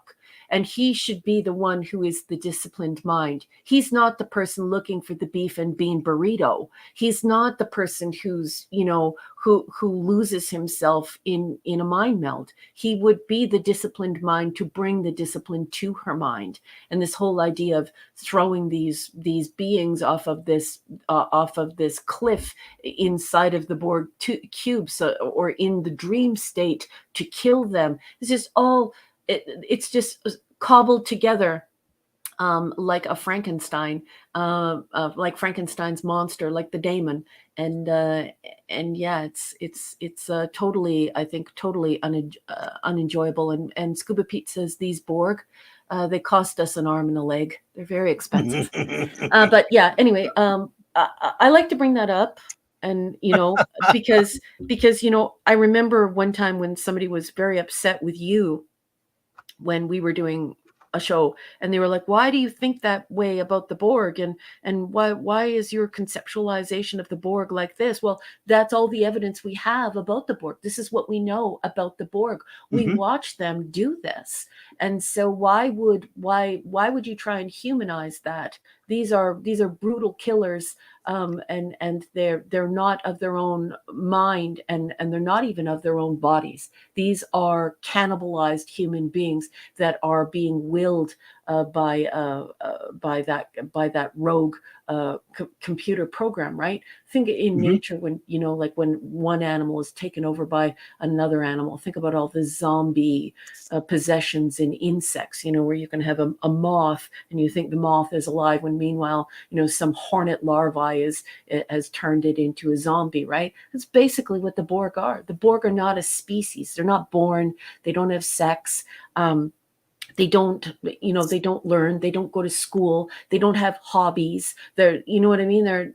F: and he should be the one who is the disciplined mind. He's not the person looking for the beef and bean burrito. He's not the person who's, who loses himself in a mind meld. He would be the disciplined mind to bring the discipline to her mind. And this whole idea of throwing these beings off of this cliff inside of the Borg cubes, or in the dream state to kill them, it's just all it's just cobbled together, like a Frankenstein, like Frankenstein's monster, like the daemon. And yeah, it's totally, I think, totally unenjoyable. And Scuba Pete says these Borg, they cost us an arm and a leg. They're very expensive. But yeah, anyway, I like to bring that up. And, because, I remember one time when somebody was very upset with you when we were doing a show, and they were like, why do you think that way about the Borg? And why is your conceptualization of the Borg like this? Well, that's all the evidence we have about the Borg. This is what we know about the Borg. We watch them do this. And so why would you try and humanize that? These are brutal killers, and they're not of their own mind, and they're not even of their own bodies. These are cannibalized human beings that are being willed by that rogue computer program, right? Think in nature, when like when one animal is taken over by another animal. Think about all the zombie possessions in insects, where you can have a moth and you think the moth is alive, when meanwhile some hornet larvae has turned it into a zombie, right? That's basically what the Borg are. The Borg are not a species. They're not born. They don't have sex. They don't learn. They don't go to school. They don't have hobbies. They're, what I mean? They're,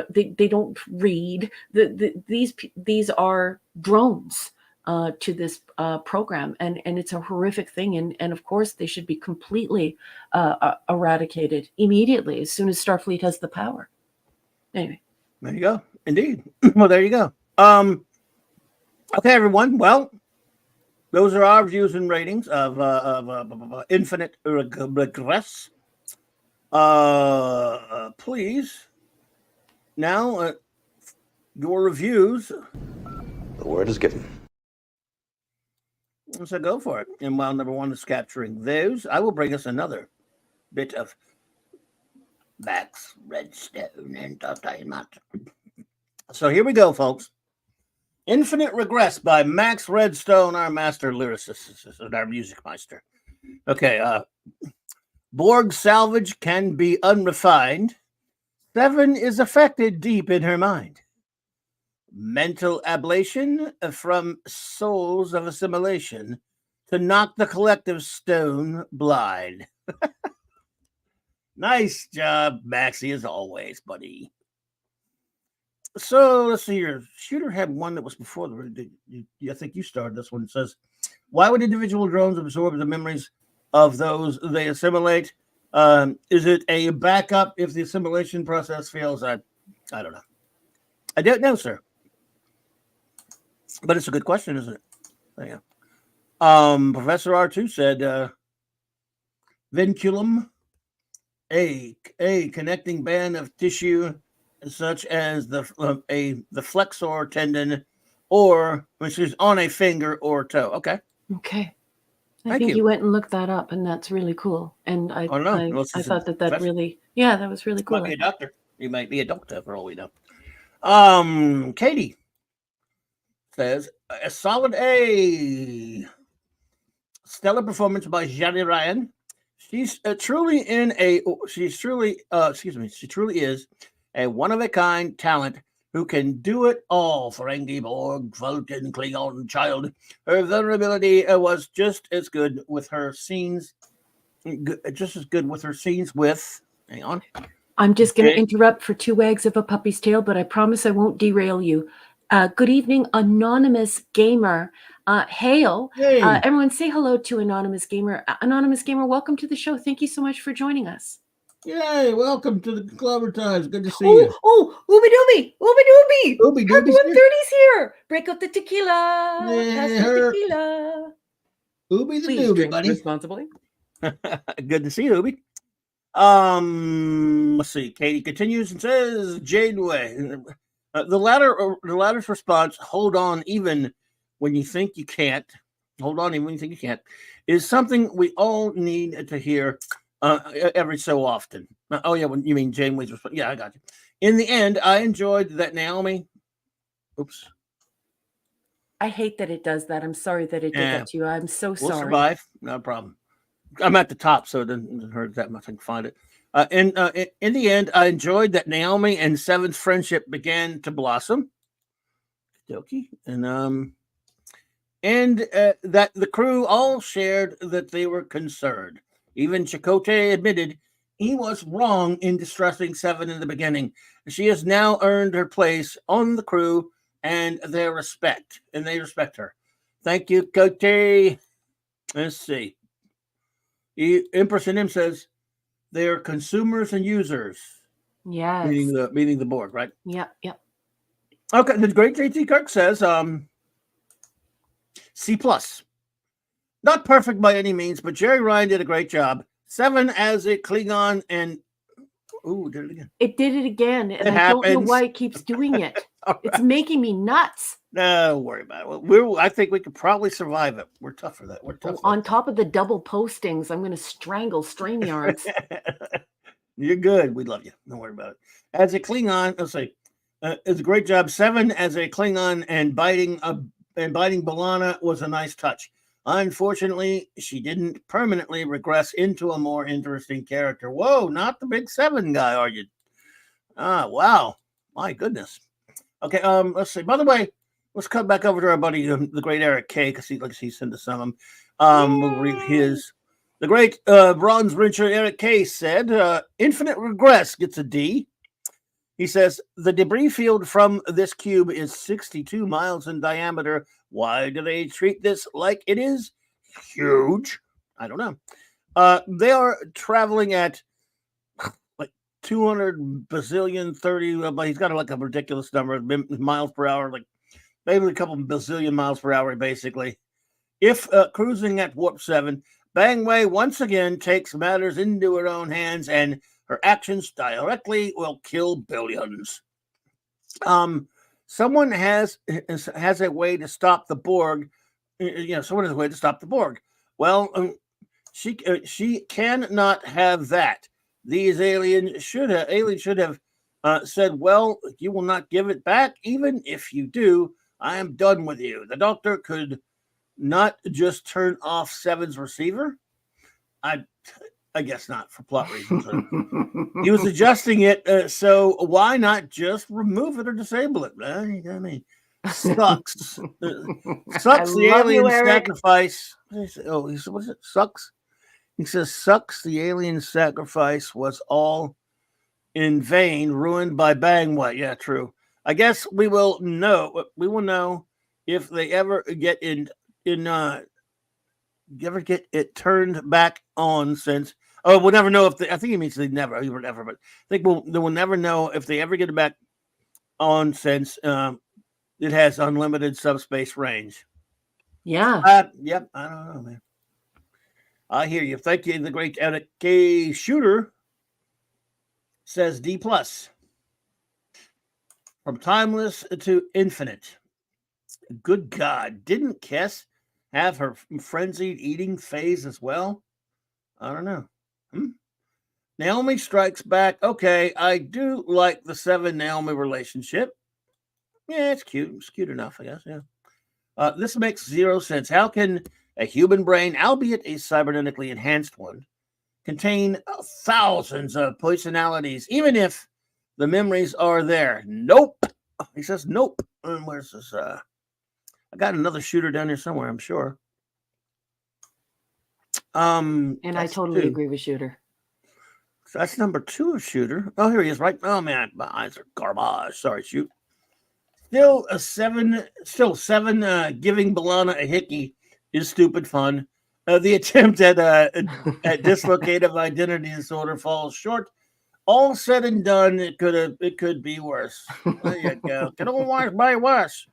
F: they don't read. These are drones to this program, and it's a horrific thing. And of course, they should be completely eradicated immediately as soon as Starfleet has the power. Anyway,
E: there you go. Indeed. Well, there you go. Okay, everyone. Well, those are our views and ratings of Infinite Regress. Please, now, your reviews.
C: The word is given.
E: So go for it. And while number one is capturing those, I will bring us another bit of Max Redstone entertainment. So here we go, folks. Infinite Regress by Max Redstone, our master lyricist and our music meister. Okay, Borg salvage can be unrefined. Seven is affected deep in her mind. Mental ablation from souls of assimilation to knock the collective stone blind. Nice job, Maxie, as always, buddy. So let's see here. Shooter had one that was before I think you started this one. It says, why would individual drones absorb the memories of those they assimilate? Is it a backup if the assimilation process fails? I don't know. I don't know, sir. But it's a good question, isn't it? Yeah. Professor R2 said, vinculum, a connecting band of tissue such as the flexor tendon, or which is on a finger or toe. Okay.
F: I think you went and looked that up, and that's really cool. And I thought that really, that was really cool.
E: You might be a doctor. You might be a doctor for all we know. Katie says, a solid A. Stellar performance by Jenny Ryan. She truly is a one-of-a-kind talent who can do it all. Ferengi, Borg, Vulcan, Klingon, child. Her vulnerability was just as good with her scenes. Hang on.
F: I'm just going to interrupt for 2 wags of a puppy's tail, but I promise I won't derail you. Good evening, Anonymous Gamer. Hail.
E: Hey.
F: Everyone say hello to Anonymous Gamer. Anonymous Gamer, welcome to the show. Thank you so much for joining us.
E: Yay, welcome to the Clobber Times. Good to see you.
F: Oh, ooby dooby. Herc 130's here. Break up the tequila.
E: Yeah,
F: Pass the tequila.
E: Ooby the
F: Please
E: dooby,
F: drink
E: buddy.
F: responsibly.
E: Good to see you, Ubi. Let's see. Katie continues and says, Janeway. The latter's response, hold on even when you think you can't, hold on even when you think you can't, is something we all need to hear every so often. Oh, yeah, when you mean Janeway's response. Yeah, I got you. In the end, I enjoyed that Naomi. Oops.
F: I hate that it does that. I'm sorry that it did that to you. I'm so
E: We'll
F: sorry.
E: survive. No problem. I'm at the top, so it doesn't hurt that much. I can find it. In the end, I enjoyed that Naomi and Seven's friendship began to blossom. Dokie. And that the crew all shared that they were concerned. Even Chakotay admitted he was wrong in distrusting Seven in the beginning. She has now earned her place on the crew and their respect, and they respect her. Thank you, Cote. Let's see. Empress in him says they are consumers and users.
F: Yes.
E: Meaning the board, right?
F: Yep.
E: Okay, the great JT Kirk says C+. Not perfect by any means, but Jerry Ryan did a great job. 7 as a Klingon and did it again.
F: It did it again, and I don't know why it keeps doing it. It's making me nuts.
E: No, don't worry about it. I think we could probably survive it. We're tough for that. We're tough.
F: On top of the double postings, I'm going to strangle StreamYards.
E: You're good. We love you. Don't worry about it. As a Klingon, let's say, it's a great job. 7 as a Klingon and biting B'Elanna was a nice touch. Unfortunately, she didn't permanently regress into a more interesting character. Whoa, not the big 7 guy, argued. Wow. My goodness. Okay, let's see. By the way, let's cut back over to our buddy, the great Eric K, because he sent us some. We'll read his. The great bronze wrencher Eric K said, Infinite Regress gets a D. He says, the debris field from this cube is 62 miles in diameter. Why do they treat this like it is huge? I don't know. They are traveling at like 200 bazillion 30, but he's got like a ridiculous number of miles per hour, like maybe a couple bazillion miles per hour, basically. If cruising at warp 7, Bangway once again takes matters into her own hands, and her actions directly will kill billions. Someone has a way to stop the Borg. Someone has a way to stop the Borg. Well, she cannot have that. These aliens should have said, well, you will not give it back. Even if you do, I am done with you. The Doctor could not just turn off 7's receiver. I guess not, for plot reasons. He was adjusting it, so why not just remove it or disable it? I mean, sucks. Sucks the alien sacrifice. What is it? Sucks. He says, sucks the alien sacrifice was all in vain, ruined by Bangway. Yeah, true. I guess we will know. We will know if they ever get get it turned back on since. Oh, we'll never know if I think he means they never, but I think we'll never know if they ever get it back on since it has unlimited subspace range.
F: Yeah.
E: Yep. I don't know, man. I hear you. Thank you. The great Eric K. Shooter says D+. From timeless to infinite. Good God. Didn't Kess have her frenzied eating phase as well? I don't know. Naomi strikes back. Okay, I do like the 7 Naomi relationship. Yeah, it's cute. It's cute enough, I guess. Yeah. This makes zero sense. How can a human brain, albeit a cybernetically enhanced one, contain thousands of personalities, even if the memories are there? Nope. He says nope. And where's this? I got another shooter down here somewhere, I'm sure.
F: And I totally agree with Shooter.
E: So that's number 2 of Shooter. Oh, here he is, right? Oh man, my eyes are garbage. Sorry, Shoot. Still 7 giving B'Elanna a hickey is stupid fun. The attempt at dislocative identity disorder falls short. All said and done, it could be worse. There you go. Can always be worse.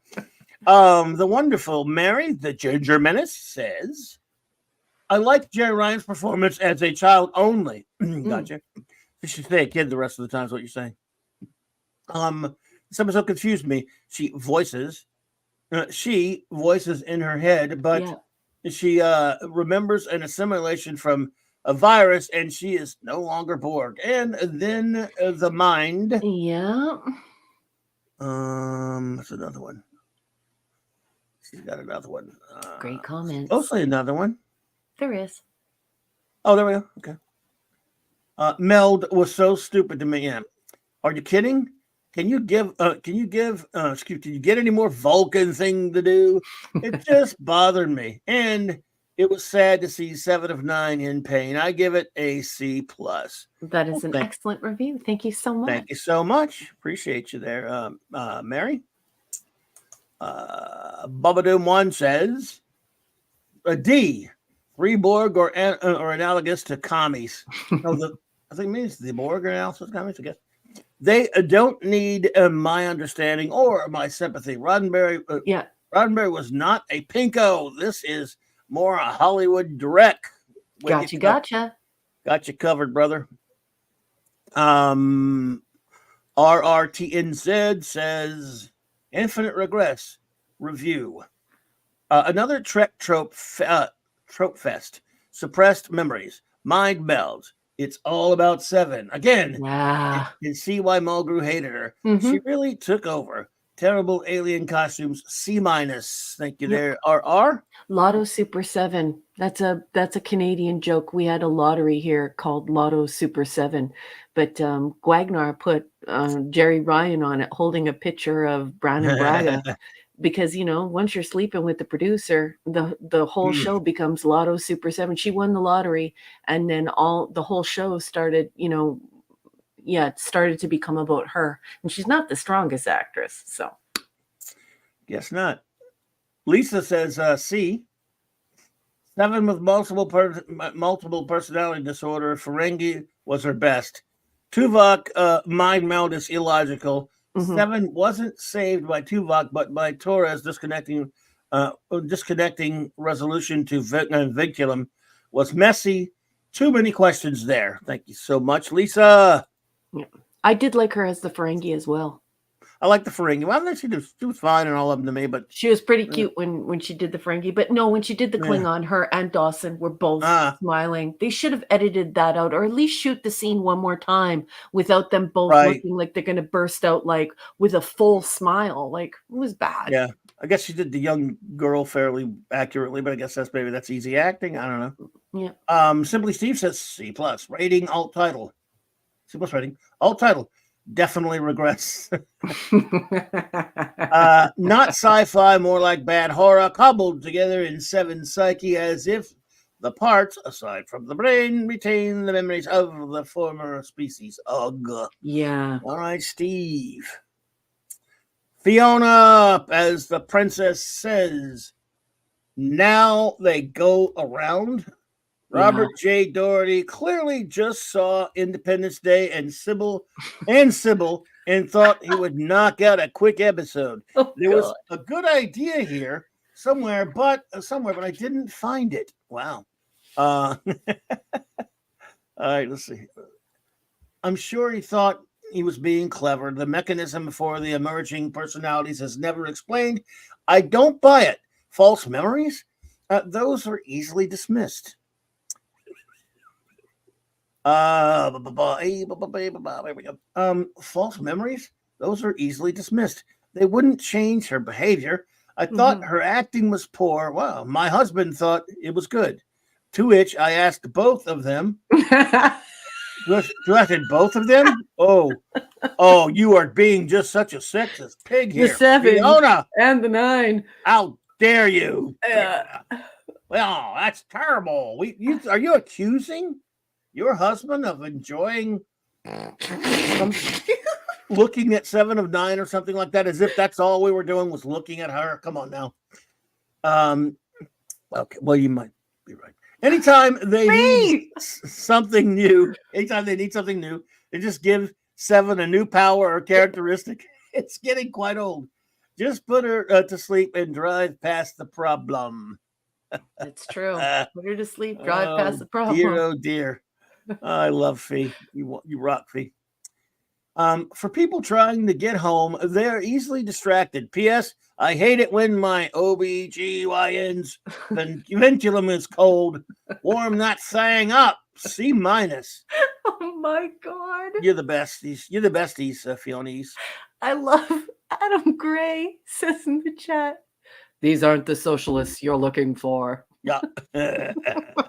E: The wonderful Mary, the Ginger Menace, says, I like Jerry Ryan's performance as a child only. Gotcha. You should stay a kid the rest of the time is what you're saying. This episode confused me. She voices in her head, but she remembers an assimilation from a virus, and she is no longer Borg. And then the mind.
F: Yeah.
E: That's another one. She's got another one.
F: Great comments.
E: Mostly another one.
F: There is.
E: Oh, there we go. Okay. Meld was so stupid to me. Yeah. Are you kidding? Can you get any more Vulcan thing to do? It just bothered me. And it was sad to see 7 of 9 in pain. I give it a C+.
F: That is an excellent review. Thank you so much.
E: Thank you so much. Appreciate you there, Mary. Bubbadoom 1 says a D. 3 Borg or analogous to commies. No, I think it means the Borg or analogous to commies, I guess. They don't need my understanding or my sympathy. Roddenberry was not a pinko. This is more a Hollywood direct.
F: Gotcha.
E: Got you covered, brother. RRTNZ says Infinite Regress review. Another Trek trope fest. Suppressed memories. Mind melds. It's all about 7. Again, you see why Mulgrew hated her. She really took over. Terrible alien costumes. C-. Thank you there. RR?
F: Lotto Super 7. That's a Canadian joke. We had a lottery here called Lotto Super 7. But Guagnar put Jerry Ryan on it holding a picture of Brannon Braga. Because, once you're sleeping with the producer, the whole show becomes Lotto Super 7. She won the lottery, and then the whole show started, it started to become about her. And she's not the strongest actress, so.
E: Guess not. Lisa says C. 7 with multiple personality disorder. Ferengi was her best. Tuvok mind meld is illogical. 7 wasn't saved by Tuvok, but by Torres disconnecting resolution to vinculum was messy. Too many questions there. Thank you so much, Lisa.
F: Yeah. I did like her as the Ferengi as well.
E: I like the Ferengi. Well, she was fine and all of them to me, but
F: she was pretty cute when she did the Ferengi. But no, when she did the Klingon, her and Dawson were both smiling. They should have edited that out, or at least shoot the scene one more time without them both looking like they're going to burst out like with a full smile. Like, it was bad. Yeah,
E: I guess she did the young girl fairly accurately, but I guess that's easy acting. I don't know.
F: Yeah.
E: Simply Steve says C+. Rating alt title. C+ rating alt title. Definitely regrets. Not sci-fi, more like bad horror, cobbled together in 7 psyche as if the parts, aside from the brain, retain the memories of the former species. Ugh.
F: Yeah.
E: All right, Steve. Fiona, as the princess says, now they go around. Robert J. Doherty clearly just saw Independence Day and Sybil and thought he would knock out a quick episode. There was a good idea here somewhere, but I didn't find it. Wow. All right, let's see. I'm sure he thought he was being clever. The mechanism for the emerging personalities is never explained. I don't buy it. False memories? Those are easily dismissed. False memories? Those are easily dismissed. They wouldn't change her behavior. I thought her acting was poor. Well, my husband thought it was good. To which I asked both of them. Do I ask both of them? Oh, you are being just such a sexist pig here.
F: The 7
E: Fiona,
F: and the 9.
E: How dare you? Well, that's terrible. Are you accusing your husband of enjoying looking at 7 of 9 or something like that, as if that's all we were doing was looking at her? Come on now. Okay, well, you might be right. Anytime they need something new, they just give 7 a new power or characteristic. It's getting quite old. Just put her to sleep and drive past the problem.
F: It's true. Put her to sleep. Drive past the problem.
E: Dear, oh dear. I love Fee. You rock, Fee. For people trying to get home, they're easily distracted. P.S. I hate it when my OBGYN's ventilum is cold. Warm that thing up. C-.
F: Oh my God.
E: You're the besties. You're the besties, Fionis.
F: I love Adam Gray says in the chat. These aren't the socialists you're looking for.
E: Yeah.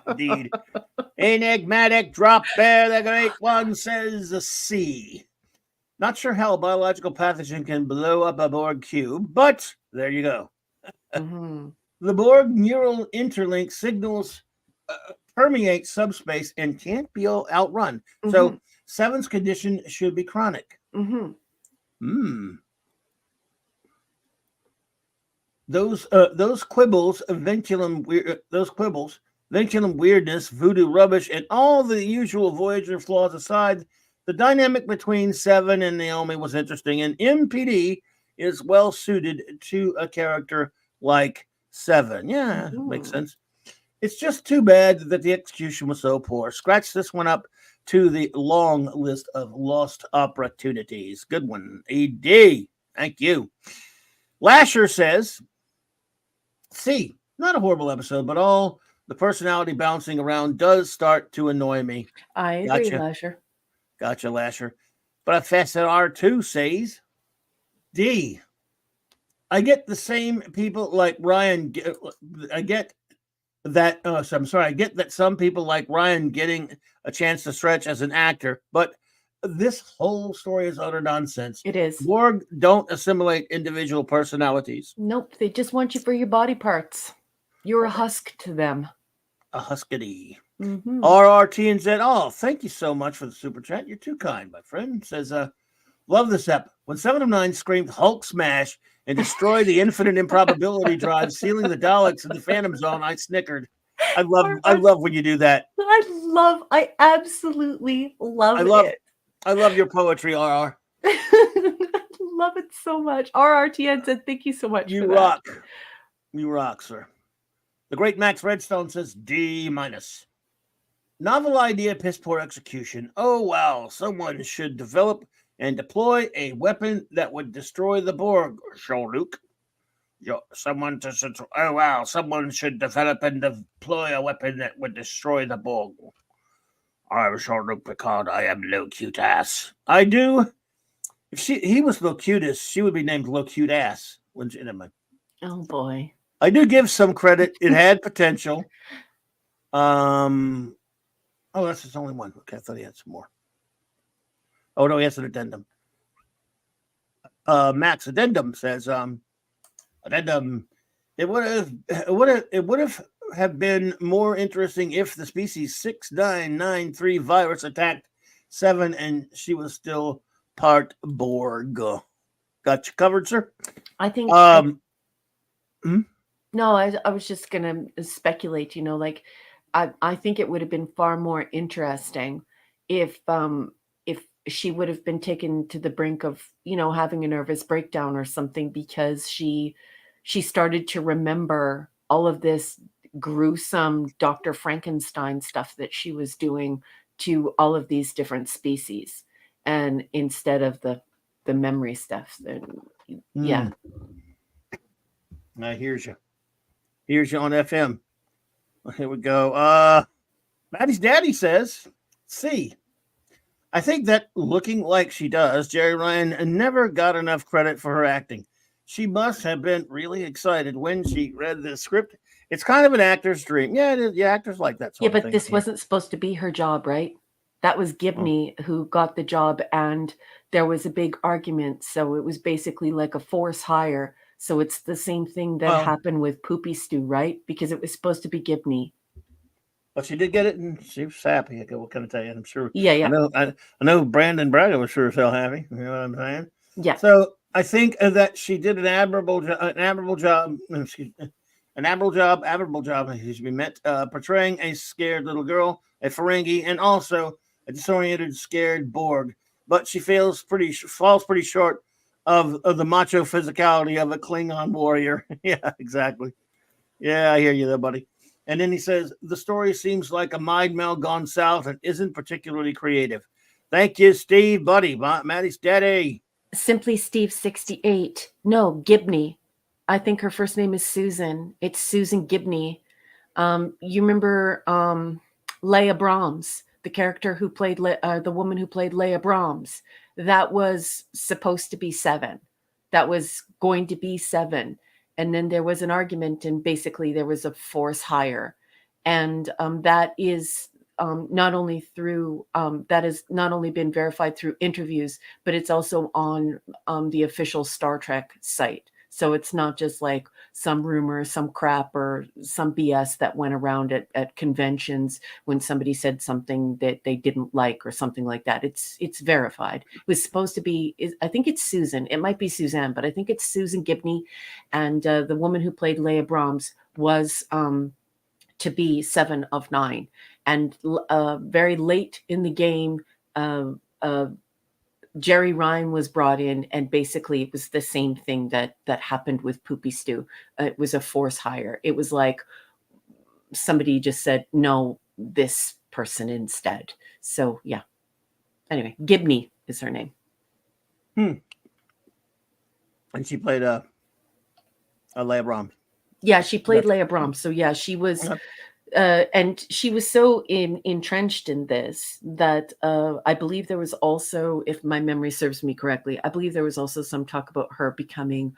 E: Indeed. Enigmatic drop bear, the great one says a C. Not sure how a biological pathogen can blow up a Borg cube, but there you go.
F: Mm-hmm.
E: The Borg neural interlink signals permeate subspace and can't be outrun.
F: Mm-hmm.
E: So 7's condition should be chronic.
F: Mm-hmm.
E: Those quibbles of ventilum weirdness, voodoo rubbish, and all the usual Voyager flaws aside, the dynamic between 7 and Naomi was interesting, and MPD is well suited to a character like 7. Yeah, makes sense. It's just too bad that the execution was so poor. Scratch this one up to the long list of lost opportunities. Good one, ED. Thank you. Lasher says, C, not a horrible episode, but all the personality bouncing around does start to annoy me.
F: I agree, Lasher.
E: Gotcha, Lasher. But Professor R2 says, D. I get the same people like Ryan. I get that. I get that some people like Ryan getting a chance to stretch as an actor, but this whole story is utter nonsense.
F: It is.
E: Borg don't assimilate individual personalities.
F: Nope. They just want you for your body parts. You're a husk to them.
E: A huskity.
F: Mm-hmm.
E: RRTNZ. Oh, thank you so much for the super chat. You're too kind, my friend. Says, love this ep. When 7 of 9 screamed Hulk smash and destroy the infinite improbability drive, sealing the Daleks in the Phantom Zone, I snickered. I love when you do that.
F: I absolutely love it.
E: I love your poetry, RR.
F: I love it so much. RRTN said, thank you so much.
E: You rock. You rock, sir. The great Max Redstone says D-. Novel idea, piss poor execution. Oh, wow. Someone should develop and deploy a weapon that would destroy the Borg. Jean-Luc. Someone should develop and deploy a weapon that would destroy the Borg. I'm Jean-Luc Picard. I am low cute ass. I do. If he was Locutus, she would be named Low Cute Ass.
F: Oh boy.
E: I do give some credit. It had potential. Oh, that's his only one. Okay, I thought he had some more. Oh no, he has an addendum. Max Addendum says, addendum. It would have been more interesting if the species 6993 virus attacked 7 and she was still part Borg. Got you covered, sir.
F: I think. No, I was just gonna speculate. I think it would have been far more interesting if she would have been taken to the brink of having a nervous breakdown or something, because she started to remember all of this gruesome Dr. Frankenstein stuff that she was doing to all of these different species, and instead of the memory stuff. Yeah.
E: Now here's you on FM. Here we go. Maddie's daddy says, C. I think that looking like she does, Jerry Ryan never got enough credit for her acting. She must have been really excited when she read the script. It's kind of an actor's dream. Yeah, it is. Yeah, actors like that sort of thing.
F: But this wasn't supposed to be her job, right? That was Gibney who got the job, and there was a big argument. So it was basically like a force hire. So it's the same thing that happened with Poopy Stew, right? Because it was supposed to be Gibney.
E: But she did get it, and she was happy. What can I tell you? I'm sure.
F: Yeah.
E: I know Brandon Braga was sure as hell happy. You know what I'm saying?
F: Yeah.
E: So I think that she did an admirable job. She meant portraying a scared little girl, a Ferengi, and also a disoriented, scared Borg. But she falls pretty short of the macho physicality of a Klingon warrior. Yeah, exactly. Yeah, I hear you there, buddy. And then he says, the story seems like a mind meld gone south and isn't particularly creative. Thank you, Steve, buddy. Maddie's daddy.
F: Simply Steve 68. No, Gibney. I think her first name is Susan. It's Susan Gibney. You remember Leah Brahms, the character who played the woman who played Leah Brahms. That was supposed to be 7. That was going to be 7. And then there was an argument, and basically there was a force hire. And that is not only through that has not only been verified through interviews, but it's also on the official Star Trek site. So it's not just like some rumor, some crap, or some BS that went around at conventions when somebody said something that they didn't like or something like that. It's verified. It was supposed to be, I think it's Susan. It might be Suzanne, but I think it's Susan Gibney. And the woman who played Leah Brahms was to be 7 of 9. And very late in the game, Jerry Ryan was brought in, and basically it was the same thing that happened with Poopy Stew. It was a force hire. It was like somebody just said, no, this person instead. So yeah. Anyway, Gibney is her name.
E: And she played Leah Brahms.
F: Yeah, she played Leah Brahms. So yeah, she was... and she was so entrenched in this that I believe there was also, if my memory serves me correctly, I believe there was also some talk about her becoming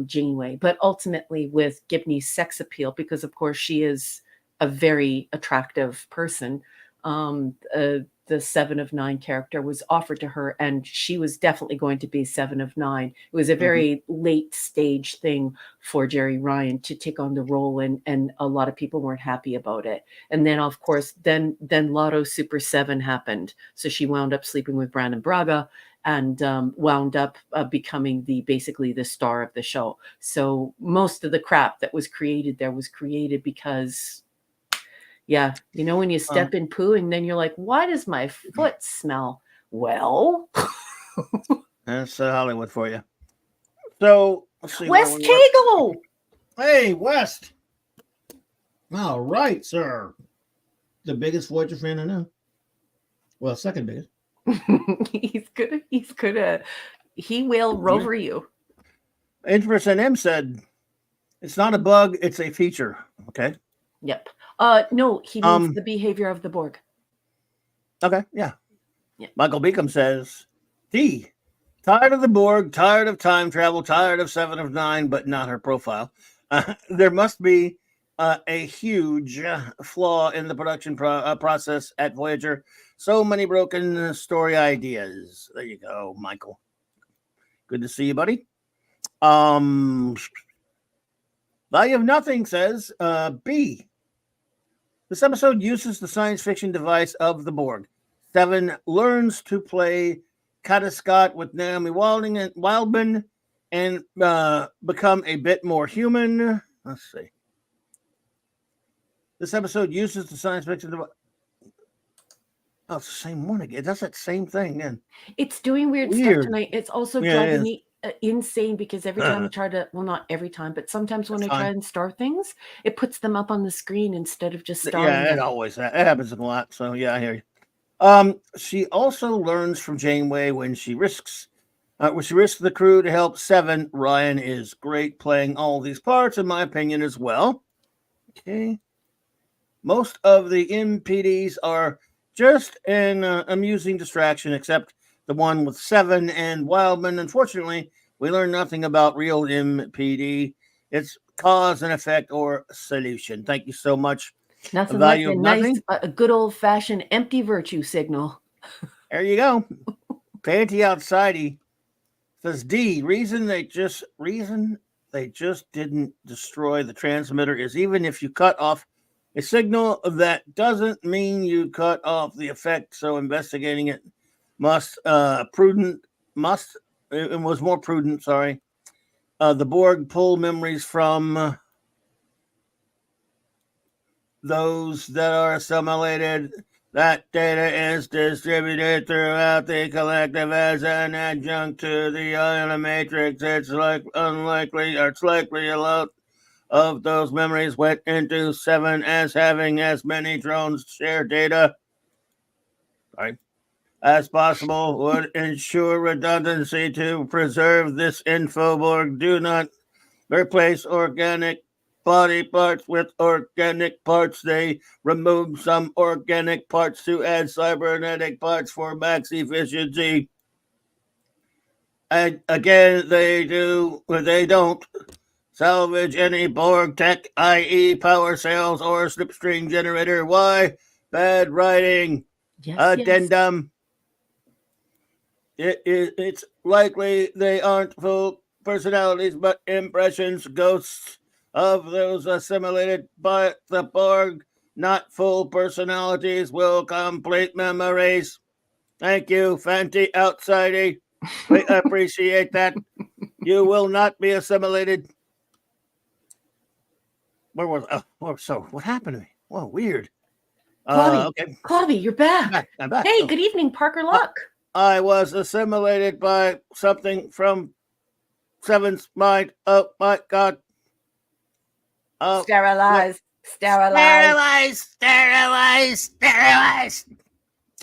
F: Janeway. But ultimately with Gibney's sex appeal, because of course she is a very attractive person, the 7 of 9 character was offered to her, and she was definitely going to be 7 of 9. It was a very late stage thing for Jerry Ryan to take on the role, and a lot of people weren't happy about it. And then, of course, then Lotto Super 7 happened. So she wound up sleeping with Brandon Braga and wound up becoming basically the star of the show. So most of the crap that was created there was created because... Yeah, you know, when you step in poo and then you're like, why does my foot smell? Well,
E: that's Hollywood for you. So, let's see.
F: West Kegel.
G: Hey, West. All right, sir. The biggest Voyager fan I know. Well, second biggest.
F: He's gonna. He will rover you.
E: Inverse M said, it's not a bug, it's a feature. Okay.
F: Yep. No, he means the behavior of the Borg.
E: Okay, yeah. Michael Beacom says, D, tired of the Borg, tired of time travel, tired of 7 of 9, but not her profile. There must be a huge flaw in the production process at Voyager. So many broken story ideas. There you go, Michael. Good to see you, buddy. Value of Nothing says, B, this episode uses the science fiction device of the Borg. 7 learns to play Scott with Naomi Wildman and become a bit more human. Let's see. This episode uses the science fiction device. Oh, it's the same one again. It does that same thing again.
F: It's doing weird stuff tonight. It's also driving me insane because every time I try to, well, not every time, but sometimes when I try and star things, it puts them up on the screen instead of just starring them.
E: It always it happens a lot. So yeah, I hear you. She also learns from Janeway when she risks the crew to help 7. Ryan is great playing all these parts, in my opinion, as well. Okay. Most of the MPDs are just an amusing distraction, except the one with 7 and Wildman. Unfortunately, we learn nothing about real MPD. It's cause and effect or solution. Thank you so much.
F: Nothing like a nice, a good old-fashioned empty virtue signal.
E: There you go. Panty outside says D. Reason they just didn't destroy the transmitter is even if you cut off a signal, that doesn't mean you cut off the effect. So investigating it was more prudent. Sorry. The Borg pull memories from those that are assimilated. That data is distributed throughout the collective as an adjunct to the matrix. It's likely a lot of those memories went into 7 as having as many drones share data as possible would ensure redundancy to preserve this info. Borg do not replace organic body parts with organic parts. They remove some organic parts to add cybernetic parts for max efficiency. And again, they don't salvage any Borg tech, i.e. power cells or slipstream generator. Why? Bad writing.
F: Yes,
E: Addendum. It's likely they aren't full personalities, but impressions, ghosts of those assimilated by the Borg, not full personalities, will complete memories. Thank you, Fanti Outsidey. We appreciate that. You will not be assimilated. Where was so what happened to me? Whoa, weird.
F: Clobby,
E: Okay.
F: Clobby, you're back.
E: I'm back.
F: Hey, good evening, Parker Luck.
E: I was assimilated by something from Seven's mind. Oh my God.
F: Sterilize.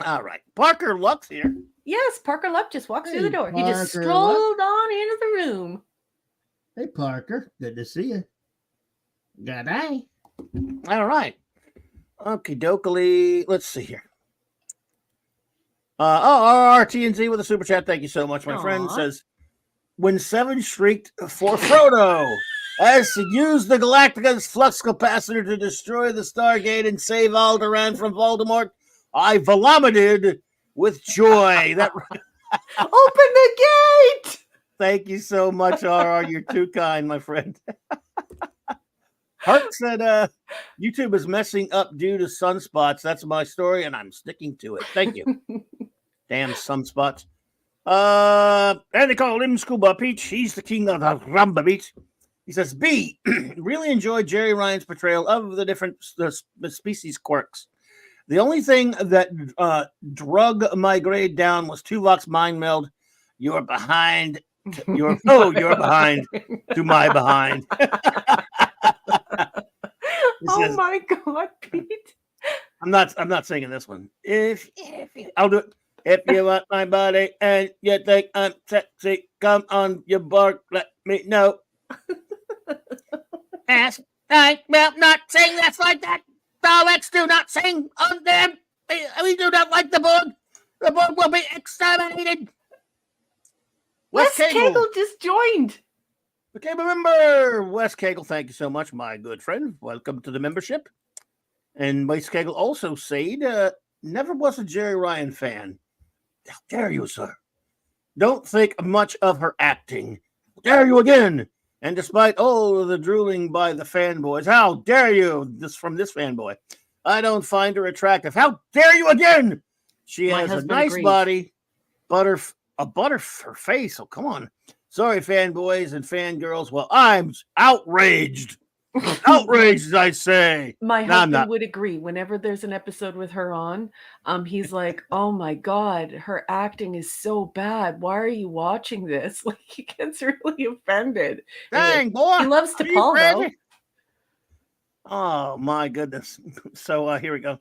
E: All right. Parker Luck's here.
F: Yes, Parker Luck just walks through the
G: Hey,
F: door. He just
G: Parker
F: strolled on into the room.
G: Hey, Parker. Good to see you. Good day.
E: All right. Okie dokily. Let's see here. RRTNZ with a super chat. Thank you so much, my friend.
F: Aw.
E: Says, when Seven shrieked for Frodo as to use the Galactica's flux capacitor to destroy the Stargate and save Alderaan from Voldemort, I vomited with joy. That
F: Open the gate!
E: Thank you so much, RR. You're too kind, my friend. Hart said, YouTube is messing up due to sunspots. That's my story, and I'm sticking to it. Thank you. Damn sunspots. And they call him Scuba Peach. He's the king of the Ramba Beach. He says, B, really enjoyed Jerry Ryan's portrayal of the different species quirks. The only thing that drug my grade down was Tuvok's mind meld. You're behind. You're behind to my behind.
F: Oh my God, Pete!
E: I'm not singing this one. If I'll do it. If you want my body and you think I'm sexy, come on your bark. Let me know. Ask. I will not sing. That's like that. Daleks do not sing on them. We do not like the Borg. The Borg will be exterminated.
F: Wes Cagle just joined.
E: Became a member. Wes Cagle, thank you so much, my good friend. Welcome to the membership. And Wes Cagle also said, never was a Jerry Ryan fan. How dare you, sir? Don't think much of her acting. How dare you again? And despite all of the drooling by the fanboys, how dare you? This from this fanboy. I don't find her attractive. How dare you again? She has a nice body, butter her face. Oh, come on. Sorry, fanboys and fangirls. Well, I'm outraged. Outraged, I say.
F: My husband would agree. Whenever there's an episode with her on, he's like, "Oh my God, her acting is so bad. Why are you watching this?" Like, he gets really offended.
E: Dang, boy.
F: He loves T'Pol, though.
E: Oh my goodness. So here we go.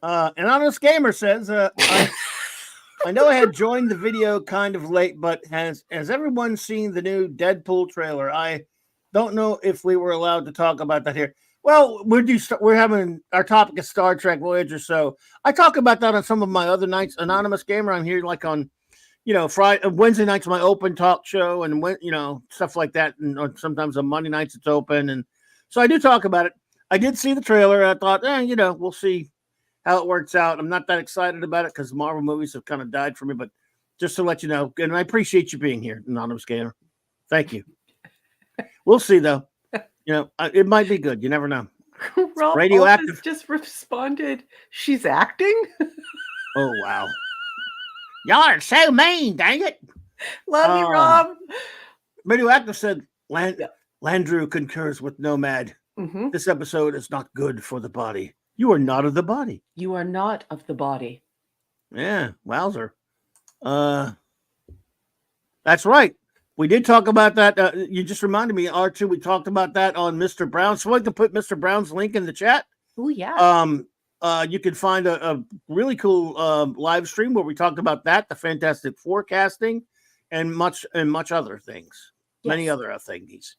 E: An Anonymous Gamer says, I know I had joined the video kind of late, but has everyone seen the new Deadpool trailer? I don't know if we were allowed to talk about that here. Well, we're having our topic is Star Trek Voyager, so I talk about that on some of my other nights. Anonymous Gamer, I'm here like on, Friday, Wednesday nights my open talk show, and stuff like that, and sometimes on Monday nights it's open, and so I do talk about it. I did see the trailer. I thought, we'll see how it works out. I'm not that excited about it because Marvel movies have kind of died for me, but just to let you know, and I appreciate you being here, Anonymous Gamer. Thank you. We'll see, though. It might be good. You never know.
F: Rob Radioactive just responded, "She's acting."
E: Oh, wow. Y'all are so mean, dang it.
F: Love you, Rob.
E: Radioactive said, Landrew concurs with Nomad.
F: Mm-hmm.
E: This episode is not good for the body. You are not of the body.
F: You are not of the body.
E: Yeah, wowzer. That's right. We did talk about that. You just reminded me, R2. We talked about that on Mr. Brown. So I can put Mr. Brown's link in the chat.
F: Oh yeah.
E: You can find a really cool live stream where we talked about that, the fantastic forecasting, and much other things, many
F: Yes.
E: other things.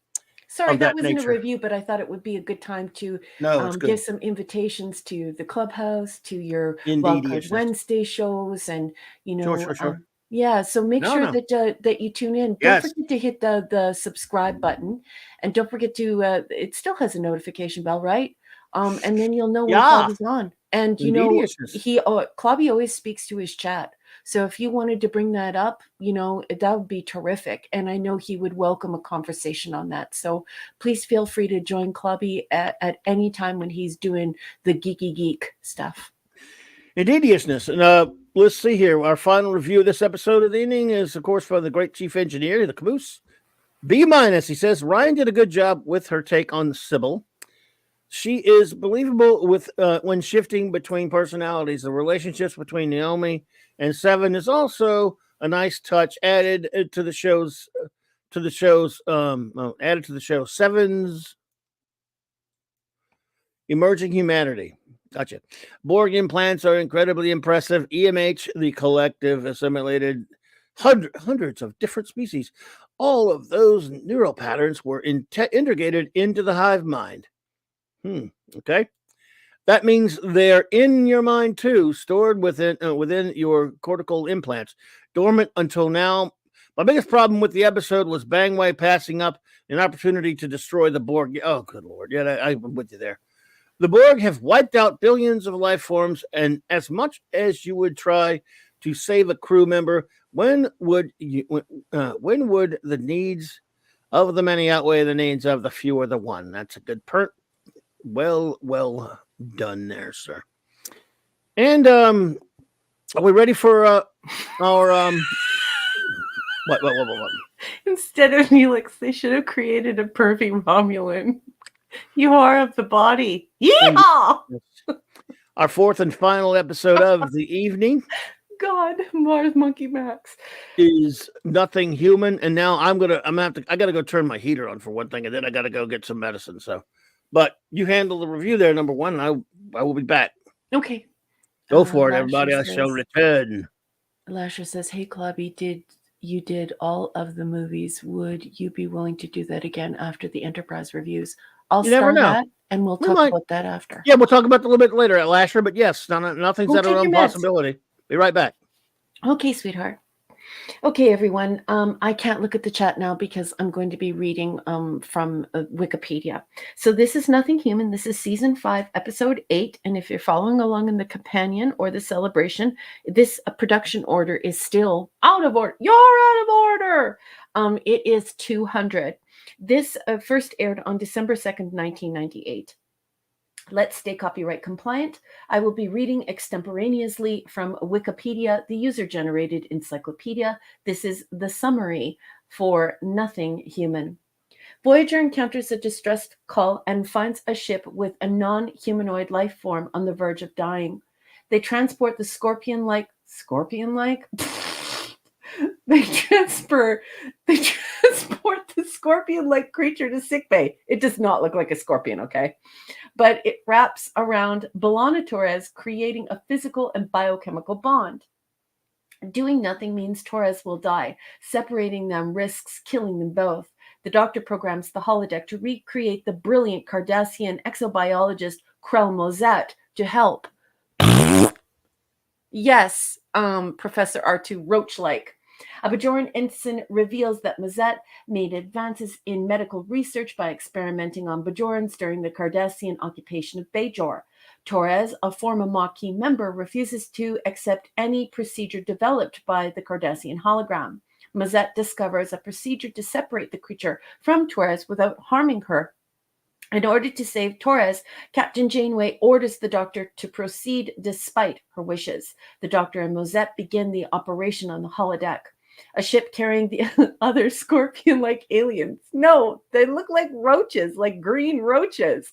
F: Sorry,
E: of
F: that
E: that
F: wasn't
E: nature.
F: a review, but I thought it would be a good time to
E: No, it's good.
F: give some invitations to the clubhouse, to your
E: Indeed,
F: Wildcard
E: yes.
F: Wednesday shows, and
E: Sure.
F: yeah. So make
E: No,
F: sure
E: no.
F: that you tune in.
E: Yes.
F: Don't forget to hit the subscribe button, and don't forget to. It still has a notification bell, right? And then you'll know when
E: Yeah.
F: Clobby's on. And you
E: Indeed,
F: know,
E: yes.
F: Clobby always speaks to his chat. So if you wanted to bring that up, that would be terrific. And I know he would welcome a conversation on that. So please feel free to join Clobby at any time when he's doing the geeky geek stuff.
E: Indeediousness. And let's see here. Our final review of this episode of the evening is, of course, from the great chief engineer, the caboose. B-. He says, Ryan did a good job with her take on Sybil. She is believable with when shifting between personalities. The relationships between Naomi and Seven is also a nice touch added to the show's Seven's emerging humanity. Gotcha. Borg implants are incredibly impressive. EMH, the collective, assimilated hundreds of different species. All of those neural patterns were integrated into the hive mind. Okay. That means they're in your mind too, stored within your cortical implants, dormant until now. My biggest problem with the episode was Bangway passing up an opportunity to destroy the Borg. Oh, good Lord. Yeah, I'm with you there. The Borg have wiped out billions of life forms, and as much as you would try to save a crew member, when would the needs of the many outweigh the needs of the few or the one? That's a good point. Well done there, sir. And are we ready for our what?
F: Instead of Neelix, they should have created a pervy Romulan. You are of the body. Yeehaw!
E: Our fourth and final episode of the evening.
F: God, Mars Monkey Max
E: is Nothing Human, and now I gotta go turn my heater on for one thing, and then I gotta go get some medicine. So, but you handle the review there, number one. And I will be back.
F: Okay,
E: go for it, everybody. I shall return.
F: Lasher says, "Hey, Clobby, you did all of the movies. Would you be willing to do that again after the Enterprise reviews?" I'll start that, and we'll talk about that after.
E: Yeah, we'll talk about that a little bit later at Lasher, but yes, nothing's out of our own possibility. Be right back.
F: Okay, sweetheart. Okay, everyone. I can't look at the chat now because I'm going to be reading from Wikipedia. So this is Nothing Human. This is season 5, episode 8. And if you're following along in the companion or the celebration, this production order is still out of order. You're out of order. It is 200. This first aired on December 2nd, 1998. Let's stay copyright compliant. I will be reading extemporaneously from Wikipedia, the user-generated encyclopedia. This is the summary for Nothing Human. Voyager encounters a distress call and finds a ship with a non-humanoid life form on the verge of dying. They transport the scorpion-like? They transport the scorpion-like creature to sickbay. It does not look like a scorpion, okay? But it wraps around B'Elanna Torres, creating a physical and biochemical bond. Doing nothing means Torres will die. Separating them risks killing them both. The Doctor programs the holodeck to recreate the brilliant Cardassian exobiologist Krell Mozet to help. Yes, Professor R2 Roach-like. A Bajoran ensign reveals that Mozet made advances in medical research by experimenting on Bajorans during the Cardassian occupation of Bajor. Torres, a former Maquis member, refuses to accept any procedure developed by the Cardassian hologram. Mozet discovers a procedure to separate the creature from Torres without harming her. In order to save Torres, Captain Janeway orders the Doctor to proceed despite her wishes. The Doctor and Mozet begin the operation on the holodeck. A ship carrying the other scorpion-like aliens. No, they look like roaches, like green roaches.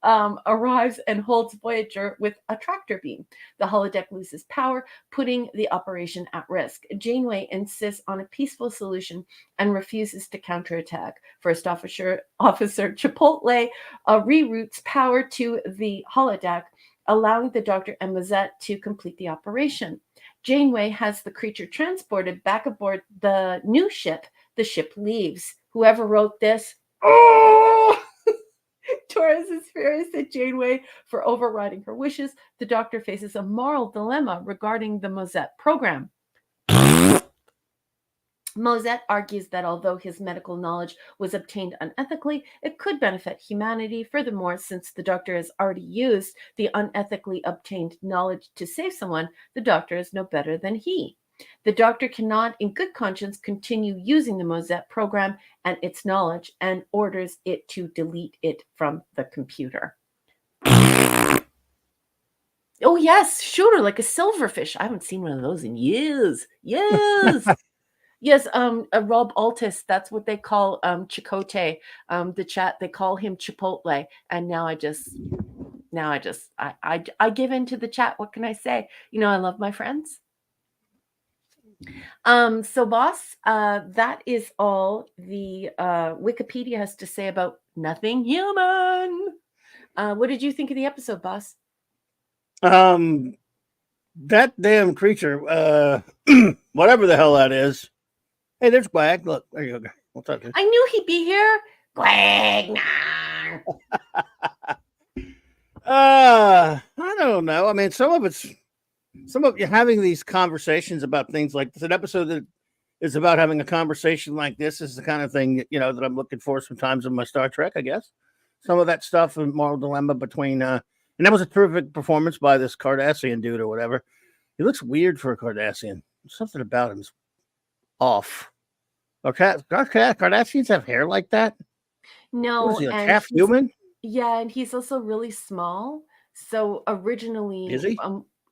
F: Arrives and holds Voyager with a tractor beam. The holodeck loses power, putting the operation at risk. Janeway insists on a peaceful solution and refuses to counterattack. First Officer Chipotle reroutes power to the holodeck, allowing the Doctor and Mazette to complete the operation. Janeway has the creature transported back aboard the new ship. The ship leaves. Whoever wrote this, oh! Torres is furious at Janeway for overriding her wishes. The Doctor faces a moral dilemma regarding the Mosette program. Mosette argues that although his medical knowledge was obtained unethically, it could benefit humanity. Furthermore, since the Doctor has already used the unethically obtained knowledge to save someone, the Doctor is no better than he. The Doctor cannot, in good conscience, continue using the Mosette program and its knowledge, and orders it to delete it from the computer. Oh, yes, shooter, like a silverfish. I haven't seen one of those in years. Yes. Yes, Rob Altus, that's what they call Chicote. The chat, they call him Chipotle. And now I give in to the chat. What can I say? You know, I love my friends. So boss, that is all the Wikipedia has to say about Nothing Human. What did you think of the episode, boss?
E: That damn creature, whatever the hell that is. Hey, there's Quag. Look, there you go. What's up, dude?
F: I knew he'd be here. Quag.
E: I don't know. I mean, some of you having these conversations about things like this. An episode that is about having a conversation like this is the kind of thing, you know, that I'm looking for sometimes in my Star Trek, I guess. Some of that stuff and moral dilemma between, and that was a terrific performance by this Cardassian dude or whatever. He looks weird for a Cardassian. Something about him's off. Cardassians have hair like that?
F: No,
E: What is he, like half human?
F: Yeah, and he's also really small. So originally,
E: Is he?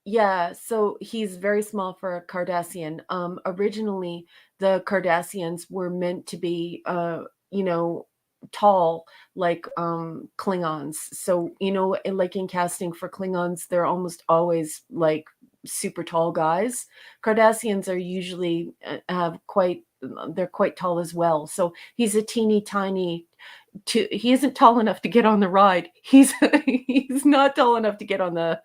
F: Yeah, so he's very small for a Cardassian. Originally, the Cardassians were meant to be, you know, tall like Klingons. So, you know, like in casting for Klingons, they're almost always like super tall guys. Cardassians are usually they're quite tall as well. So he's a teeny tiny. He isn't tall enough to get on the ride. He's not tall enough to get on the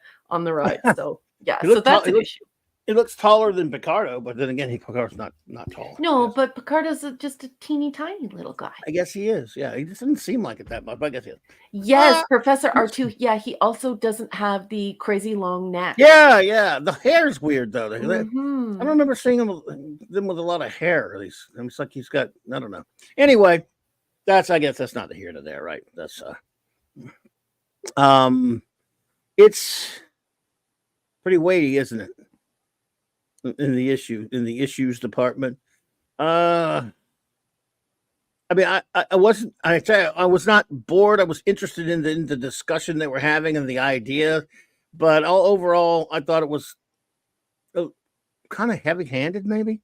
F: ride. So yeah, so that's an issue.
E: He looks taller than Picardo, but then again, Picardo's not tall.
F: No, but Picardo's just a teeny tiny little guy.
E: I guess he is. Yeah, he just doesn't seem like it that much, but I guess he is.
F: Yes, Professor R2. Yeah, he also doesn't have the crazy long neck.
E: Yeah. The hair's weird though.
F: Mm-hmm.
E: I don't remember seeing them with a lot of hair. At least it's like he's got. I don't know. Anyway, I guess that's not the here to there, right? That's it's pretty weighty, isn't it? In the issues department. I mean, I was not bored. I was interested in the discussion that we're having and the idea, but overall, I thought it was kind of heavy-handed. Maybe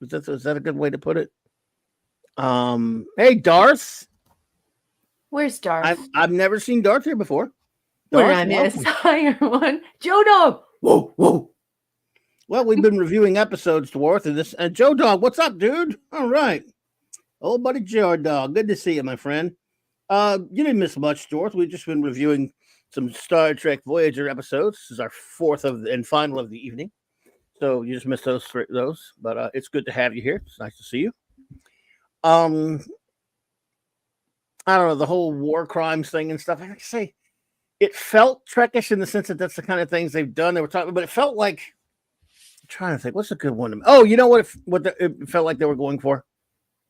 E: is that a good way to put it? Hey, Darth.
F: Where's Darth?
E: I've never seen Darth here before.
F: We're on this higher one. Joe Dog.
E: Whoa. Well, we've been reviewing episodes, Dwarf, and this. And Joe Dog, what's up, dude? All right. Old buddy Joe Dog. Good to see you, my friend. You didn't miss much, Dwarf. We've just been reviewing some Star Trek Voyager episodes. This is our fourth and final of the evening. So you just missed those. But it's good to have you here. It's nice to see you. I don't know, the whole war crimes thing and stuff. I have to say, it felt Trekish in the sense that that's the kind of things they've done. They were talking, but it felt like, I'm trying to think, what's a good one? Oh, you know what? It felt like they were going for,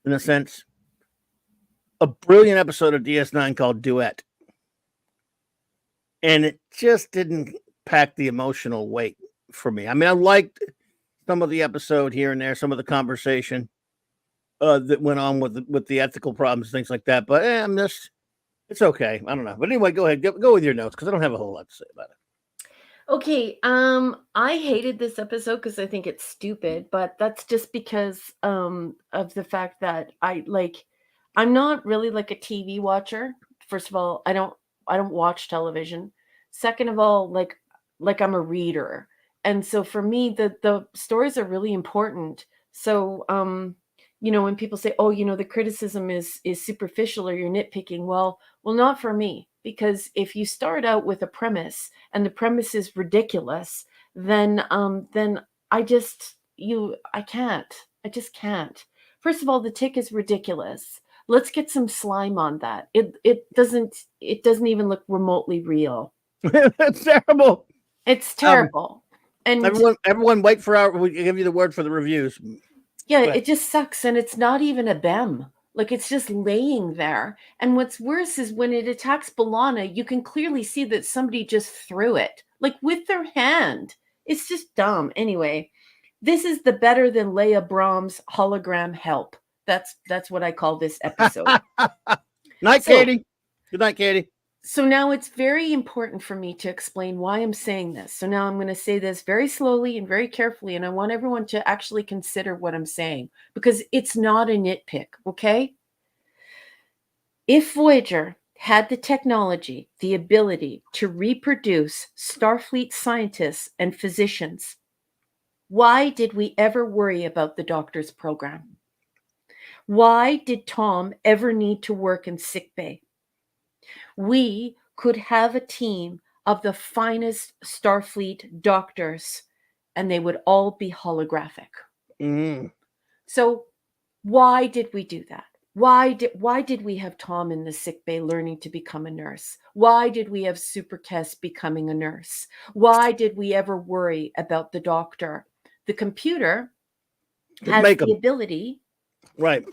E: in a sense, a brilliant episode of DS9 called Duet, and it just didn't pack the emotional weight for me. I mean, I liked some of the episode here and there, some of the conversation that went on with the ethical problems, things like that. But it's okay. I don't know. But anyway, go ahead, go with your notes because I don't have a whole lot to say about it.
F: Okay, I hated this episode because I think it's stupid, but that's just because of the fact that I'm not really like a TV watcher. First of all, I don't watch television. Second of all, like I'm a reader. And so for me the stories are really important. So when people say, "Oh, the criticism is superficial or you're nitpicking." Well, not for me, because if you start out with a premise and the premise is ridiculous, then I can't. I just can't. First of all, the tick is ridiculous. Let's get some slime on that. It doesn't even look remotely real.
E: That's terrible.
F: It's terrible. And
E: Everyone, wait for our. We give you the word for the reviews.
F: yeah,
E: Right.
F: it just sucks, and it's not even a BEM. Like, it's just laying there. And what's worse is when it attacks Balana, you can clearly see that somebody just threw it, like with their hand. It's just dumb. Anyway, this is the better than Leia Brahms hologram help. That's what I call this episode.
E: Night,
F: So-
E: Katie. Good night, Katie.
F: So now it's very important for me to explain why I'm saying this. So now I'm going to say this very slowly and very carefully, and I want everyone to actually consider what I'm saying, because it's not a nitpick, okay? If Voyager had the technology, the ability to reproduce Starfleet scientists and physicians, why did we ever worry about the doctor's program? Why did Tom ever need to work in sickbay? We could have a team of the finest Starfleet doctors, and they would all be holographic.
E: Mm.
F: So why did we do that? Why did we have Tom in the sickbay learning to become a nurse? Why did we have Super Tess becoming a nurse? Why did we ever worry about the doctor? The computer has
E: Make
F: the
E: 'em.
F: ability
E: Right.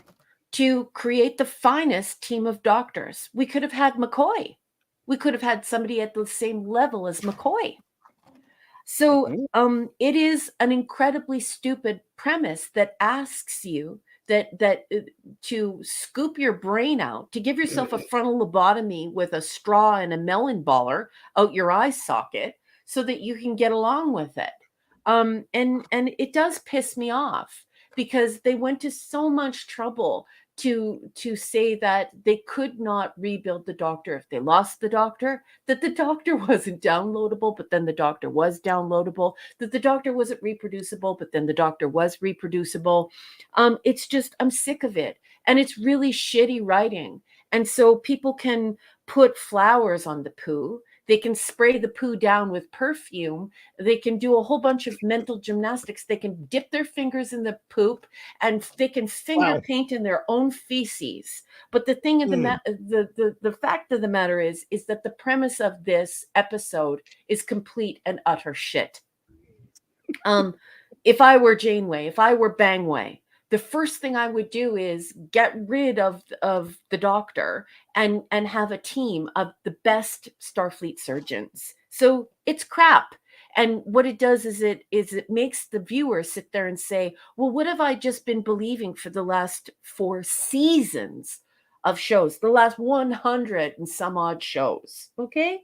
F: to create the finest team of doctors. We could have had McCoy. We could have had somebody at the same level as McCoy. So it is an incredibly stupid premise that asks you that to scoop your brain out, to give yourself a frontal lobotomy with a straw and a melon baller out your eye socket so that you can get along with it. And it does piss me off, because they went to so much trouble to say that they could not rebuild the doctor if they lost the doctor, that the doctor wasn't downloadable, but then the doctor was downloadable, that the doctor wasn't reproducible, but then the doctor was reproducible. It's just, I'm sick of it. And it's really shitty writing. And so people can put flowers on the poo. They can spray the poo down with perfume. They can do a whole bunch of mental gymnastics. They can dip their fingers in the poop, and they can finger paint in their own feces. But the thing of the fact of the matter is that the premise of this episode is complete and utter shit. If I were Janeway, if I were Bangway, the first thing I would do is get rid of the doctor and have a team of the best Starfleet surgeons. So it's crap. And what it does is it makes the viewer sit there and say, well, what have I just been believing for the last 4 seasons of shows, the last 100 and some odd shows? Okay.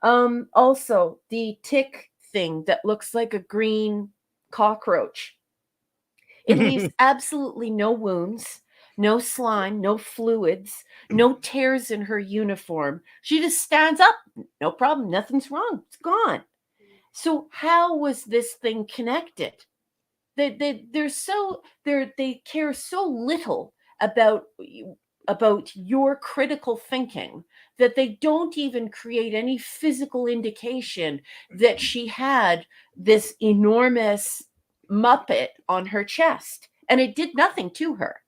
F: Also, the tick thing that looks like a green cockroach. It leaves absolutely no wounds, no slime, no fluids, no tears in her uniform. She just stands up. No problem. Nothing's wrong. It's gone. So how was this thing connected? They care so little about your critical thinking that they don't even create any physical indication that she had this enormous Muppet on her chest, and it did nothing to her.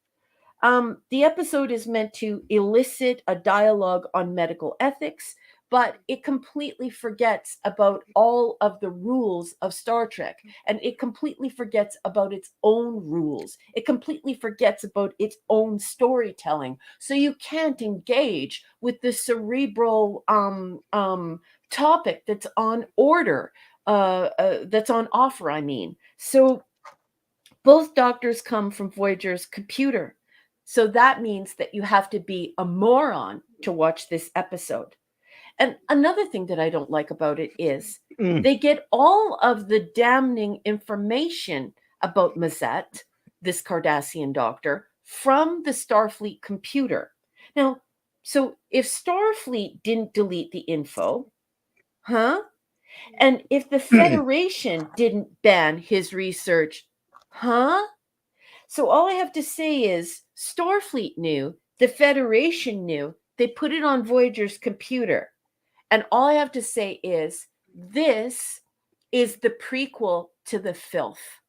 F: The episode is meant to elicit a dialogue on medical ethics, but it completely forgets about all of the rules of Star Trek, and it completely forgets about its own rules. It completely forgets about its own storytelling. So you can't engage with the cerebral topic that's on order, that's on offer, I mean. So both doctors come from Voyager's computer. So that means that you have to be a moron to watch this episode. And another thing that I don't like about it is
E: Mm.
F: they get all of the damning information about Mazette, this Cardassian doctor, from the Starfleet computer. Now, so if Starfleet didn't delete the info, huh? And if the Federation didn't ban his research, huh? So all I have to say is Starfleet knew, the Federation knew, they put it on Voyager's computer. And all I have to say is this is the prequel to the filth.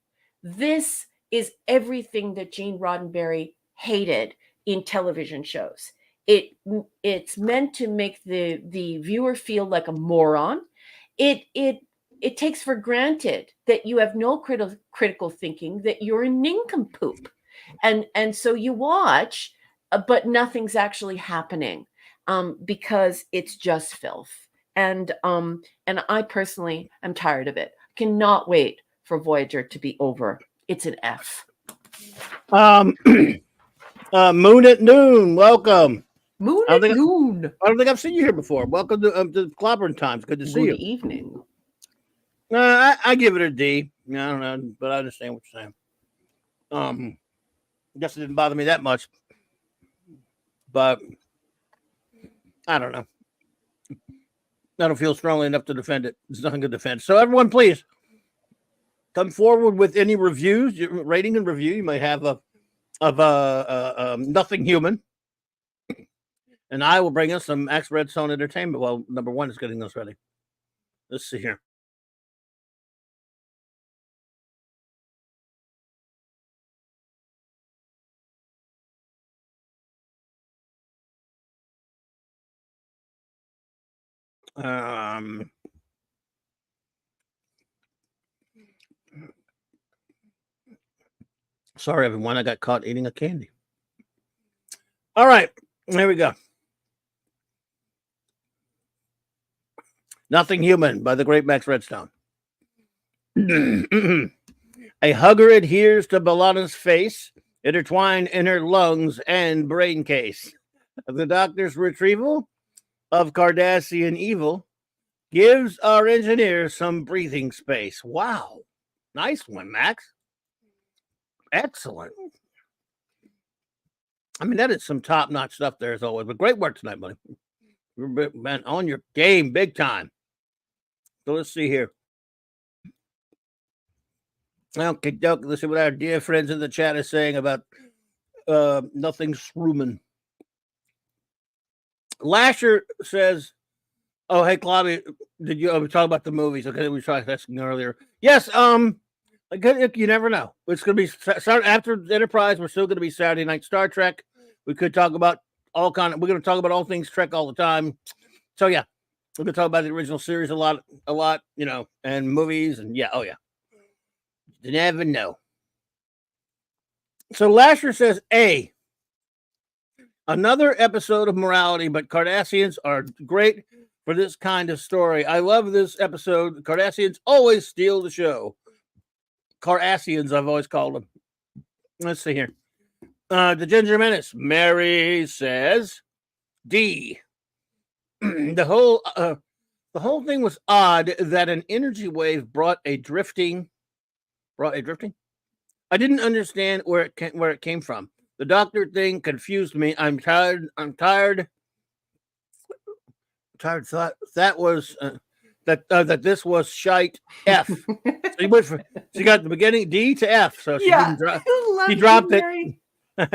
F: This is everything that Gene Roddenberry hated in television shows. It's meant to make the viewer feel like a moron. It takes for granted that you have no critical thinking, that you're a nincompoop, and so you watch, but nothing's actually happening, because it's just filth. And I personally am tired of it. Cannot wait for Voyager to be over. It's an F.
E: Moon at Noon, welcome.
F: Moon at noon.
E: I don't think I've seen you here before. Welcome to Clobbering Times. Good to see you.
F: Good evening.
E: I give it a D. I don't know, but I understand what you're saying. Guess it didn't bother me that much, but I don't know. I don't feel strongly enough to defend it. It's nothing to defend. So everyone, please come forward with any reviews, rating and review you might have of Nothing Human, and I will bring us some X Red Zone entertainment. Well, number one is getting this ready. Let's see here. Sorry, everyone. I got caught eating a candy. All right, here we go. Nothing Human by the great Max Redstone. A hugger adheres to B'Elanna's face, intertwined in her lungs and brain case. The doctor's retrieval of Cardassian evil gives our engineer some breathing space. Wow. Nice one, Max. Excellent. I mean, that is some top-notch stuff there as always, but great work tonight, buddy. You're man, on your game big time. So let's see here. Okay, doke. Let's see what our dear friends in the chat are saying about Nothing Sruman. Lasher says, "Oh, hey, Clobby, did you talk about the movies? Okay, we tried asking earlier. Yes, you never know. It's going to be after Enterprise. We're still going to be Saturday Night Star Trek. We could talk about we're going to talk about all things Trek all the time. So yeah, we're going to talk about the original series a lot, you know, and movies and yeah, oh yeah. You never know." So Lasher says, another episode of morality, but Cardassians are great for this kind of story. I love this episode. Cardassians always steal the show. Cardassians, I've always called them. Let's see here. The Ginger Menace. Mary says D. The whole thing was odd that an energy wave brought a drifting. I didn't understand where it came from. The doctor thing confused me. I'm tired. Thought that was that this was shite. F. So she got the beginning D to F. So she didn't drop. She dropped it.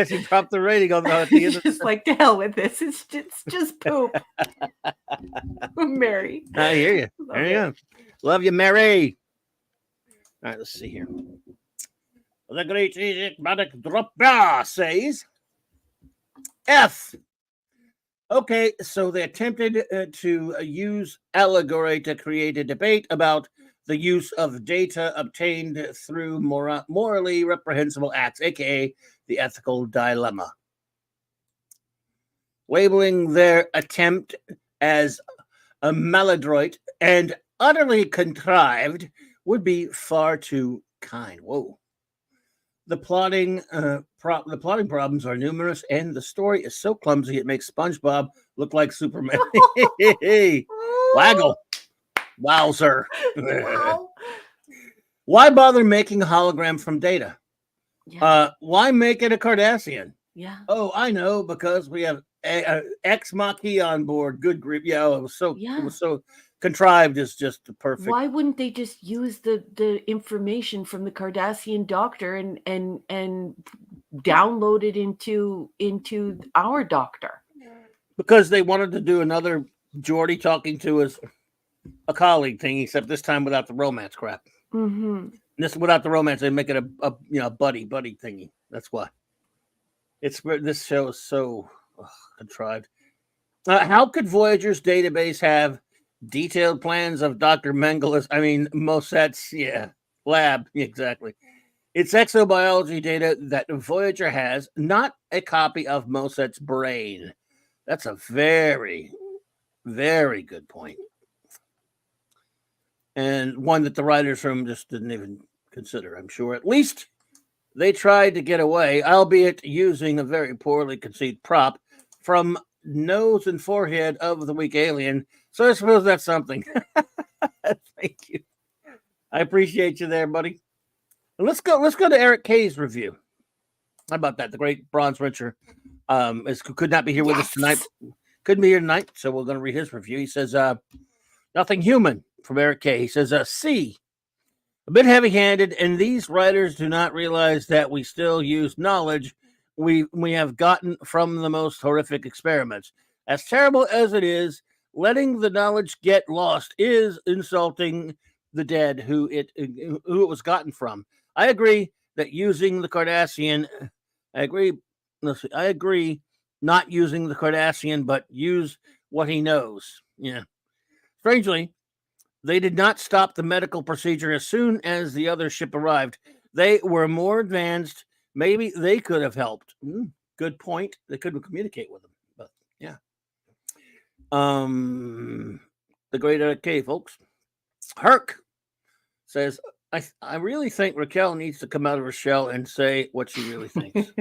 E: She dropped the rating on the end.
F: Just like, to hell with this. It's just poop. Mary.
E: I hear you. There you go. Love you, Mary. All right, let's see here. The great Enigmatic Dropper says F. Okay, so they attempted to use allegory to create a debate about the use of data obtained through morally reprehensible acts, aka the ethical dilemma. Labeling their attempt as a maladroit and utterly contrived would be far too kind. Whoa. The plotting problems are numerous, and the story is so clumsy it makes SpongeBob look like Superman. Waggle, wowzer!
F: Wow.
E: Why bother making a hologram from data?
F: Yeah.
E: Why make it a Cardassian?
F: Yeah.
E: Oh, I know, because we have Ex Machina on board. Good grief! Yeah, it was so contrived. Is just perfect.
F: Why wouldn't they just use the information from the Cardassian doctor and download it into our doctor?
E: Because they wanted to do another Geordi talking to his a colleague thing, except this time without the romance crap.
F: Mm-hmm.
E: This without the romance, they make it a buddy thingy. That's why. This show is so contrived. How could Voyager's database have detailed plans of Dr. Mengeles? I mean, Mosset's lab, exactly. It's exobiology data that Voyager has, not a copy of Mosset's brain. That's a very, very good point. And one that the writers' room just didn't even consider, I'm sure. At least they tried to get away, albeit using a very poorly conceived prop from nose and forehead of the weak alien. So I suppose that's something. Thank you. I appreciate you there, buddy. Let's go to Eric Kay's review. How about that? The great Bronze Wrencher could not be here with us tonight. Couldn't be here tonight, so we're going to read his review. He says, nothing human from Eric Kay. He says, C. A bit heavy-handed, and these writers do not realize that we still use knowledge we have gotten from the most horrific experiments. As terrible as it is, letting the knowledge get lost is insulting the dead who it was gotten from. I agree that using the Cardassian. I agree. Not using the Cardassian, but use what he knows. Yeah. Strangely, they did not stop the medical procedure as soon as the other ship arrived. They were more advanced. Maybe they could have helped. Good point. They couldn't communicate with them, but yeah. The great Eric Kay, folks. Herc says, I really think Raquel needs to come out of her shell and say what she really thinks.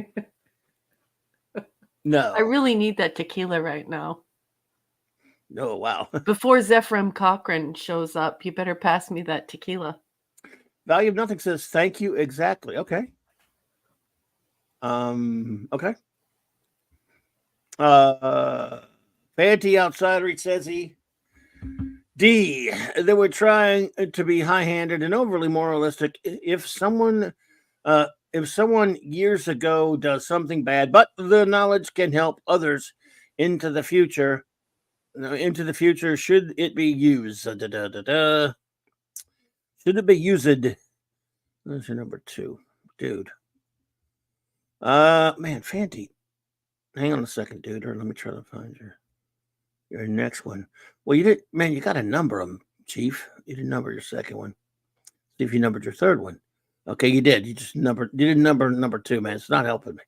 E: No.
F: I really need that tequila right now.
E: Oh, wow.
F: Before Zephram Cochrane shows up, you better pass me that tequila.
E: Value of Nothing says, thank you. Exactly. Okay. Okay. Fanty Outsider, it says D. They were trying to be high-handed and overly moralistic. If someone years ago does something bad, but the knowledge can help others into the future, should it be used? Should it be used? That's your number 2, dude. Man, Fanty. Hang on a second, dude, or let me try to find your next one. Well, you did, man. You got to number them, Chief. You didn't number your second one. See if you numbered your third one. Okay, you did. You didn't number number 2, man. It's not helping me.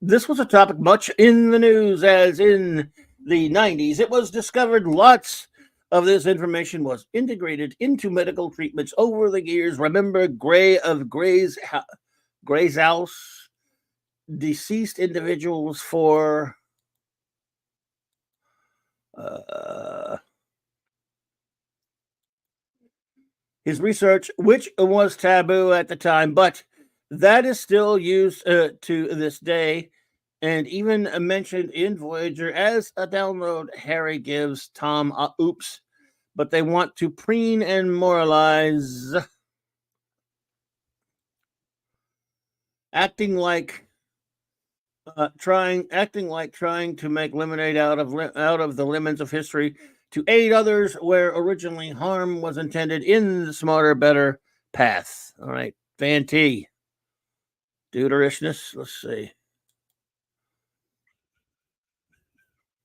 E: This was a topic much in the news as in the 90s. It was discovered lots of this information was integrated into medical treatments over the years. Remember Gray of Gray's House? Deceased individuals for his research, which was taboo at the time, but that is still used to this day and even mentioned in Voyager as a download. Harry gives Tom oops, but they want to preen and moralize, acting like trying to make lemonade out of the lemons of history to aid others where originally harm was intended in the smarter, better path. All right, Fanty. Deuterishness. Let's see.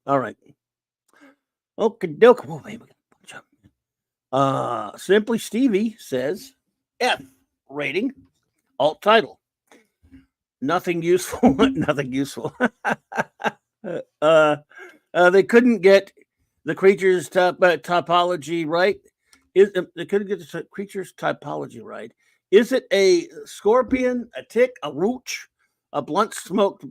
E: All right. Okay, doke. Simply Stevie says F rating, alt title. Nothing useful. Nothing useful. They couldn't get the creature's topology right. They couldn't get the creature's typology right. Is it a scorpion, a tick, a roach, a blunt smoked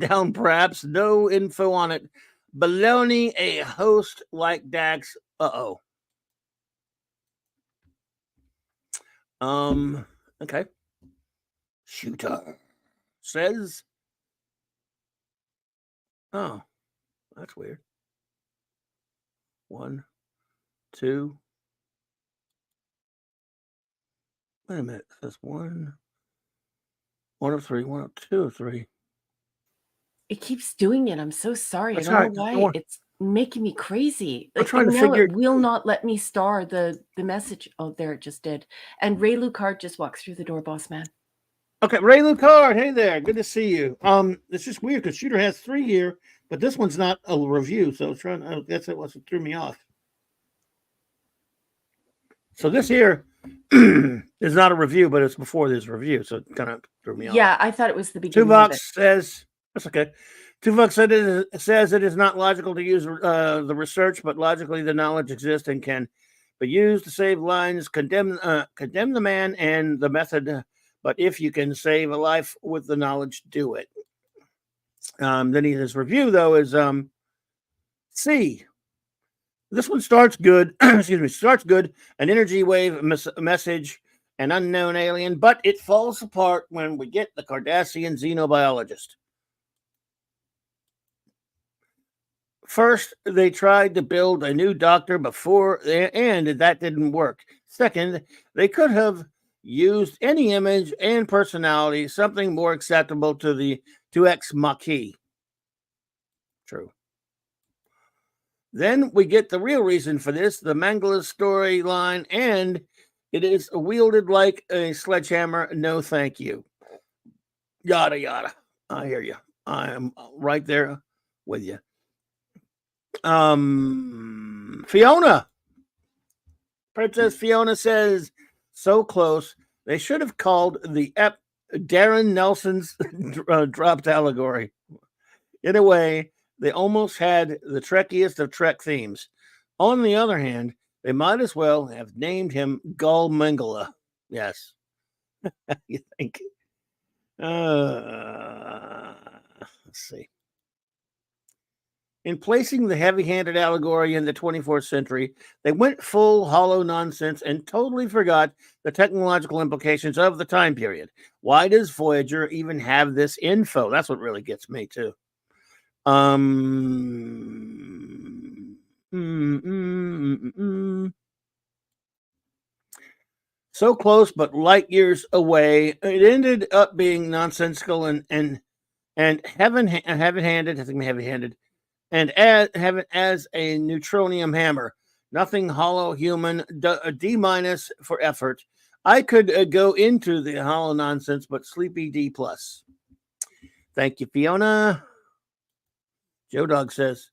E: down perhaps? No info on it. Baloney, a host like Dax. Uh-oh. Okay. Shooter says, oh, that's weird. 1, 2. Wait a minute. It says 1 of 3, 1 of 2 of 3.
F: It keeps doing it. I'm so sorry.
E: That's
F: I don't
E: right.
F: know why.
E: Don't worry.
F: It's making me crazy.
E: I'm trying to
F: now
E: figure-
F: it will not let me star the message. Oh, there it just did. And Ray Lucard just walked through the door, boss man.
E: Okay, Ray Lucard, hey there, good to see you. It's just weird because Shooter has 3 here, but this one's not a review, so I guess it threw me off. So this here is not a review, but it's before this review, so it kind of threw me off.
F: Yeah, I thought it was the beginning.
E: Tuvok says that's okay. Tuvok says it is not logical to use the research, but logically the knowledge exists and can be used to save lives. Condemn the man and the method. But if you can save a life with the knowledge, do it. Then his review, though, is C. This one starts good. Excuse me. Starts good. An energy wave message, an unknown alien, but it falls apart when we get the Cardassian xenobiologist. First, they tried to build a new doctor and that didn't work. Second, they could have used any image and personality, something more acceptable to the 2X Maquis. True. Then we get the real reason for this, the Mangala storyline, and it is wielded like a sledgehammer. No, thank you. Yada, yada. I hear you. I am right there with you. Fiona. Princess Fiona says, so close. They should have called the Darren Nelson's dropped allegory. In a way, they almost had the Trekkiest of Trek themes. On the other hand, they might as well have named him Gul Mangala. Yes. You think? Let's see. In placing the heavy-handed allegory in the 24th century, they went full hollow nonsense and totally forgot the technological implications of the time period. Why does Voyager even have this info? That's what really gets me, too. So close, but light years away. It ended up being nonsensical and heavy-handed. I think heavy-handed. And have it as a neutronium hammer. Nothing hollow human, a D- for effort. I could go into the hollow nonsense, but sleepy D+. Thank you, Fiona. Joe Dog says,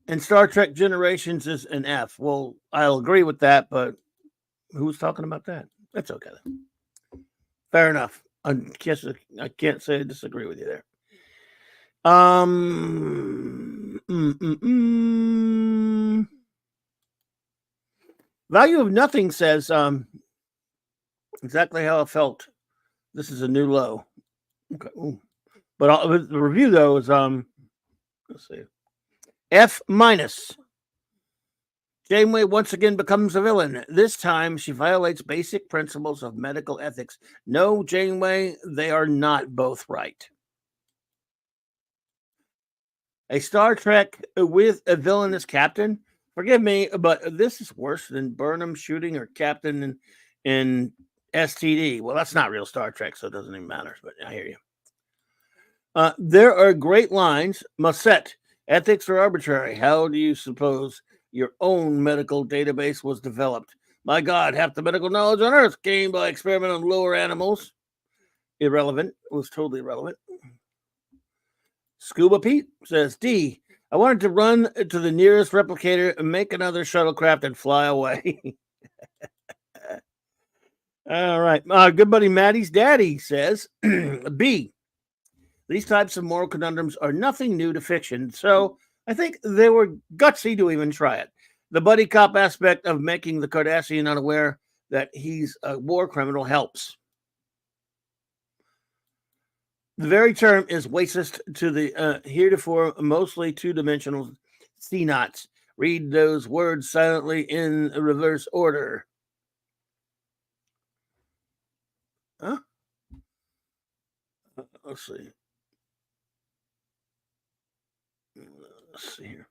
E: and Star Trek Generations is an F. Well, I'll agree with that, but who's talking about that? That's okay. Fair enough. I guess I can't say I disagree with you there. Value of Nothing says exactly how I felt. This is a new low. Okay. Ooh. But the review though is let's see, F-. Janeway once again becomes a villain. This time she violates basic principles of medical ethics. No, Janeway, they are not both right. A Star Trek with a villainous captain. Forgive me, but this is worse than Burnham shooting her captain in STD. Well, that's not real Star Trek, so it doesn't even matter, but I hear you. There are great lines. Musset, ethics are arbitrary. How do you suppose your own medical database was developed? My God, half the medical knowledge on Earth gained by experiment on lower animals. Irrelevant. It was totally irrelevant. Scuba Pete says, D, I wanted to run to the nearest replicator and make another shuttlecraft and fly away. All right. Good buddy Maddie's daddy says, B, these types of moral conundrums are nothing new to fiction, so I think they were gutsy to even try it. The buddy cop aspect of making the Cardassian unaware that he's a war criminal helps. The very term is racist to the heretofore mostly two-dimensional C-knots. Read those words silently in reverse order. Huh? Let's see. Let's see here.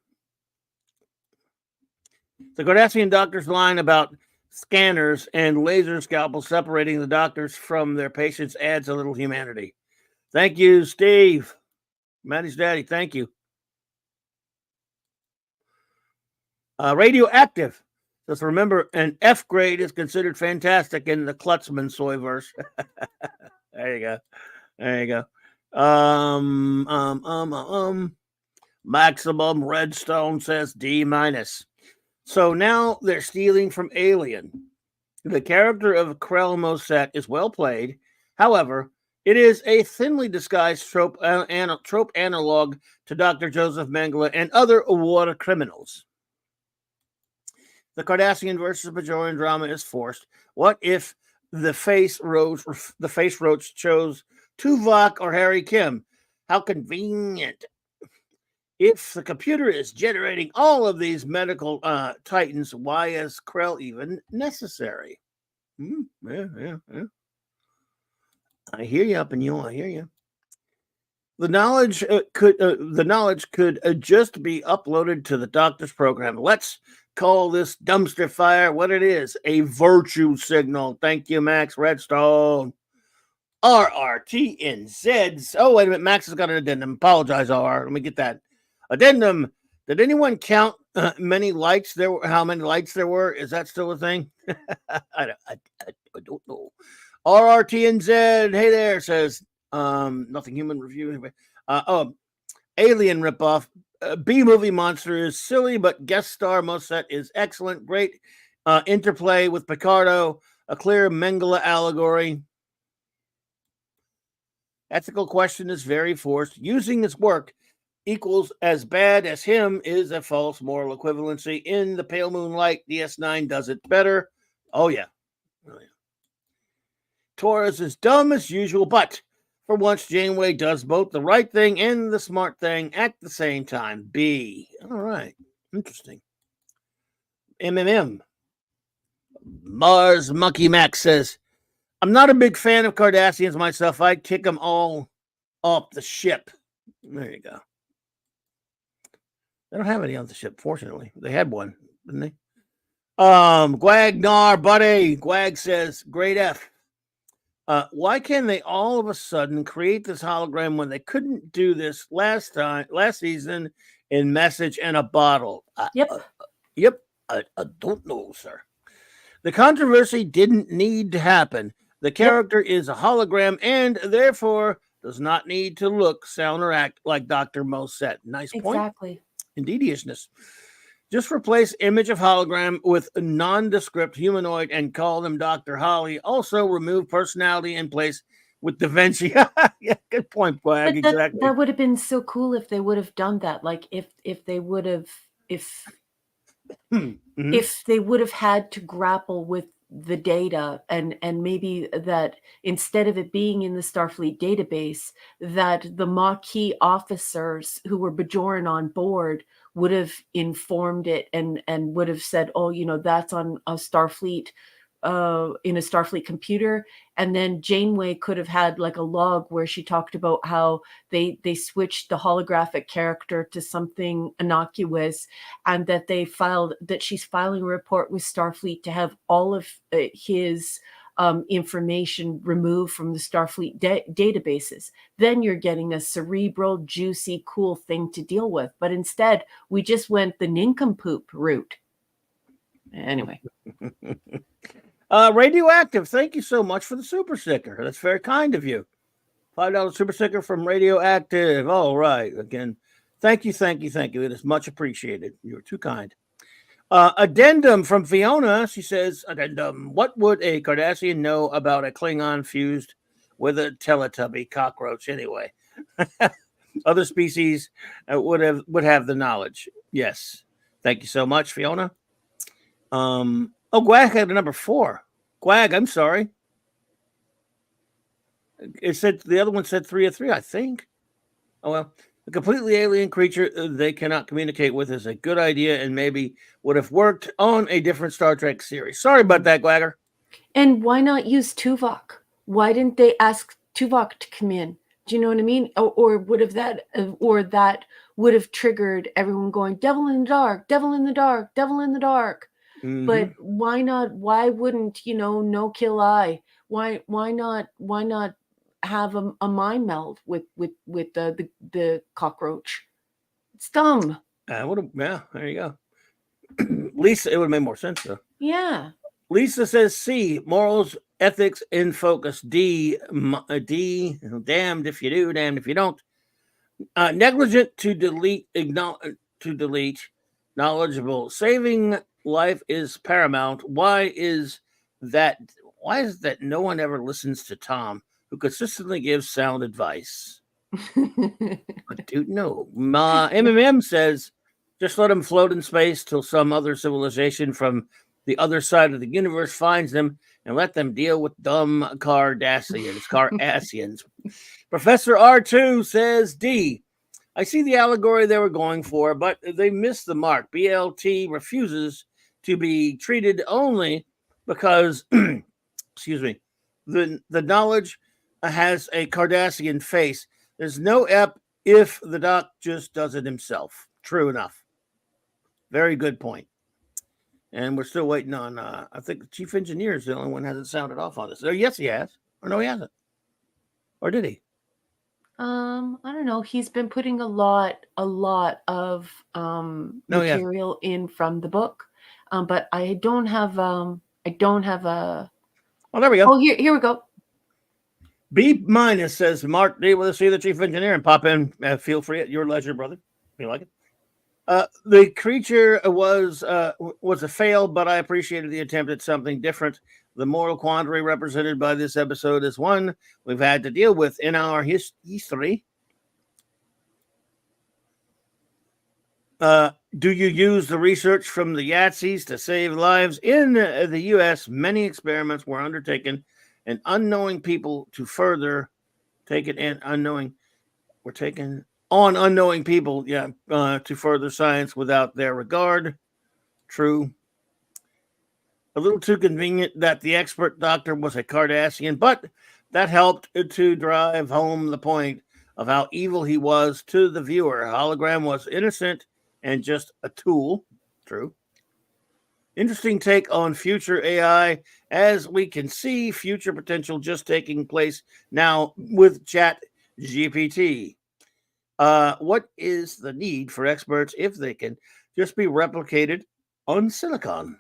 E: The Cardassian doctor's line about scanners and laser scalpels separating the doctors from their patients adds a little humanity. Thank you, Steve. Maddie's daddy, thank you. Radioactive. Just remember, an F grade is considered fantastic in the Klutzman soyverse. There you go. There you go. Maximum Redstone says D-. So now they're stealing from Alien. The character of Krell Moset is well played. However, it is a thinly disguised trope analog to Dr. Joseph Mengele and other war criminals. The Cardassian versus Bajoran drama is forced. What if the face roach chose Tuvok or Harry Kim? How convenient. If the computer is generating all of these medical titans, why is Krell even necessary? Yeah. I hear you up in you. I hear you. The knowledge could just be uploaded to the doctor's program. Let's call this dumpster fire what it is, a virtue signal. Thank you, Max Redstone. RRTNZs. Oh, wait a minute. Max has got an addendum. Apologize, RR. Let me get that. Addendum. Did anyone count many lights there were? How many lights there were? Is that still a thing? I don't know. RRTNZ. Hey there, says Nothing Human Review. Anyway. Alien ripoff. B-movie monster is silly, but guest star Moset is excellent. Great interplay with Picardo. A clear Mengele allegory. Ethical question is very forced. Using his work equals as bad as him is a false moral equivalency. In the pale moonlight, DS9 does it better. Oh, yeah. Torres is dumb as usual, but for once, Janeway does both the right thing and the smart thing at the same time. B. All right. Interesting. Mars Monkey Max says, I'm not a big fan of Cardassians myself. I'd kick them all off the ship. There you go. They don't have any on the ship, fortunately. They had one, didn't they? Gwagnar, buddy. Gwag says, great F. Why can they all of a sudden create this hologram when they couldn't do this last season in Message and a Bottle?
F: Yep.
E: I don't know, sir. The controversy didn't need to happen. The character is a hologram and therefore does not need to look, sound, or act like Dr. Moset. Nice point.
F: Exactly.
E: Indeediousness. Just replace image of hologram with a nondescript humanoid and call them Dr. Holly. Also remove personality in place with Da Vinci. Yeah, good point, Quag. Exactly.
F: That would have been so cool if they would have done that. Like if they would have if they would have had to grapple with the data and maybe that instead of it being in the Starfleet database, that the Maquis officers who were Bajoran on board would have informed it and would have said, oh, that's on a Starfleet in a Starfleet computer. And then Janeway could have had like a log where she talked about how they switched the holographic character to something innocuous, and that she's filing a report with Starfleet to have all of his information removed from the Starfleet databases. Then you're getting a cerebral, juicy, cool thing to deal with. But instead, we just went the nincompoop route. Anyway.
E: Radioactive, thank you so much for the super sticker. That's very kind of you. $5 super sticker from Radioactive. All right. Again, thank you. It is much appreciated. You're too kind. Addendum from Fiona. She says, addendum, what would a Cardassian know about a Klingon fused with a Teletubby cockroach anyway? Other species would have the knowledge. Yes. Thank you so much, Fiona. Gwag had a number 4. Quag, I'm sorry. It said the other one said 3 of 3, I think. Oh well. A completely alien creature they cannot communicate with is a good idea and maybe would have worked on a different Star Trek series. Sorry about that, Quagger.
F: And why not use Tuvok? Why didn't they ask Tuvok to come in? Do you know what I mean? Or would have that would have triggered everyone going, devil in the dark, devil in the dark, devil in the dark.
E: Mm-hmm.
F: But why not? Why wouldn't, no kill eye? Why not have a mind meld with the cockroach? It's dumb.
E: Yeah, there you go. Lisa, it would have made more sense though.
F: Yeah.
E: Lisa says C, morals, ethics in focus. D, damned if you do, damned if you don't. Negligent to delete, knowledgeable. Saving life is paramount. Why is that no one ever listens to Tom, who consistently gives sound advice? I don't know. MMM says, just let them float in space till some other civilization from the other side of the universe finds them and let them deal with dumb Cardassians. Professor R2 says, D, I see the allegory they were going for, but they missed the mark. BLT refuses to be treated only because, excuse me, the knowledge has a Cardassian face. There's no ep if the doc just does it himself. True enough. Very good point. And we're still waiting on, I think the chief engineer is the only one who hasn't sounded off on this. Oh, yes, he has. Or no, he hasn't. Or did he?
F: I don't know. He's been putting a lot of material in from the book. But I don't have a.
E: Oh, there we go.
F: Oh, here we go.
E: B- says, Mark D, will see the chief engineer and pop in. Feel free at your leisure, brother. You like it? The creature was a fail, but I appreciated the attempt at something different. The moral quandary represented by this episode is one we've had to deal with in our history. Do you use the research from the Yahtzees to save lives? In the U.S., many experiments were undertaken and unknowing people to further taken and unknowing were taken on unknowing people, to further science without their regard. True. A little too convenient that the expert doctor was a Cardassian, but that helped to drive home the point of how evil he was to the viewer. Hologram was innocent and just a tool. True. Interesting take on future AI. As we can see, future potential just taking place now with Chat GPT. What is the need for experts if they can just be replicated on silicon?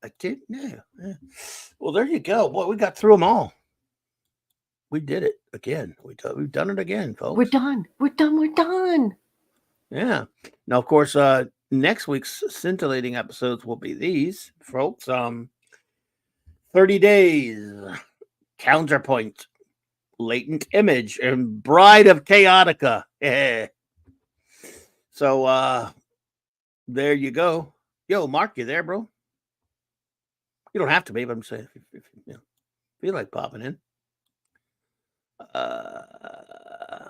E: I didn't know. Well, there you go. Boy, we got through them all. We did it again. We've done it again, folks.
F: We're done.
E: Yeah. Now, of course, next week's scintillating episodes will be these, folks. 30 Days, Counterpoint, Latent Image, and Bride of Chaotica. Yeah. So, there you go. Yo, Mark, you there, bro? You don't have to be, but I'm saying if you feel like popping in.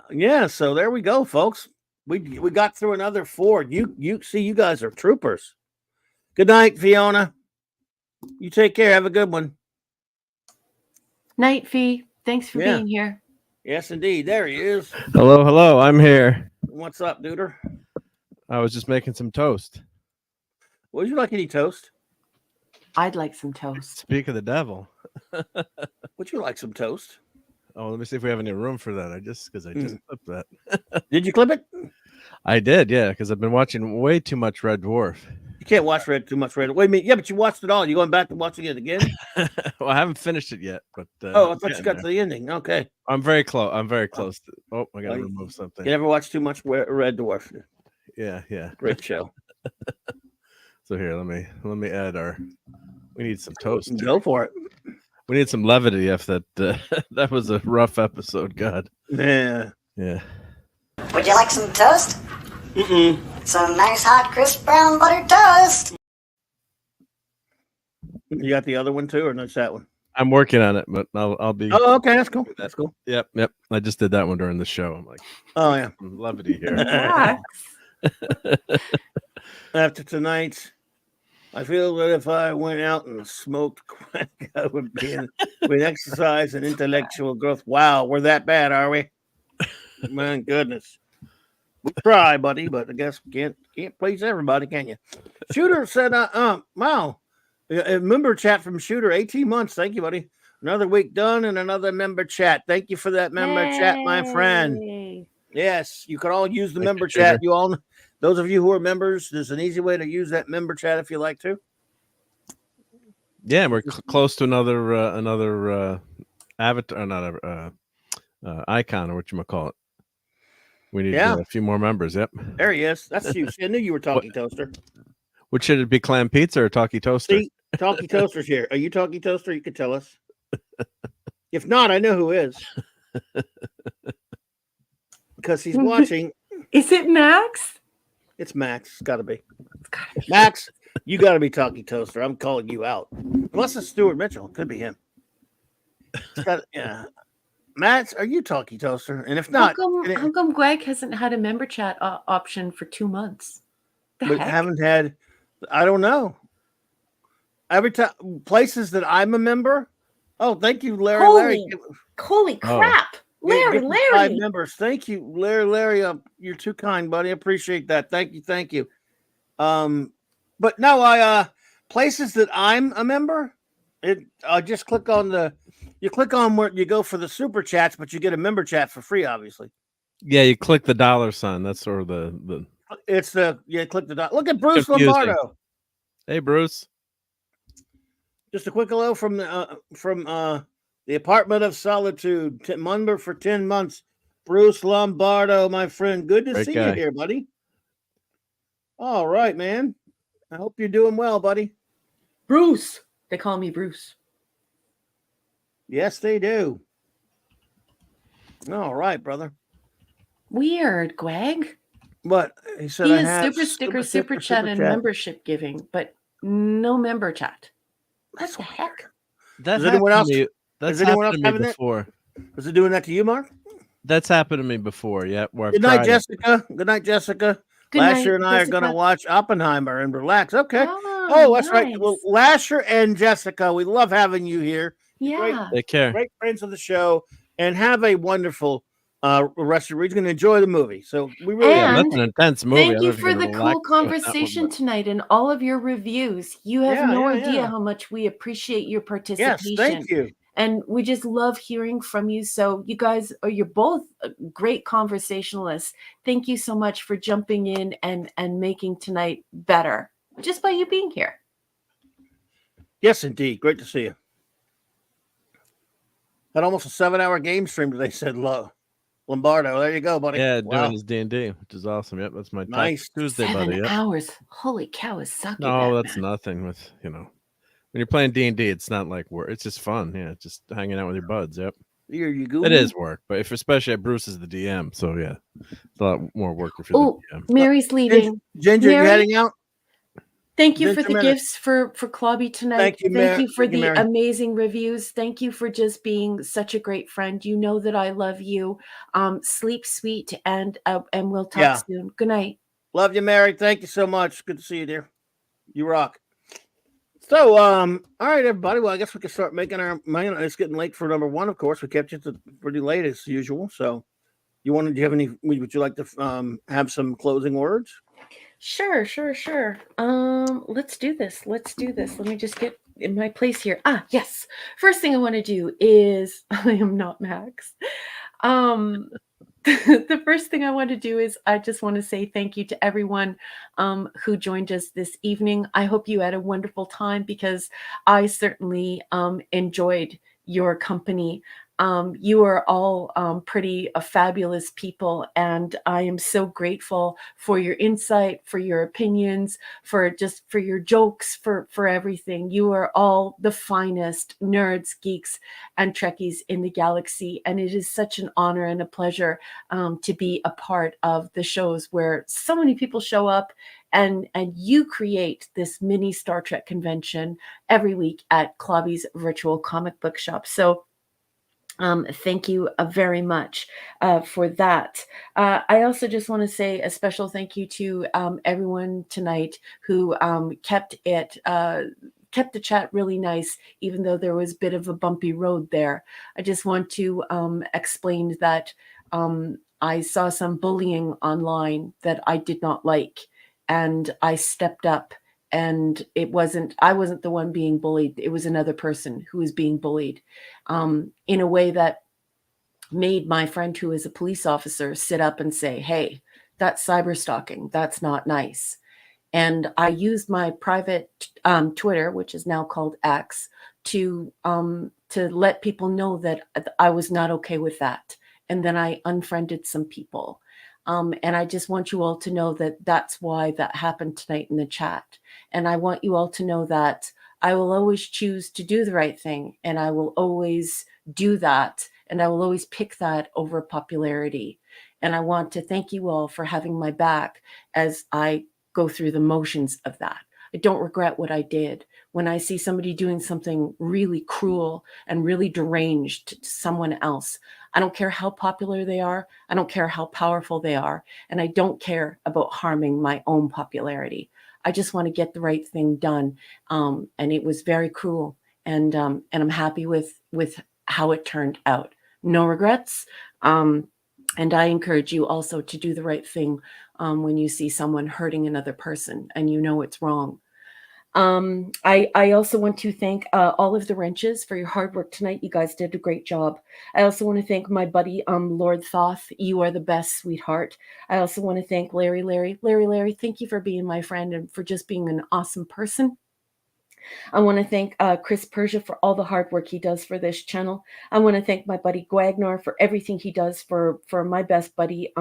E: Yeah, so there we go, folks. We got through another 4. You see, you guys are troopers. Good night, Fiona. You take care. Have a good one.
F: Night, Fee. Thanks for being here.
E: Yes, indeed. There he is.
H: Hello. I'm here.
E: What's up, duder?
H: I was just making some toast.
E: Would you like any toast?
F: I'd like some toast.
H: Speak of the devil.
E: Would you like some toast?
H: Oh, let me see if we have any room for that. I just clipped that.
E: Did you clip it?
H: I did, yeah, because I've been watching way too much Red Dwarf.
E: You can't watch too much Red. Wait a minute. Yeah, but you watched it all. You going back to watching it again?
H: Well, I haven't finished it yet, but
E: I thought you got to the ending. Okay.
H: I'm very close. I got to remove something.
E: You never watched too much Red Dwarf.
H: Yeah.
E: Great show.
H: So here, let me add we need some toast.
E: Go for it.
H: We need some levity if that that was a rough episode, God.
E: Yeah.
I: Would you like some toast?
E: Mm-mm.
I: Some nice hot crisp brown buttered toast.
E: You got the other one too, or not that one?
H: I'm working on it, but I'll be.
E: Oh, okay, that's cool. That's cool.
H: Yep. I just did that one during the show. I'm like,
E: Oh yeah,
H: levity here.
F: Relax.
E: After tonight, I feel that if I went out and smoked crack, I would be with exercise and intellectual growth. Wow, we're that bad, are we? My goodness. We try, buddy, but I guess we can't please everybody, can you? Shooter said, wow. A member chat from Shooter, 18 months. Thank you, buddy. Another week done and another member chat. Thank you for that member chat, my friend.
F: Yay.
E: Yes, you could all use the
H: Thank
E: member
H: you,
E: chat.
H: Shooter.
E: You all, those of you who are members, there's an easy way to use that member chat if you like to.
H: Yeah, we're close to another avatar, not icon, or what you might call it. We need a few more members. Yep.
E: There he is. That's you. See, I knew you were Talkie Toaster.
H: What should it be? Clam pizza or Talkie Toaster?
E: See, Talkie Toaster's here. Are you Talkie Toaster? You could tell us. If not, I know who is. Because he's watching.
F: Is it Max?
E: It's Max. It's got to be. Max, you got to be Talkie Toaster. I'm calling you out. Unless it's Stuart Mitchell. It could be him. Yeah. Max, are you Talkie Toaster? And if not,
F: how come Greg hasn't had a member chat option for 2 months?
E: But haven't had, I don't know. Every time, places that I'm a member. Oh, thank you, Larry.
F: Holy crap. Larry.
E: 5 members. Thank you, Larry. You're too kind, buddy. I appreciate that. Thank you. But no, places that I'm a member, just click on you click on where you go for the super chats, but you get a member chat for free, obviously.
H: Yeah, you click the dollar sign. That's sort of the.
E: It's click the dot. Look at Bruce Lombardo.
H: Hey, Bruce.
E: Just a quick hello from the Apartment of Solitude, member for 10 months. Bruce Lombardo, my friend. Good to see you here, buddy. All right, man. I hope you're doing well, buddy.
F: Bruce. They call me Bruce.
E: Yes, they do. All right, brother.
F: Weird, Greg.
E: But he said
F: he
E: I
F: is
E: have
F: super sticker, super chat, and membership giving, but no member chat.
E: That's what the heck.
H: That's anyone else? That's happened to me before.
E: Was it doing that to you, Mark?
H: That's happened to me before. Yeah.
E: Good night, Jessica. Good night, Jessica. Lasher and I are going to watch Oppenheimer and relax. Okay. Oh, that's right. Well, Lasher and Jessica, we love having you here.
F: Yeah.
H: Take care.
E: Great friends of the show, and have a wonderful rest of the week. You're going to enjoy the movie. So we really
H: that's an intense movie.
F: Thank you for the cool conversation tonight and all of your reviews. You have no idea how much we appreciate your participation.
E: Yes, thank you.
F: And we just love hearing from you. So you guys, you're both great conversationalists. Thank you so much for jumping in and making tonight better just by you being here.
E: Yes, indeed. Great to see you. Had almost a 7-hour game stream today, said Lombardo. There you go, buddy.
H: Yeah, doing his D&D, which is awesome. Yep, that's my
E: nice
H: Tuesday,
F: 7
H: buddy. Yep.
F: hours. Holy cow, is sucky.
H: No, that's nothing with, when you're playing D&D, it's not like work. It's just fun. Yeah, just hanging out with your buds. Yep.
E: Here you go.
H: It is work, but especially if Bruce is the DM, so yeah, it's a lot more work if you're the DM.
F: Mary's leaving.
E: Ginger, you heading out?
F: Thank you for the gifts for Clobby tonight.
E: Thank you
F: for the amazing reviews. Thank you for just being such a great friend. You know that I love you. Sleep sweet, and we'll talk soon. Good night.
E: Love you, Mary. Thank you so much. Good to see you, dear. You rock. So, all right, everybody. Well, I guess we can start making our. It's getting late for number 1. Of course, we kept you pretty late as usual. So, do you have any? Would you like to have some closing words?
F: Sure. Let's do this. Let me just get in my place here. Yes. First thing I want to do is I am not Max. The first thing I want to do is I just want to say thank you to everyone who joined us this evening. I hope you had a wonderful time because I certainly enjoyed your company. You are all pretty fabulous people, and I am so grateful for your insight, for your opinions, for your jokes, for everything. You are all the finest nerds, geeks, and Trekkies in the galaxy, and it is such an honor and a pleasure to be a part of the shows where so many people show up, and you create this mini Star Trek convention every week at Clobby's virtual comic book shop. So thank you very much for that. I also just want to say a special thank you to everyone tonight who kept the chat really nice, even though there was a bit of a bumpy road there. I just want to explain that I saw some bullying online that I did not like, and I stepped up. And I wasn't the one being bullied. It was another person who was being bullied in a way that made my friend, who is a police officer, sit up and say, hey, that's cyber stalking. That's not nice. And I used my private Twitter, which is now called X, to let people know that I was not okay with that. And then I unfriended some people. And I just want you all to know that that's why that happened tonight in the chat. And I want you all to know that I will always choose to do the right thing. And I will always do that. And I will always pick that over popularity. And I want to thank you all for having my back as I go through the motions of that. I don't regret what I did. When I see somebody doing something really cruel and really deranged to someone else, I don't care how popular they are. I don't care how powerful they are. And I don't care about harming my own popularity. I just want to get the right thing done. And it was very cruel. And I'm happy with how it turned out. No regrets. And I encourage you also to do the right thing when you see someone hurting another person and you know it's wrong. I also want to thank all of the wrenches for your hard work tonight. You guys did a great job. I also want to thank my buddy, Lord Thoth. You are the best, sweetheart. I also want to thank Larry. Thank you for being my friend and for just being an awesome person. I want to thank Chris Persia for all the hard work he does for this channel. I want to thank my buddy Gwagnar for everything he does for my best buddy,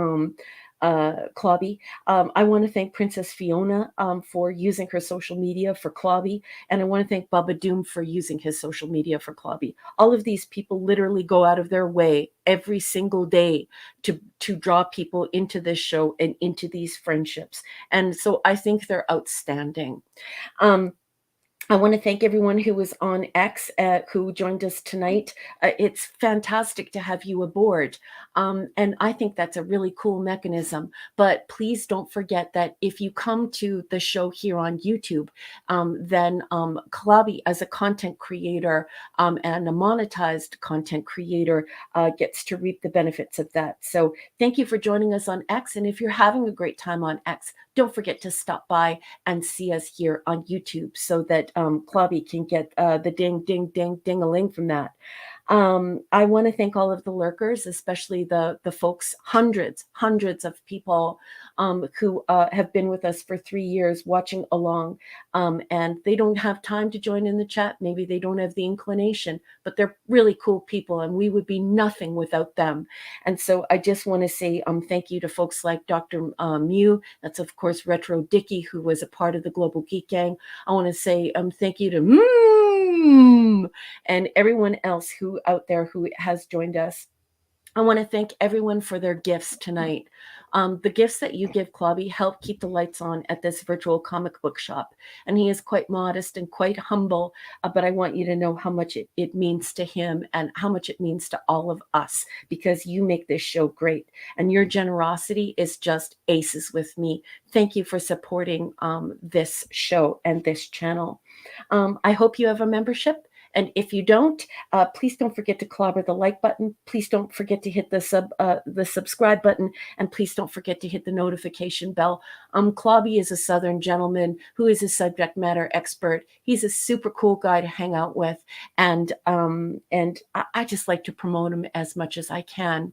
F: Clobby. I want to thank Princess Fiona for using her social media for Clobby. And I want to thank Bubba Doom for using his social media for Clobby. All of these people literally go out of their way every single day to draw people into this show and into these friendships. And so I think they're outstanding. I want to thank everyone who was on X, who joined us tonight. It's fantastic to have you aboard. And I think that's a really cool mechanism. But please don't forget that if you come to the show here on YouTube, then Clobby, as a content creator and a monetized content creator, gets to reap the benefits of that. So thank you for joining us on X. And if you're having a great time on X, don't forget to stop by and see us here on YouTube so that Clobby can get the ding-a-ling from that. I want to thank all of the lurkers, especially the folks, hundreds of people who have been with us for 3 years watching along, and they don't have time to join in the chat. Maybe they don't have the inclination, but they're really cool people, and we would be nothing without them. And so I just want to say thank you to folks like Dr. Mew. That's, of course, Retro Dicky, who was a part of the Global Geek Gang. I want to say thank you to and everyone else who out there who has joined us. I want to thank everyone for their gifts tonight. The gifts that you give Clobby help keep the lights on at this virtual comic book shop. And he is quite modest and quite humble, but I want you to know how much it means to him and how much it means to all of us, because you make this show great. And your generosity is just aces with me. Thank you for supporting this show and this channel. I hope you have a membership. And if you don't, please don't forget to clobber the like button. Please don't forget to hit the subscribe button. And please don't forget to hit the notification bell. Clobby is a Southern gentleman who is a subject matter expert. He's a super cool guy to hang out with. And I just like to promote him as much as I can.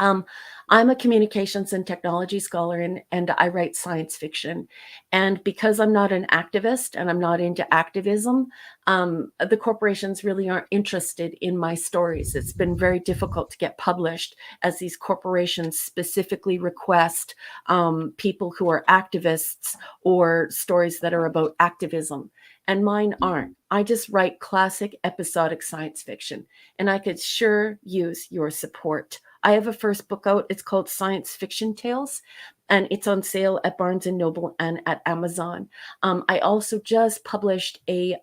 F: I'm a communications and technology scholar, and I write science fiction. And because I'm not an activist and I'm not into activism, the corporations really aren't interested in my stories. It's been very difficult to get published, as these corporations specifically request people who are activists or stories that are about activism. And mine aren't. I just write classic episodic science fiction, and I could sure use your support. I have a first book out. It's called Science Fiction Tales, and it's on sale at Barnes and Noble and at Amazon. I also just published a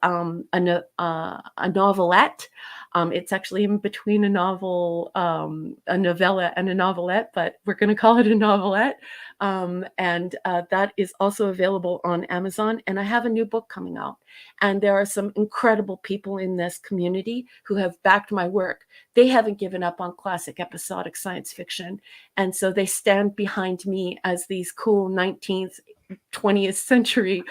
F: novelette. It's actually in between a novel, a novella, and a novelette, but we're going to call it a novelette. And that is also available on Amazon. And I have a new book coming out. And there are some incredible people in this community who have backed my work. They haven't given up on classic episodic science fiction. And so they stand behind me as these cool 19th, 20th century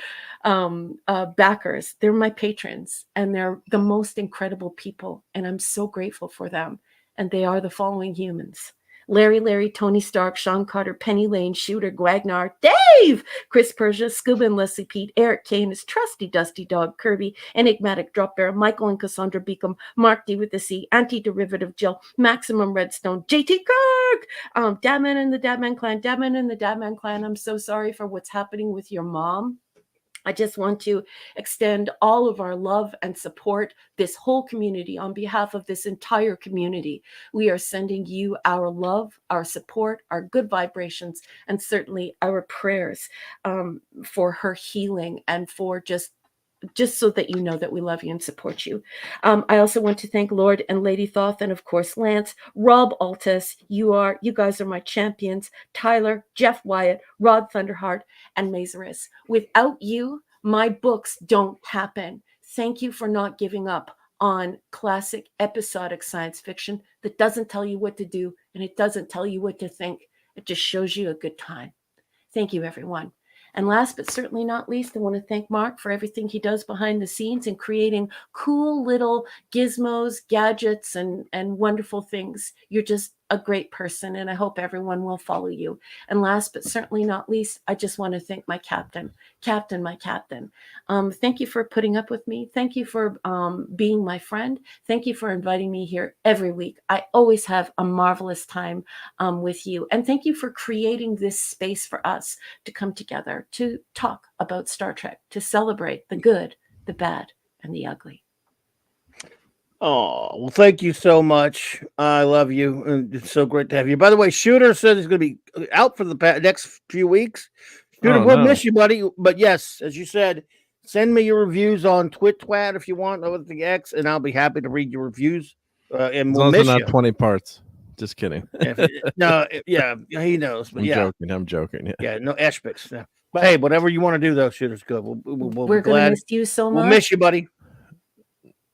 F: backers. They're my patrons, and they're the most incredible people. And I'm so grateful for them. And they are the following humans: Larry, Tony Stark, Sean Carter, Penny Lane, Shooter, Gwagnar, Dave, Chris Persia, Scuba and Leslie Pete, Eric Kane, his trusty Dusty Dog, Kirby, Enigmatic Drop Bear, Michael and Cassandra Beacom, Mark D with the C, Anti-Derivative Jill, Maximum Redstone, JT Kirk, Dabman and the Dabman Clan. I'm so sorry for what's happening with your mom. I just want to extend all of our love and support, this whole community, on behalf of this entire community. We are sending you our love, our support, our good vibrations, and certainly our prayers for her healing, and for just so that you know that we love you and support you. I also want to thank Lord and Lady Thoth, and of course Lance, Rob Altus. You guys are my champions. Tyler, Jeff Wyatt, Rod Thunderheart, and Mazeris. Without you, my books don't happen. Thank you for not giving up on classic episodic science fiction that doesn't tell you what to do, and it doesn't tell you what to think. It just shows you a good time. Thank you, everyone. And last but certainly not least, I want to thank Mark for everything he does behind the scenes in creating cool little gizmos, gadgets, and wonderful things. You're just a great person, and I hope everyone will follow you. And last but certainly not least, I just want to thank my captain. My captain. Thank you for putting up with me. Thank you for being my friend. Thank you for inviting me here every week. I always have a marvelous time with you. And thank you for creating this space for us to come together, to talk about Star Trek, to celebrate the good, the bad, and the ugly.
E: Oh, well, thank you so much. I love you, and it's so great to have you. By the way, Shooter said he's going to be out for the next few weeks. Shooter, we'll miss you, buddy. But yes, as you said, send me your reviews on Twit if you want, over the X, and I'll be happy to read your reviews. And we'll miss you.
H: 20 parts. Just kidding.
E: No, yeah, he knows. But
H: I'm joking.
E: Yeah, no Eshpix. Yeah. But hey, whatever you want to do, though, Shooter's good.
F: We're going to miss you so much.
E: We'll miss you, buddy.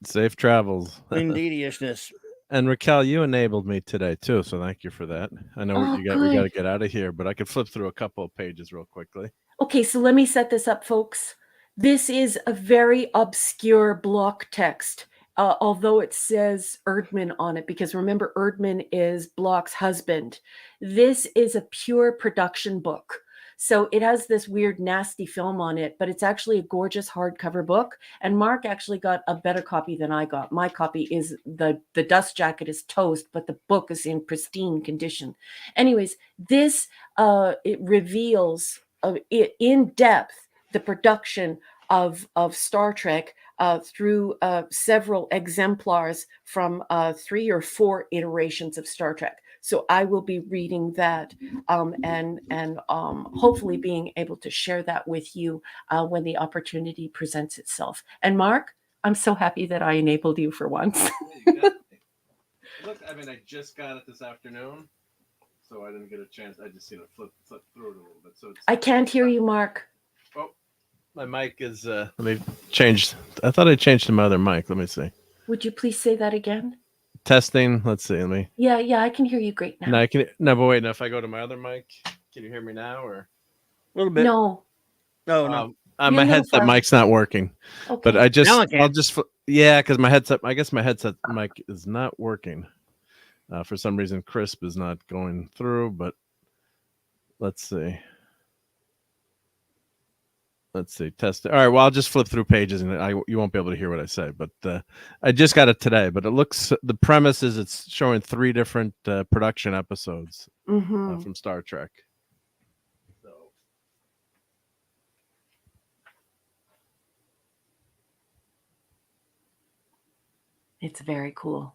H: Safe travels.
E: Indeedishness.
H: And Raquel, you enabled me today too, so thank you for that. I know we got to get out of here, but I could flip through a couple of pages real quickly.
F: Okay, so let me set this up, folks. This is a very obscure block text, although it says Erdman on it, because remember, Erdman is Block's husband. This is a pure production book. So it has this weird, nasty film on it, but it's actually a gorgeous hardcover book. And Mark actually got a better copy than I got. My copy is the dust jacket is toast, but the book is in pristine condition. Anyways, this it reveals in depth the production of Star Trek through several exemplars from 3 or 4 iterations of Star Trek. So I will be reading that and hopefully being able to share that with you when the opportunity presents itself. And Mark, I'm so happy that I enabled you for once.
H: Look, I mean, I just got it this afternoon, so I didn't get a chance. I just flip through it a little bit. So
F: I can't hear you, Mark.
H: Oh, my mic is. Let me change. I thought I changed to my other mic. Let me see.
F: Would you please say that again?
H: Testing. Let's see. Let me.
F: Yeah, I can hear you great now.
H: No, I can. No, but wait. Now, if I go to my other mic, can you hear me now or?
E: A little bit.
F: No.
H: My headset mic's not working.
F: Okay.
H: But I'll just. Yeah, because my headset. I guess my headset mic is not working.
J: For some reason, Crisp is not going through, but let's see. Let's see. Test it. All right. Well, I'll just flip through pages, and you won't be able to hear what I say. But I just got it today. But it looks, the premise is it's showing 3 different production episodes from Star Trek. So
F: It's very cool.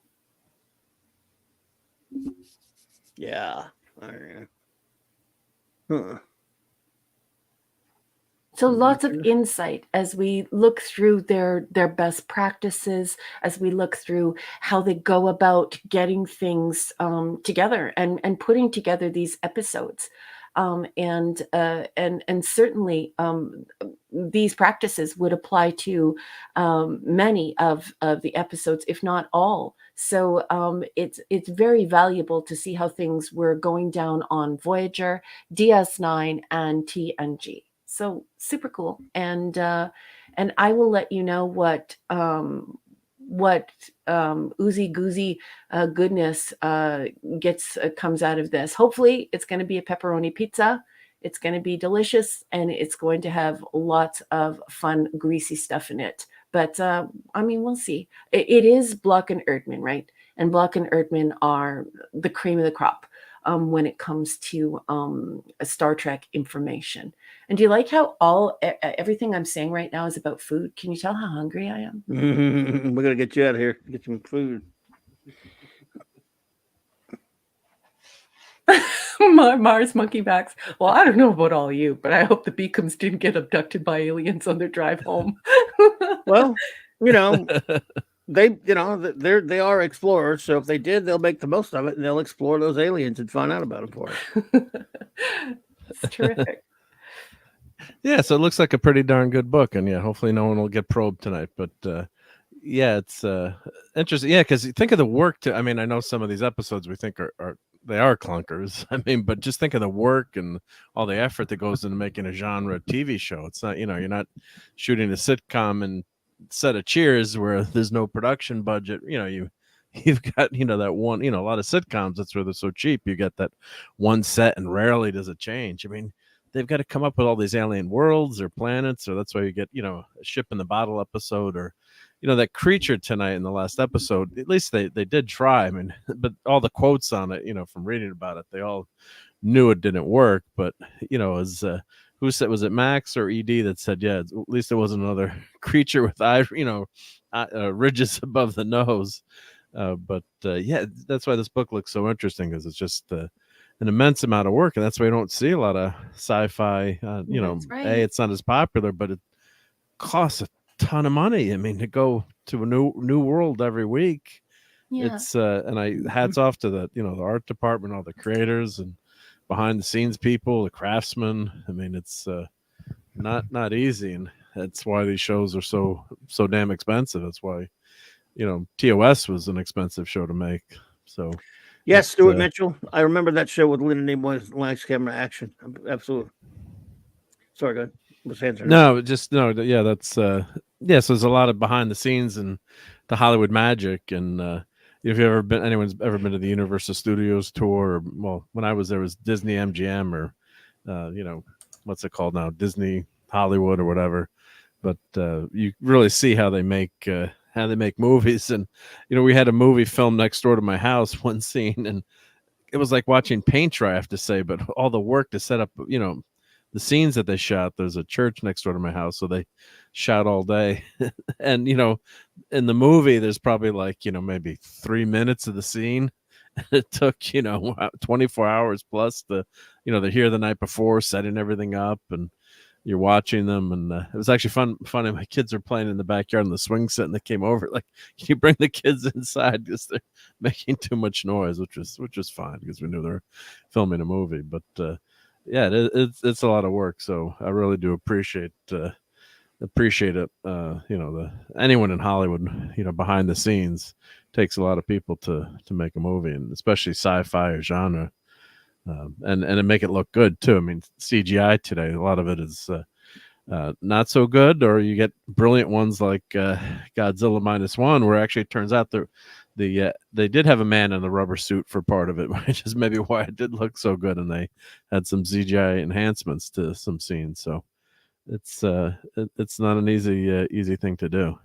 E: Yeah. All right. Huh.
F: So lots of insight as we look through their best practices, as we look through how they go about getting things together and putting together these episodes. And certainly these practices would apply to many of the episodes, if not all. So it's very valuable to see how things were going down on Voyager, DS9, and TNG. So super cool. And I will let you know what oozy goozy goodness comes out of this. Hopefully it's going to be a pepperoni pizza. It's going to be delicious, and it's going to have lots of fun greasy stuff in it. But I mean, we'll see. It is Block and Erdmann, right? And Block and Erdmann are the cream of the crop when it comes to Star Trek information. And do you like how everything I'm saying right now is about food? Can you tell how hungry I am?
E: We're gonna get you out of here. Get some food.
F: Mars monkeybacks. Well, I don't know about all you, but I hope the Beacons didn't get abducted by aliens on their drive home.
E: Well, they are explorers, so if they did, they'll make the most of it, and they'll explore those aliens and find out about them for us.
F: It's terrific.
J: Yeah, so it looks like a pretty darn good book, and hopefully no one will get probed tonight. But it's interesting. Yeah, because think of the work. I mean, I know some of these episodes we think are clunkers. I mean, but just think of the work and all the effort that goes into making a genre TV show. It's not, you're not shooting a sitcom and set of Cheers where there's no production budget. You've got that one. A lot of sitcoms, that's where they're so cheap. You get that one set, and rarely does it change. I mean, they've got to come up with all these alien worlds or planets, or that's why you get a ship in the bottle episode, or that creature tonight in the last episode. At least they did try. I mean, but all the quotes on it, from reading about it, they all knew it didn't work. But as who said, was it Max or ED that said, yeah, at least it wasn't another creature with ridges above the nose. But that's why this book looks so interesting, because it's just an immense amount of work, and that's why you don't see a lot of sci-fi.
F: Right.
J: It's not as popular, but it costs a ton of money. I mean, to go to a new world every week.
F: Yeah.
J: It's and hats off to the the art department, all the creators and behind the scenes people, the craftsmen. I mean, it's not easy, and that's why these shows are so damn expensive. That's why TOS was an expensive show to make. So
E: yes, Stuart Mitchell. I remember that show with Lynn Nimoy's Lights Camera Action. Absolutely. Sorry, go ahead.
J: Yeah, that's so there's a lot of behind the scenes and the Hollywood magic. And if anyone's ever been to the Universal Studios tour, or, when I was there, was Disney MGM, or what's it called now, Disney Hollywood or whatever. But you really see how they make movies. And we had a movie filmed next door to my house, one scene, and it was like watching paint dry, I have to say. But all the work to set up the scenes that they shot, there's a church next door to my house, so they shot all day. And in the movie there's probably maybe 3 minutes of the scene. It took 24 hours plus to they're here the night before setting everything up, and you're watching them. And it was actually funny. My kids are playing in the backyard on the swing set, and they came over like, can you bring the kids inside, because they're making too much noise, which was fine, because we knew they're filming a movie. But it's a lot of work, so I really do appreciate it. Anyone in Hollywood, behind the scenes, takes a lot of people to make a movie, and especially sci-fi or genre, and make it look good too. I mean, CGI today, a lot of it is not so good, or you get brilliant ones like Godzilla -1, where actually it turns out they did have a man in the rubber suit for part of it, which is maybe why it did look so good, and they had some CGI enhancements to some scenes. So it's not an easy thing to do.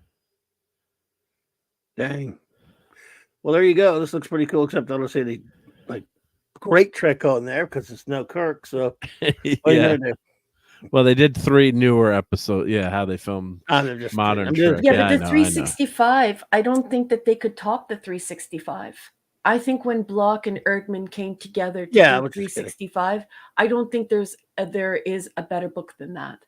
E: Dang. Well, there you go. This looks pretty cool, except I don't see the like great trick on there because it's no Kirk. So what are you gonna do?
J: Well, they did 3 newer episodes. Yeah, how they filmed modern Trek.
F: Yeah, but the 365, I don't think that they could top the 365. I think when Block and Erdman came together to do 365, I don't think there is a better book than that.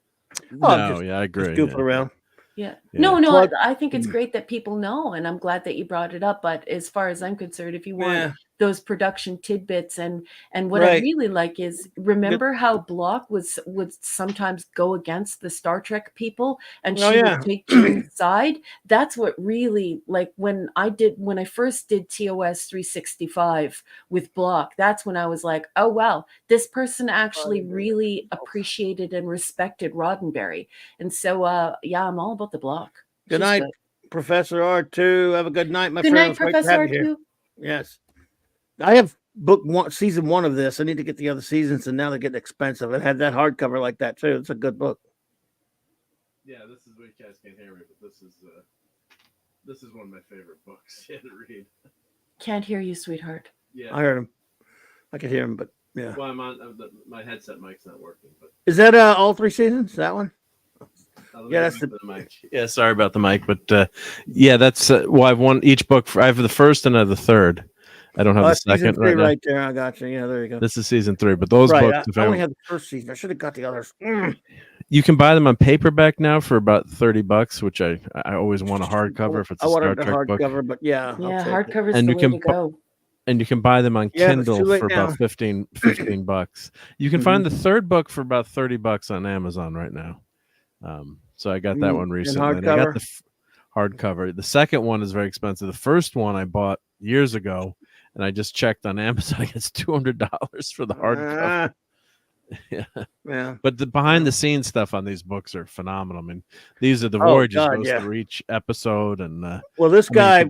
J: No, I agree.
E: Just goofing around.
F: Yeah. No, I think it's great that people know, and I'm glad that you brought it up. But as far as I'm concerned, if you want those production tidbits and what I really like is remember how Block would sometimes go against the Star Trek people, and she would take June's side. That's what really, like, when I first did TOS 365 with Block, that's when I was like, oh wow, this person actually really appreciated and respected Roddenberry. And so I'm all about the Block.
E: Good night, Professor R2. Have a good night, my friend.
F: Good night, Professor R2.
E: Yes. I have season 1 of this. I need to get the other seasons, and now they're getting expensive. It had that hardcover like that too. It's a good book.
H: Yeah, this is what you guys can't hear me, but this is one of my favorite books to read.
F: Can't hear you, sweetheart.
H: Yeah,
E: I heard him. I could hear him, but yeah.
H: Well, I'm on my headset mic's not working. But
E: is that all 3 seasons? That one?
H: Yeah, that's the mic.
J: Yeah, sorry about the mic, but yeah, that's I've won each book. I have the first and I have the third. I don't have the second right now.
E: Right there, I got you. Yeah, there you go.
J: This is season 3, but those books.
E: I only have the first season. I should have got the others.
J: You can buy them on paperback now for about $30, which I always want a hardcover if it's a Star Trek book.
E: But yeah,
F: hardcover is the way to go.
J: And you can buy them on Kindle for about $15. You can find the third book for about $30 on Amazon right now. So I got that one recently. And I got the hardcover. The second one is very expensive. The first one I bought years ago, and I just checked on Amazon. It's $200 for the hardcover.
E: Yeah.
J: But the behind the scenes stuff on these books are phenomenal. I mean, these are the voyages goes through each episode, and
E: this guy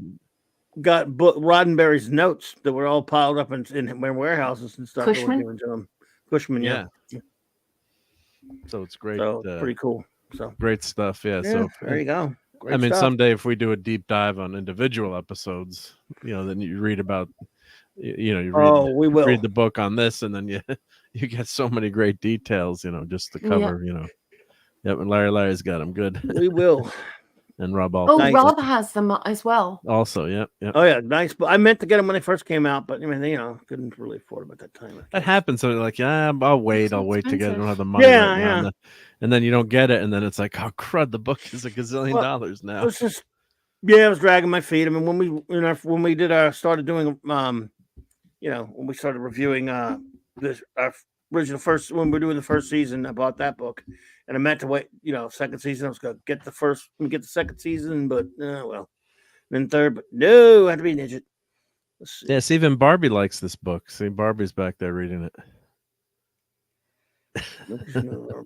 E: got Roddenberry's notes that were all piled up in warehouses and stuff. Cushman, yeah.
J: So it's great.
E: So pretty cool. So
J: great stuff. Yeah. So
E: there you go. Great
J: I mean,
E: stuff.
J: someday if we do a deep dive on individual episodes, then you read about, we will read the book on this, and then you get so many great details, just to cover, Yep, and Larry's got them good.
E: We will.
J: And Rob
F: also. Oh, Rob has them as well.
J: Also, yep.
E: Oh yeah, nice. But I meant to get them when they first came out, but I mean, couldn't really afford them at that time.
J: That happens. So like, I'll wait to get it. I don't have the money.
E: Yeah.
J: And then you don't get it, and then it's like, oh crud, the book is $1 gazillion now.
E: It's just, I was dragging my feet. I mean, when we started doing when we started reviewing our original first, when we were doing the first season, I bought that book, and I meant to wait, second season. I was going to get the second season, but then third, but no, I had to be an idiot.
J: Yes, even Barbie likes this book. See, Barbie's back there reading it.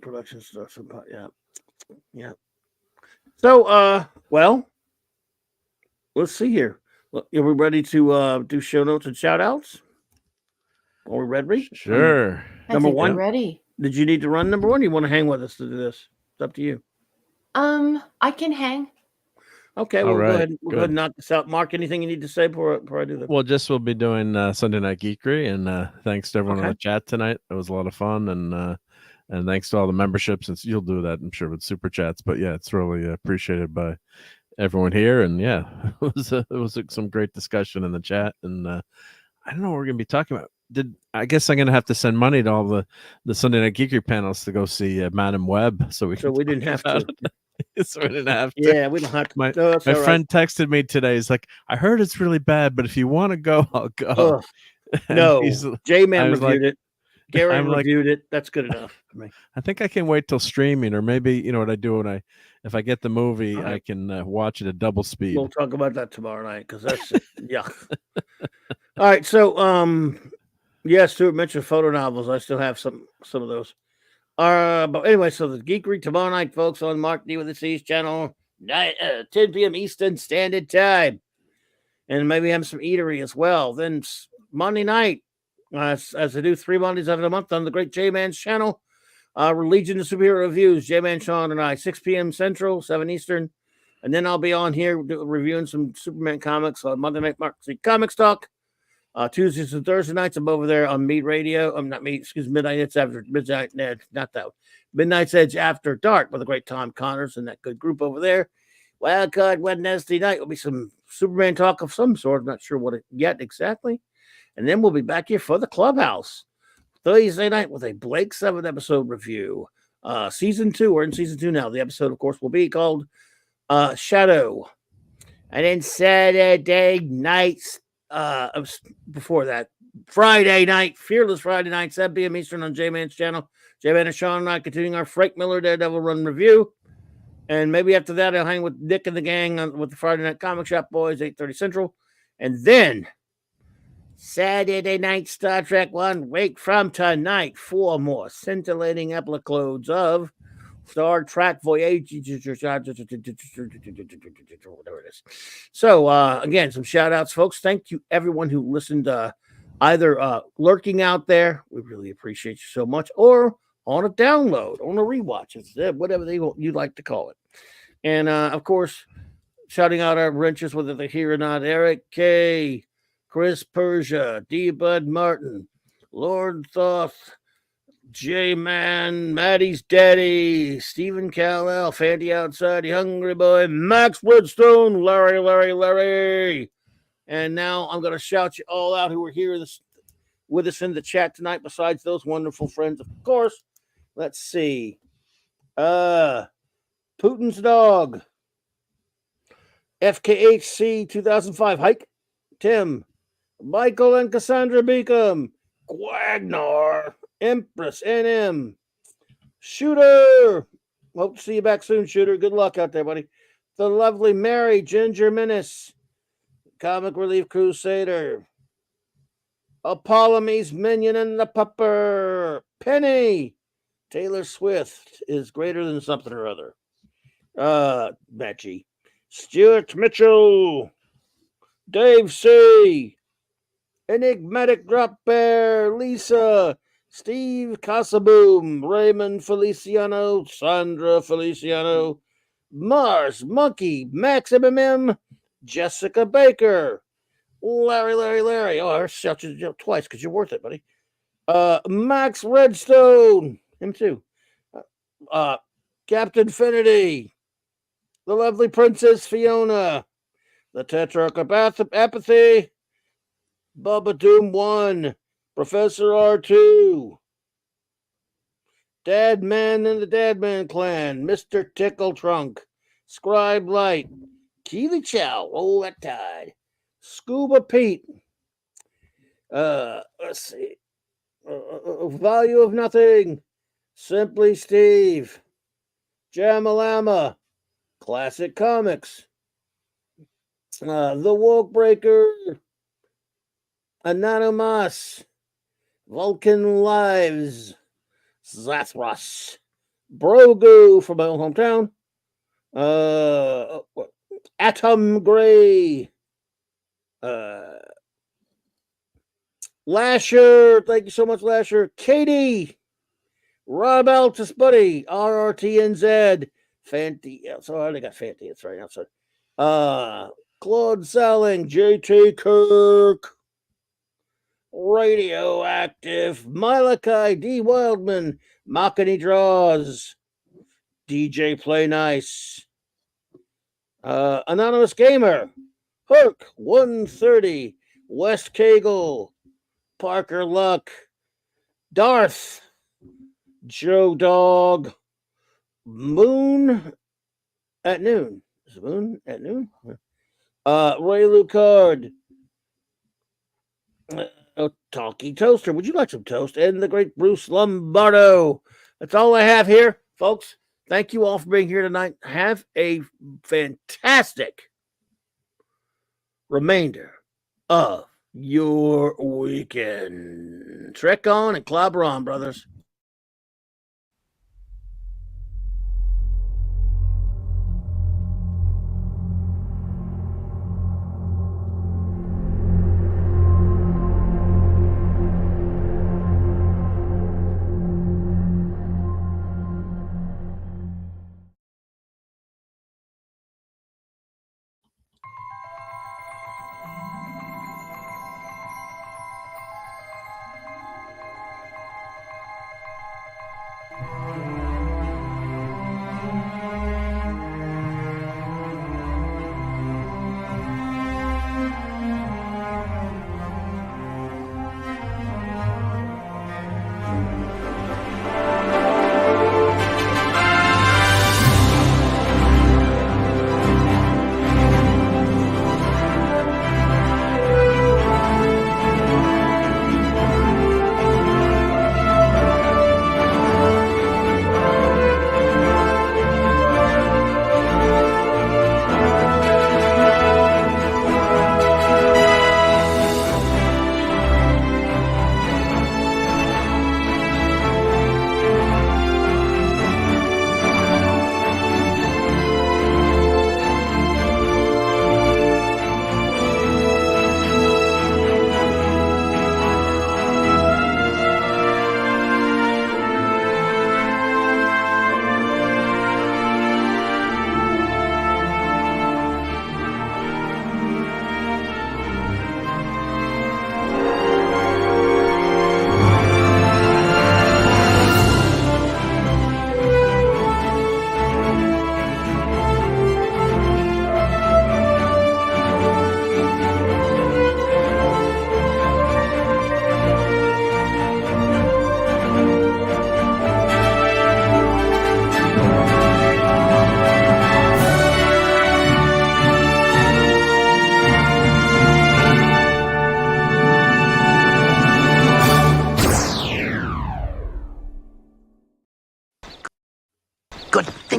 E: Production stuff. Yeah. So, let's see here. Are we ready to do show notes and shout outs? Are we ready?
J: Sure.
E: Number one.
F: Ready.
E: Did you need to run number one? Or you want to hang with us to do this? It's up to you.
F: I can hang.
E: Okay, well, go ahead. We'll go ahead and knock this out. Mark, anything you need to say before I do that?
J: Well, we'll be doing Sunday Night Geekery, and thanks to everyone on the chat tonight. It was a lot of fun, and thanks to all the memberships. Since you'll do that, I'm sure, with super chats. But yeah, it's really appreciated by everyone here, and yeah, it was some great discussion in the chat. And I don't know what we're gonna be talking about. I guess I'm gonna have to send money to all the Sunday Night Geekery panels to go see Madam Web, so we didn't have to. So we didn't have to.
E: Yeah, we don't have to.
J: My friend texted me today. He's like, I heard it's really bad, but if you want to go, I'll go.
E: No, J-Man reviewed it. Gary reviewed it. That's good enough for me.
J: I think I can wait till streaming, or maybe what I do if I get the movie, I can watch it at double speed.
E: We'll talk about that tomorrow night because that's yeah. All right, so Stuart mentioned photo novels. I still have some of those. But anyway, so the Geekery tomorrow night, folks, on Mark D with the C's channel, 10 p.m. Eastern Standard Time. and maybe have some eatery as well. Then Monday night, as I do 3 Mondays out of the month on the Great J-Man's channel, Legion of Superhero Reviews, J-Man Sean and I, 6 p.m. Central, 7 Eastern. And then I'll be on here reviewing some Superman comics on Monday Night Comics Talk. Tuesdays and Thursday nights, I'm over there on Mead Radio. I'm not Mead, excuse me, Midnight Edge after Midnight, not that one. Midnight's Edge After Dark with the great Tom Connors and that good group over there. Wildcard Wednesday night will be some Superman talk of some sort. I'm not sure what yet exactly. And then we'll be back here for the Clubhouse Thursday night with a Blake 7 episode review. Season 2, we're in season 2 now. The episode, of course, will be called Shadow. And then Saturday nights, before that, Friday night, Fearless Friday night, 7 p.m. Eastern on J-Man's channel. J-Man and Sean and I continuing our Frank Miller Daredevil Run review. And maybe after that, I'll hang with Nick and the gang with the Friday Night Comic Shop Boys, 8:30 Central. And then Saturday night, Star Trek 1, week from tonight, 4 more scintillating episodes of Star Trek Voyager, whatever it is. So, again, some shout outs, folks. Thank you, everyone who listened, either lurking out there. We really appreciate you so much, or on a download, on a rewatch, whatever you'd like to call it. And, of course, shouting out our wrenches, whether they're here or not. Eric K., Chris Persia, D. Bud Martin, Lord Thoth, J-Man, Maddie's Daddy, Stephen Callell, Fandy Outside, Hungry Boy, Max Woodstone, Larry. And now I'm going to shout you all out who are here with us in the chat tonight, besides those wonderful friends, of course. Let's see. Putin's Dog, FKHC 2005, Hike, Tim, Michael and Cassandra Beacom, Guagnar, Empress NM, Shooter. Hope to see you back soon, Shooter. Good luck out there, buddy. The lovely Mary, Ginger Menace, Comic Relief Crusader, Apollome's Minion and the Pupper, Penny, Taylor Swift is greater than something or other. Matchy, Stuart Mitchell, Dave C., Enigmatic Drop Bear, Lisa, Steve Casaboom, Raymond Feliciano, Sandra Feliciano, Mars Monkey, Max MMM, Jessica Baker, Larry. Oh, I shot you twice because you're worth it, buddy. Max Redstone, him too. Captain Finity, the lovely Princess Fiona, the Tetrarch of Apathy, Bubba Doom 1, Professor R2, Dadman and the Dadman Clan, Mr. Tickle Trunk, Scribe Light, Keely Chow, Roll That Tide, Scuba Pete, let's see, Value of Nothing, Simply Steve, Jamalama, Classic Comics, The Woke Breaker, Anonymous, Vulcan Lives, Zathras, Brogu from my own hometown, Atom Gray, Lasher, thank you so much, Lasher, Katie, Rob Altus Buddy, RRTNZ, Fanty, so I already got Fanty, it's right outside. Claude Selling, JT Kirk, Radioactive, Malachi D. Wildman, Machiny Draws, DJ Play Nice, Anonymous Gamer, Herc 130, West Cagle, Parker Luck, Darth, Joe Dog, Moon at Noon. Is it Moon at Noon? Ray Lucard, Talkie Toaster. Would you like some toast? And the great Bruce Lombardo. That's all I have here, folks. Thank you all for being here tonight. Have a fantastic remainder of your weekend. Trek on and clobber on, brothers.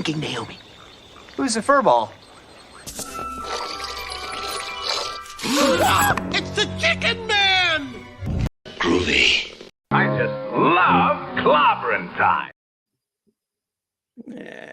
D: thinking, Naomi? Who's the furball?
A: It's the Chicken Man!
K: I just love clobbering time.
E: Yeah.